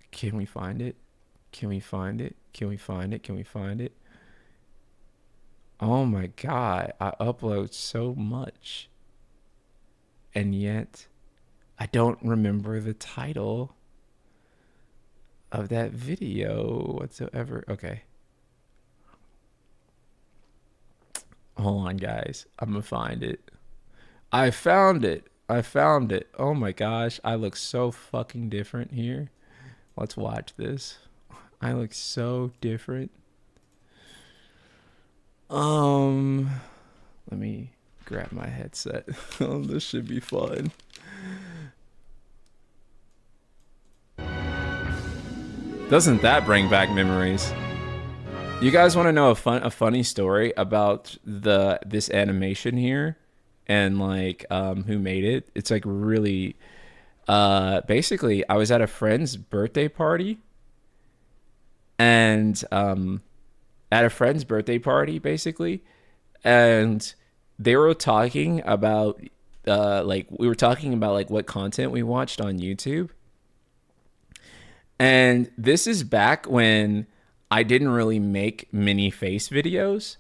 can we find it? Can we find it? Can we find it? Can we find it? Oh my God, I upload so much. And yet I don't remember the title of that video whatsoever. Okay. Hold on, guys. I'm gonna find it. I found it. I found it. Oh my gosh, I look so fucking different here. Let's watch this. I look so different. Let me grab my headset. Oh, this should be fun. Doesn't that bring back memories? You guys want to know a funny story about this animation here and like who made it? It's like really basically I was at a friend's birthday party and basically, and they were talking about like we were talking about like what content we watched on YouTube. And this is back when I didn't really make many face videos.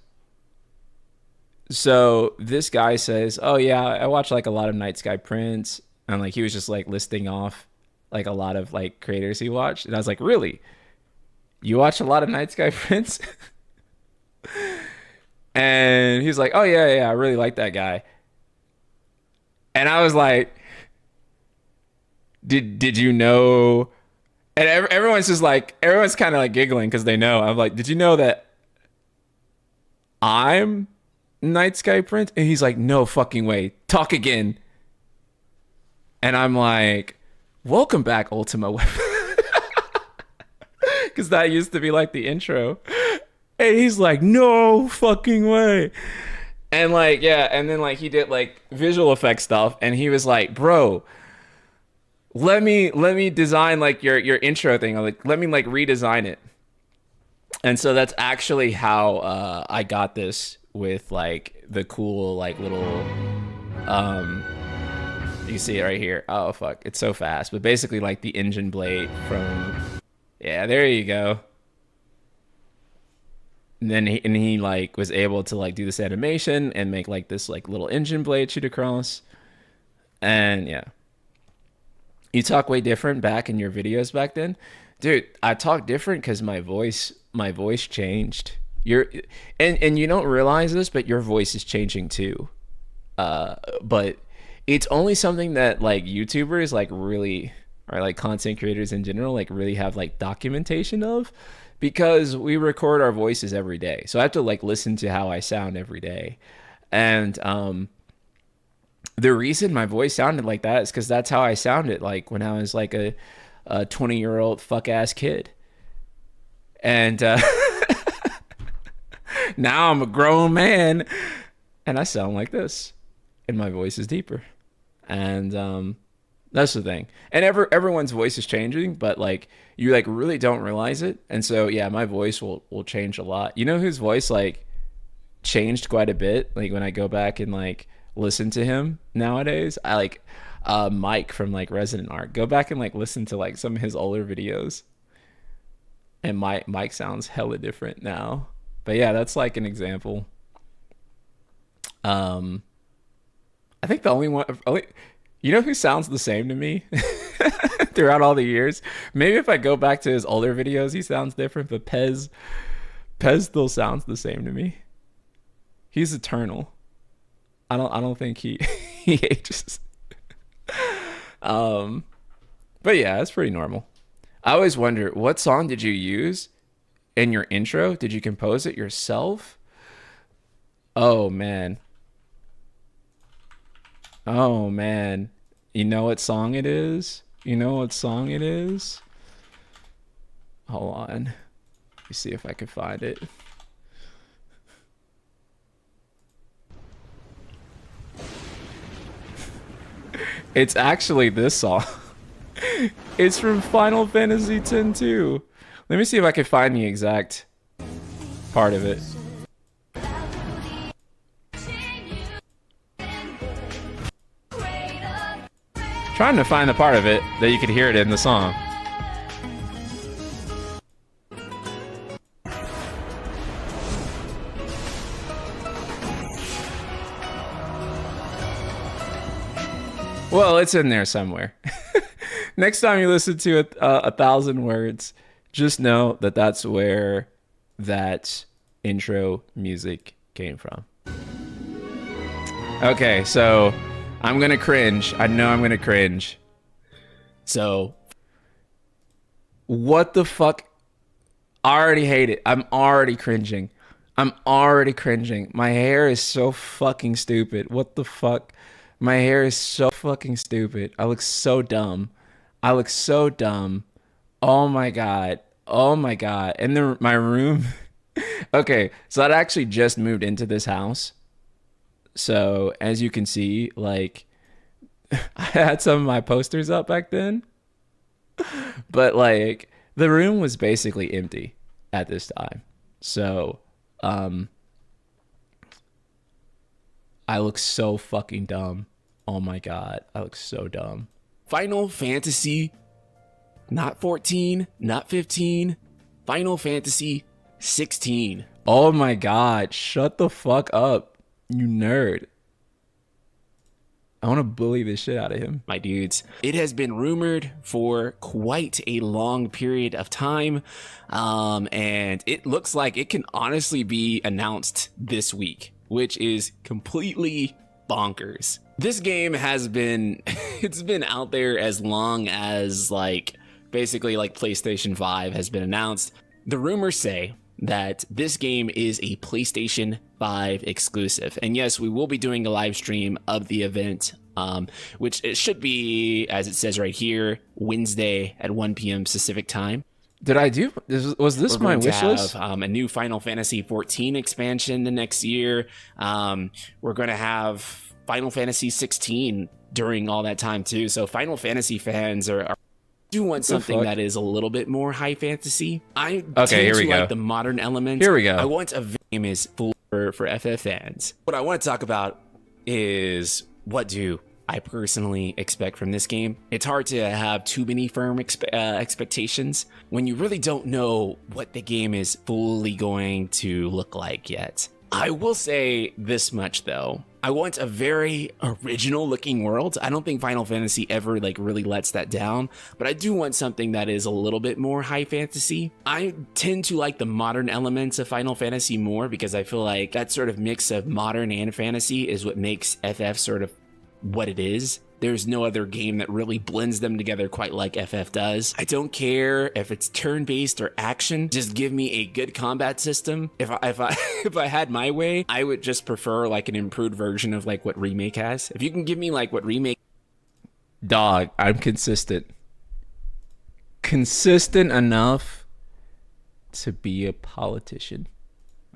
So this guy says, "Oh yeah, I watch like a lot of Night Sky Prince," and like he was just like listing off like a lot of like creators he watched, and I was like, "Really? You watch a lot of Night Sky Prince?" And he's like, "Oh yeah, I really like that guy." And I was like, "Did you know?" And everyone's just like, everyone's kind of like giggling because they know. I'm like, "Did you know that I'm Night Sky Prince?" And he's like, "No fucking way. Talk again." And I'm like, "Welcome back, Ultima Weapon." Because that used to be like the intro. And he's like, "No fucking way." And like, yeah. And then like he did like visual effects stuff. And he was like, "Bro, let me design like your intro thing. I'm like, let me like redesign it." And so that's actually how I got this with like the cool like little you see it right here. Oh fuck, it's so fast. But basically like the engine blade from, yeah, there you go. And then he like was able to like do this animation and make like this like little engine blade shoot across. And yeah. You talk way different back in your videos back then. Dude, I talk different because my voice changed. And you don't realize this, but your voice is changing too. But it's only something that like YouTubers like really, or like content creators in general like really have like documentation of, because we record our voices every day. So I have to like listen to how I sound every day. And the reason my voice sounded like that is because that's how I sounded like when I was like a 20-year-old fuck ass kid. And now I'm a grown man and I sound like this, and my voice is deeper. And that's the thing. And everyone's voice is changing, but like you like really don't realize it. And so yeah, my voice will change a lot. You know whose voice like changed quite a bit? Like when I go back and like listen to him nowadays, I like Mike from like Resident Art. Go back and like listen to like some of his older videos, and Mike sounds hella different now. But yeah, that's like an example. I think the only, you know who sounds the same to me throughout all the years? Maybe if I go back to his older videos, he sounds different, but Pez still sounds the same to me. He's eternal. I don't think he he ages. But yeah, it's pretty normal. I always wonder, what song did you use in your intro? Did you compose it yourself? Oh man. Oh man. You know what song it is? You know what song it is? Hold on. Let me see if I can find it. It's actually this song. It's from Final Fantasy X too. Let me see if I can find the exact part of it. Trying to find the part of it that you could hear it in the song. Well, it's in there somewhere. Next time you listen to a thousand words, just know that that's where that intro music came from. Okay, so I'm gonna cringe. I know I'm gonna cringe. So, what the fuck? I already hate it. I'm already cringing. I'm already cringing. My hair is so fucking stupid. What the fuck? My hair is so fucking stupid. I look so dumb. I look so dumb. Oh my god. Oh my god. And my room. Okay, so I actually just moved into this house. So as you can see, like I had some of my posters up back then, but like the room was basically empty at this time. So I look so fucking dumb. Oh my god, I look so dumb. Final Fantasy, not 14, not 15, Final Fantasy 16. Oh my god, shut the fuck up, you nerd. I want to bully the shit out of him. My dudes, it has been rumored for quite a long period of time, and it looks like it can honestly be announced this week, which is completely bonkers. This game has been, it's been out there as long as like, basically like PlayStation 5 has been announced. The rumors say that this game is a PlayStation 5 exclusive. And yes, we will be doing a live stream of the event, which it should be, as it says right here, Wednesday at 1 p.m. Pacific time. Did I do? Was this my wish list? A new Final Fantasy 14 expansion the next year. We're going to have Final Fantasy 16 during all that time too. So Final Fantasy fans are do want something that is a little bit more high fantasy. I tend to like the modern elements. Here we go. I want a game is for FF fans. What I want to talk about is what do I personally expect from this game. It's hard to have too many firm expectations when you really don't know what the game is fully going to look like yet. I will say this much though. I want a very original looking world. I don't think Final Fantasy ever like really lets that down, but I do want something that is a little bit more high fantasy. I tend to like the modern elements of Final Fantasy more because I feel like that sort of mix of modern and fantasy is what makes FF sort of what it is. There's no other game that really blends them together quite like FF does. I don't care if it's turn-based or action. Just give me a good combat system. If I had my way, I would just prefer like an improved version of like what Remake has. If you can give me like what Remake... Dog, I'm consistent. Consistent enough to be a politician.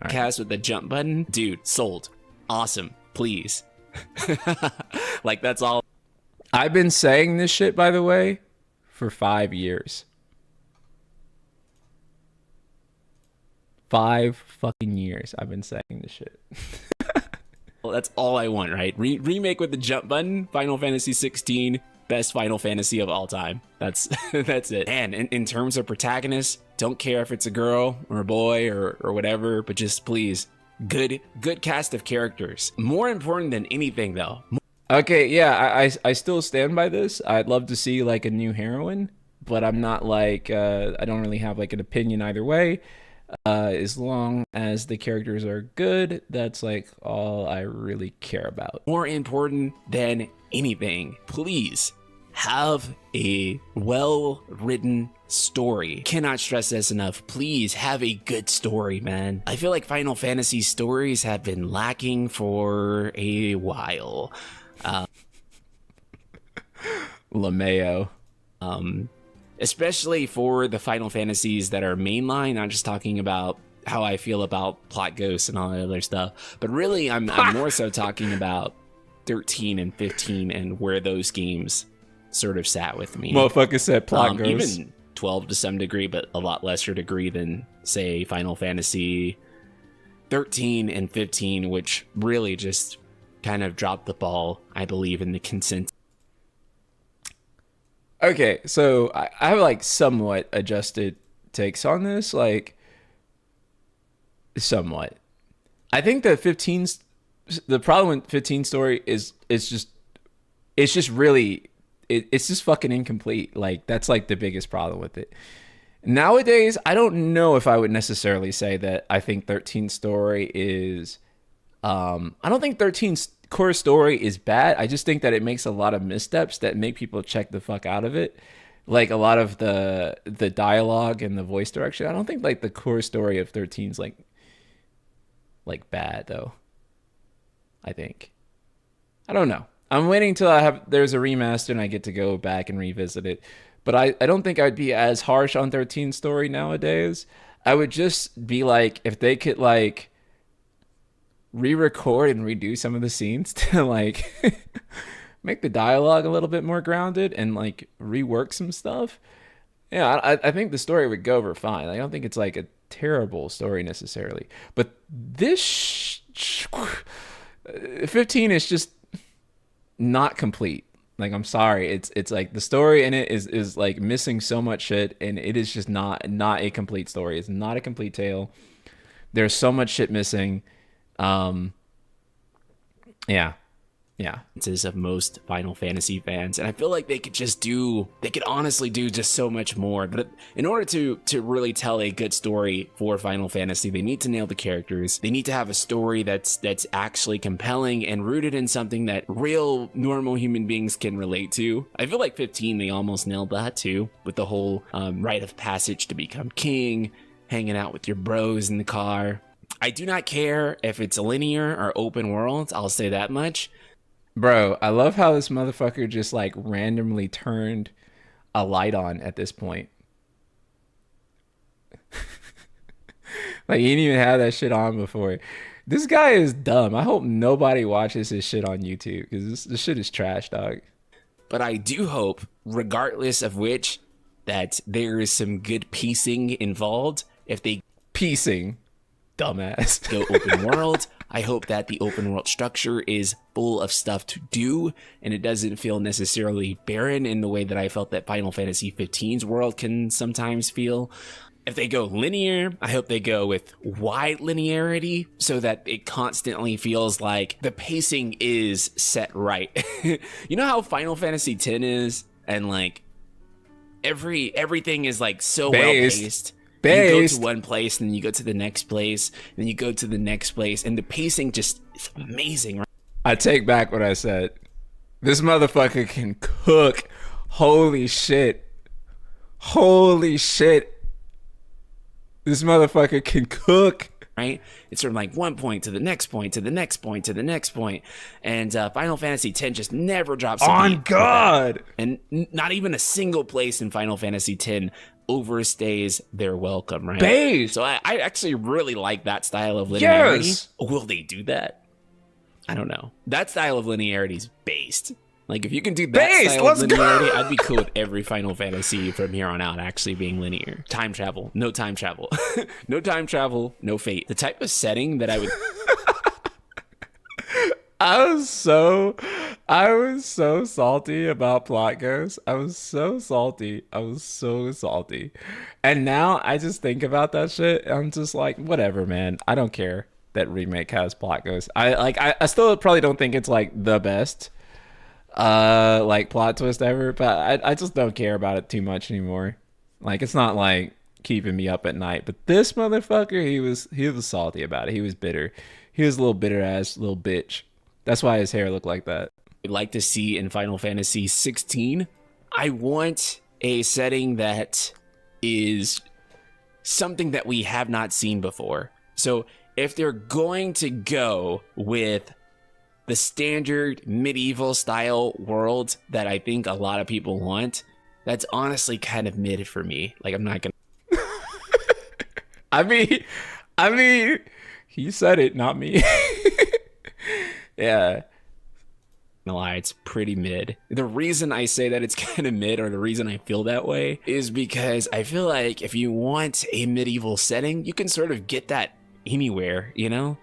Right. Cast with the jump button? Dude, sold. Awesome. Please. Like that's all. I've been saying this shit, by the way, for 5 years. 5 fucking years I've been saying this shit. Well, that's all I want, right? Remake with the jump button, Final Fantasy 16, best Final Fantasy of all time. That's that's it. And in terms of protagonists, don't care if it's a girl or a boy or whatever, but just please, good cast of characters. More important than anything, though. Okay, yeah, I still stand by this. I'd love to see like a new heroine, but I'm not like I don't really have like an opinion either way. As long as the characters are good, that's like all I really care about. More important than anything, please have a well-written story. Cannot stress this enough. Please have a good story, man. I feel like Final Fantasy stories have been lacking for a while. LeMayo. Especially for the Final Fantasies that are mainline. I'm just talking about how I feel about plot ghosts and all that other stuff. But really, I'm more so talking about 13 and 15 and where those games sort of sat with me. Motherfucker said plot goes. Even 12 to some degree, but a lot lesser degree than, say, Final Fantasy 13 and 15, which really just kind of dropped the ball, I believe, in the consensus. Okay, so I have like somewhat adjusted takes on this, like somewhat. I think that the problem with 15 story is it's just really it's just fucking incomplete. Like that's like the biggest problem with it. Nowadays, I don't know if I would necessarily say that I think 13 story is I don't think 13's core story is bad. I just think that it makes a lot of missteps that make people check the fuck out of it. Like a lot of the dialogue and the voice direction. I don't think like the core story of 13's like bad though. I think. I don't know. I'm waiting till there's a remaster and I get to go back and revisit it. But I don't think I'd be as harsh on 13 story nowadays. I would just be like, if they could like re-record and redo some of the scenes to like make the dialogue a little bit more grounded and like rework some stuff. Yeah, I think the story would go over fine. I don't think it's like a terrible story necessarily. But this 15 is just not complete. Like I'm sorry, it's like the story in it is like missing so much shit, and it is just not a complete story. It's not a complete tale. There's so much shit missing. Yeah. Of most Final Fantasy fans, and I feel like they could honestly do just so much more. But in order to really tell a good story for Final Fantasy, they need to nail the characters. They need to have a story that's actually compelling and rooted in something that real normal human beings can relate to. I feel like 15, they almost nailed that too, with the whole rite of passage to become king, hanging out with your bros in the car. I do not care if it's linear or open world, I'll say that much. Bro, I love how this motherfucker just like randomly turned a light on at this point. Like he didn't even have that shit on before. This guy is dumb. I hope nobody watches his shit on YouTube because this shit is trash, dog. But I do hope, regardless of which, that there is some good piecing involved. If they piecing, dumbass, go open world, I hope that the open world structure is full of stuff to do, and it doesn't feel necessarily barren in the way that I felt that Final Fantasy 15's world can sometimes feel. If they go linear, I hope they go with wide linearity so that it constantly feels like the pacing is set right. You know how Final Fantasy X is, and like everything is like so well paced. You go to one place, and then you go to the next place, and then you go to the next place, and the pacing just is amazing, right? I take back what I said. This motherfucker can cook. Holy shit. Holy shit. This motherfucker can cook. Right? It's from like one point to the next point, to the next point, to the next point. And Final Fantasy X just never drops a on beat God. And not even a single place in Final Fantasy X overstays their welcome, right? Base. So I actually really like that style of linearity. Yes. Will they do that? I don't know. That style of linearity is based. Like if you can do that style of linearity, I'd be cool with every Final Fantasy from here on out actually being linear. Time travel, no time travel. No time travel, no fate. The type of setting that I would I was so salty about Plot Ghost. I was so salty. And now I just think about that shit. I'm just like, whatever, man. I don't care that remake has Plot Ghost. I still probably don't think it's like the best like plot twist ever, but I just don't care about it too much anymore. Like it's not like keeping me up at night. But this motherfucker, he was salty about it. He was bitter. He was a little bitter ass little bitch. That's why his hair looked like that. I'd like to see in Final Fantasy 16. I want a setting that is something that we have not seen before. So if they're going to go with the standard medieval style world that I think a lot of people want, that's honestly kind of mid for me. Like I'm not gonna. I mean, he said it, not me. Yeah. gonna lie, it's pretty mid. The reason I say that it's kind of mid, or the reason I feel that way, is because I feel like if you want a medieval setting, you can sort of get that anywhere, you know?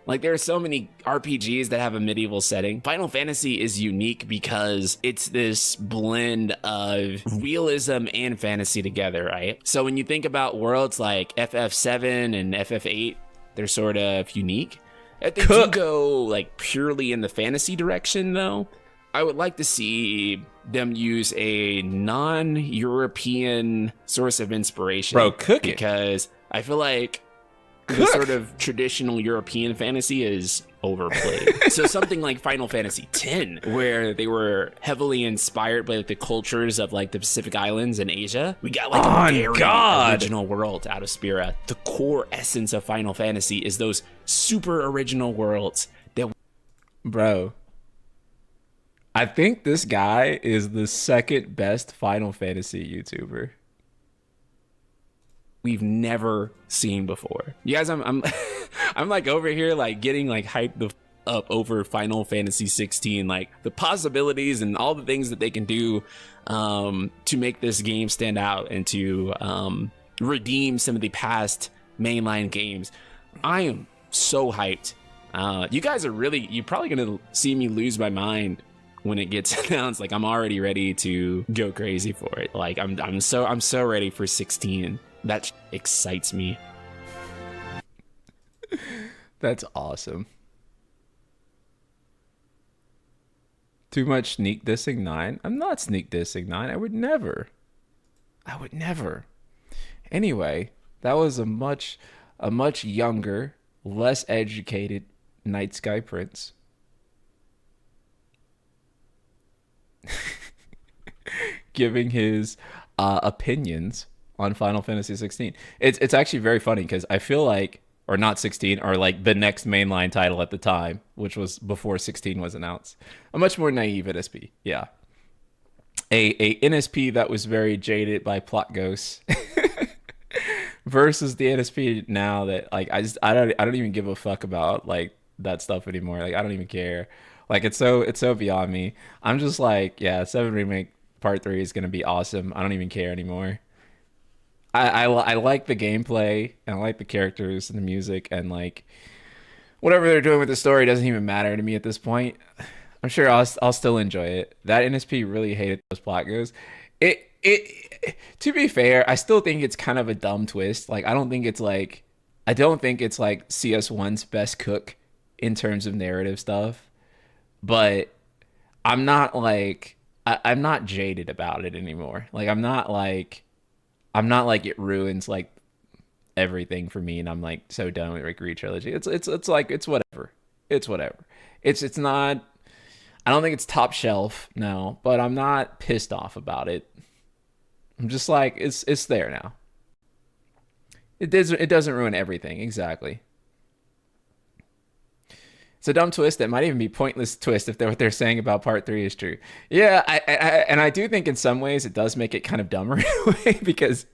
Like, there are so many RPGs that have a medieval setting. Final Fantasy is unique because it's this blend of realism and fantasy together, right? So when you think about worlds like FF7 and FF8, they're sort of unique. If they do go like purely in the fantasy direction, though, I would like to see them use a non-European source of inspiration. Bro, cook it. Because I feel like the sort of traditional European fantasy is overplayed. So something like Final Fantasy X, where they were heavily inspired by like the cultures of like the Pacific Islands and Asia. We got like a very original world out of Spira. The core essence of Final Fantasy is those super original worlds that... Bro, I think this guy is the second best Final Fantasy YouTuber we've never seen before. You guys, I'm I'm like over here like getting like hyped up over Final Fantasy 16, like the possibilities and all the things that they can do to make this game stand out and to redeem some of the past mainline games. I am so hyped. You guys are really, you're probably gonna see me lose my mind when it gets announced. Like, I'm already ready to go crazy for it. Like, I'm so ready for 16. That excites me. That's awesome. Too much sneak dissing 9? I'm not sneak dissing 9. I would never. Anyway, that was a much younger, less educated Night Sky Prince. Giving his opinions on Final Fantasy 16. It's actually very funny because I feel like, or not 16, or like the next mainline title at the time, which was before 16 was announced, a much more naive NSP. Yeah, a NSP that was very jaded by plot ghosts versus the NSP now that like I don't even give a fuck about like that stuff anymore. Like, I don't even care. Like, it's so beyond me. I'm just like, yeah, 7 Remake Part 3 is gonna be awesome. I don't even care anymore. I like the gameplay, and I like the characters and the music, and like whatever they're doing with the story doesn't even matter to me at this point. I'm sure I'll still enjoy it. That NSP really hated those plot goes. It to be fair, I still think it's kind of a dumb twist. Like, I don't think it's like CS1's best cook in terms of narrative stuff, but I'm not like I'm not jaded about it anymore. Like, I'm not like it ruins like everything for me, and I'm like so done with Rick Reed trilogy. It's like it's whatever. It's whatever. It's not. I don't think it's top shelf, no, but I'm not pissed off about it. I'm just like, it's there now. It doesn't ruin everything, exactly. It's a dumb twist that might even be pointless twist if what they're saying about Part 3 is true. Yeah, I do think in some ways it does make it kind of dumber in a way, because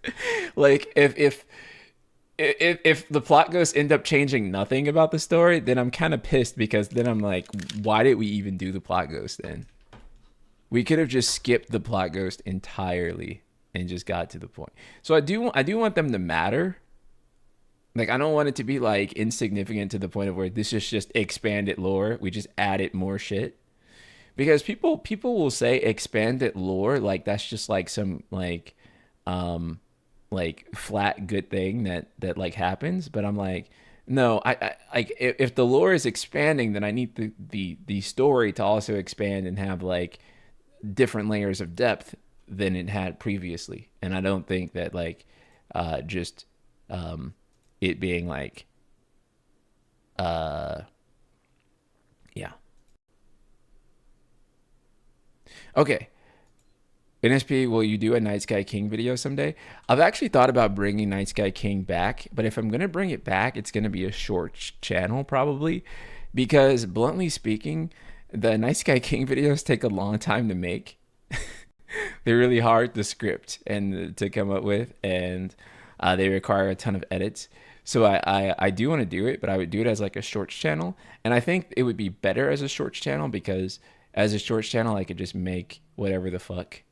like if the plot ghosts end up changing nothing about the story, then I'm kind of pissed, because then I'm like, why did we even do the plot ghost then? We could have just skipped the plot ghost entirely and just got to the point. So I do want them to matter. Like, I don't want it to be like insignificant to the point of where this is just expanded lore. We just added more shit. Because people will say expanded lore, like that's just like some like flat good thing that like happens. But I'm like, no, I like, if the lore is expanding, then I need the story to also expand and have like different layers of depth than it had previously. And I don't think that like just it being like yeah. Okay. NSP, will you do a Night Sky King video someday? I've actually thought about bringing Night Sky King back, but if I'm going to bring it back, it's going to be a short channel probably, because bluntly speaking, the Night Sky King videos take a long time to make. They're really hard to script and to come up with, and they require a ton of edits. So I do want to do it, but I would do it as like a shorts channel. And I think it would be better as a shorts channel because as a shorts channel, I could just make whatever the fuck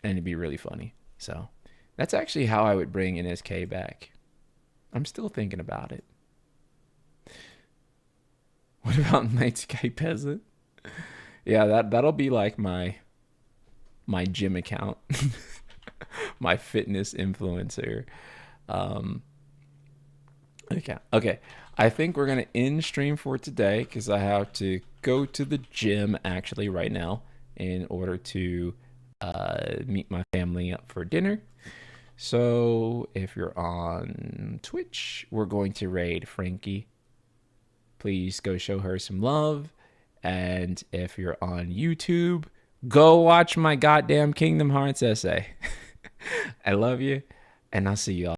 and it'd be really funny. So that's actually how I would bring NSK back. I'm still thinking about it. What about Night Sky Peasant? Yeah, that'll be like my gym account, my fitness influencer. Okay. I think we're gonna end stream for today because I have to go to the gym actually right now in order to meet my family up for dinner. So if you're on Twitch, we're going to raid Frankie. Please go show her some love. And if you're on YouTube, go watch my goddamn Kingdom Hearts essay. I love you, and I'll see you all.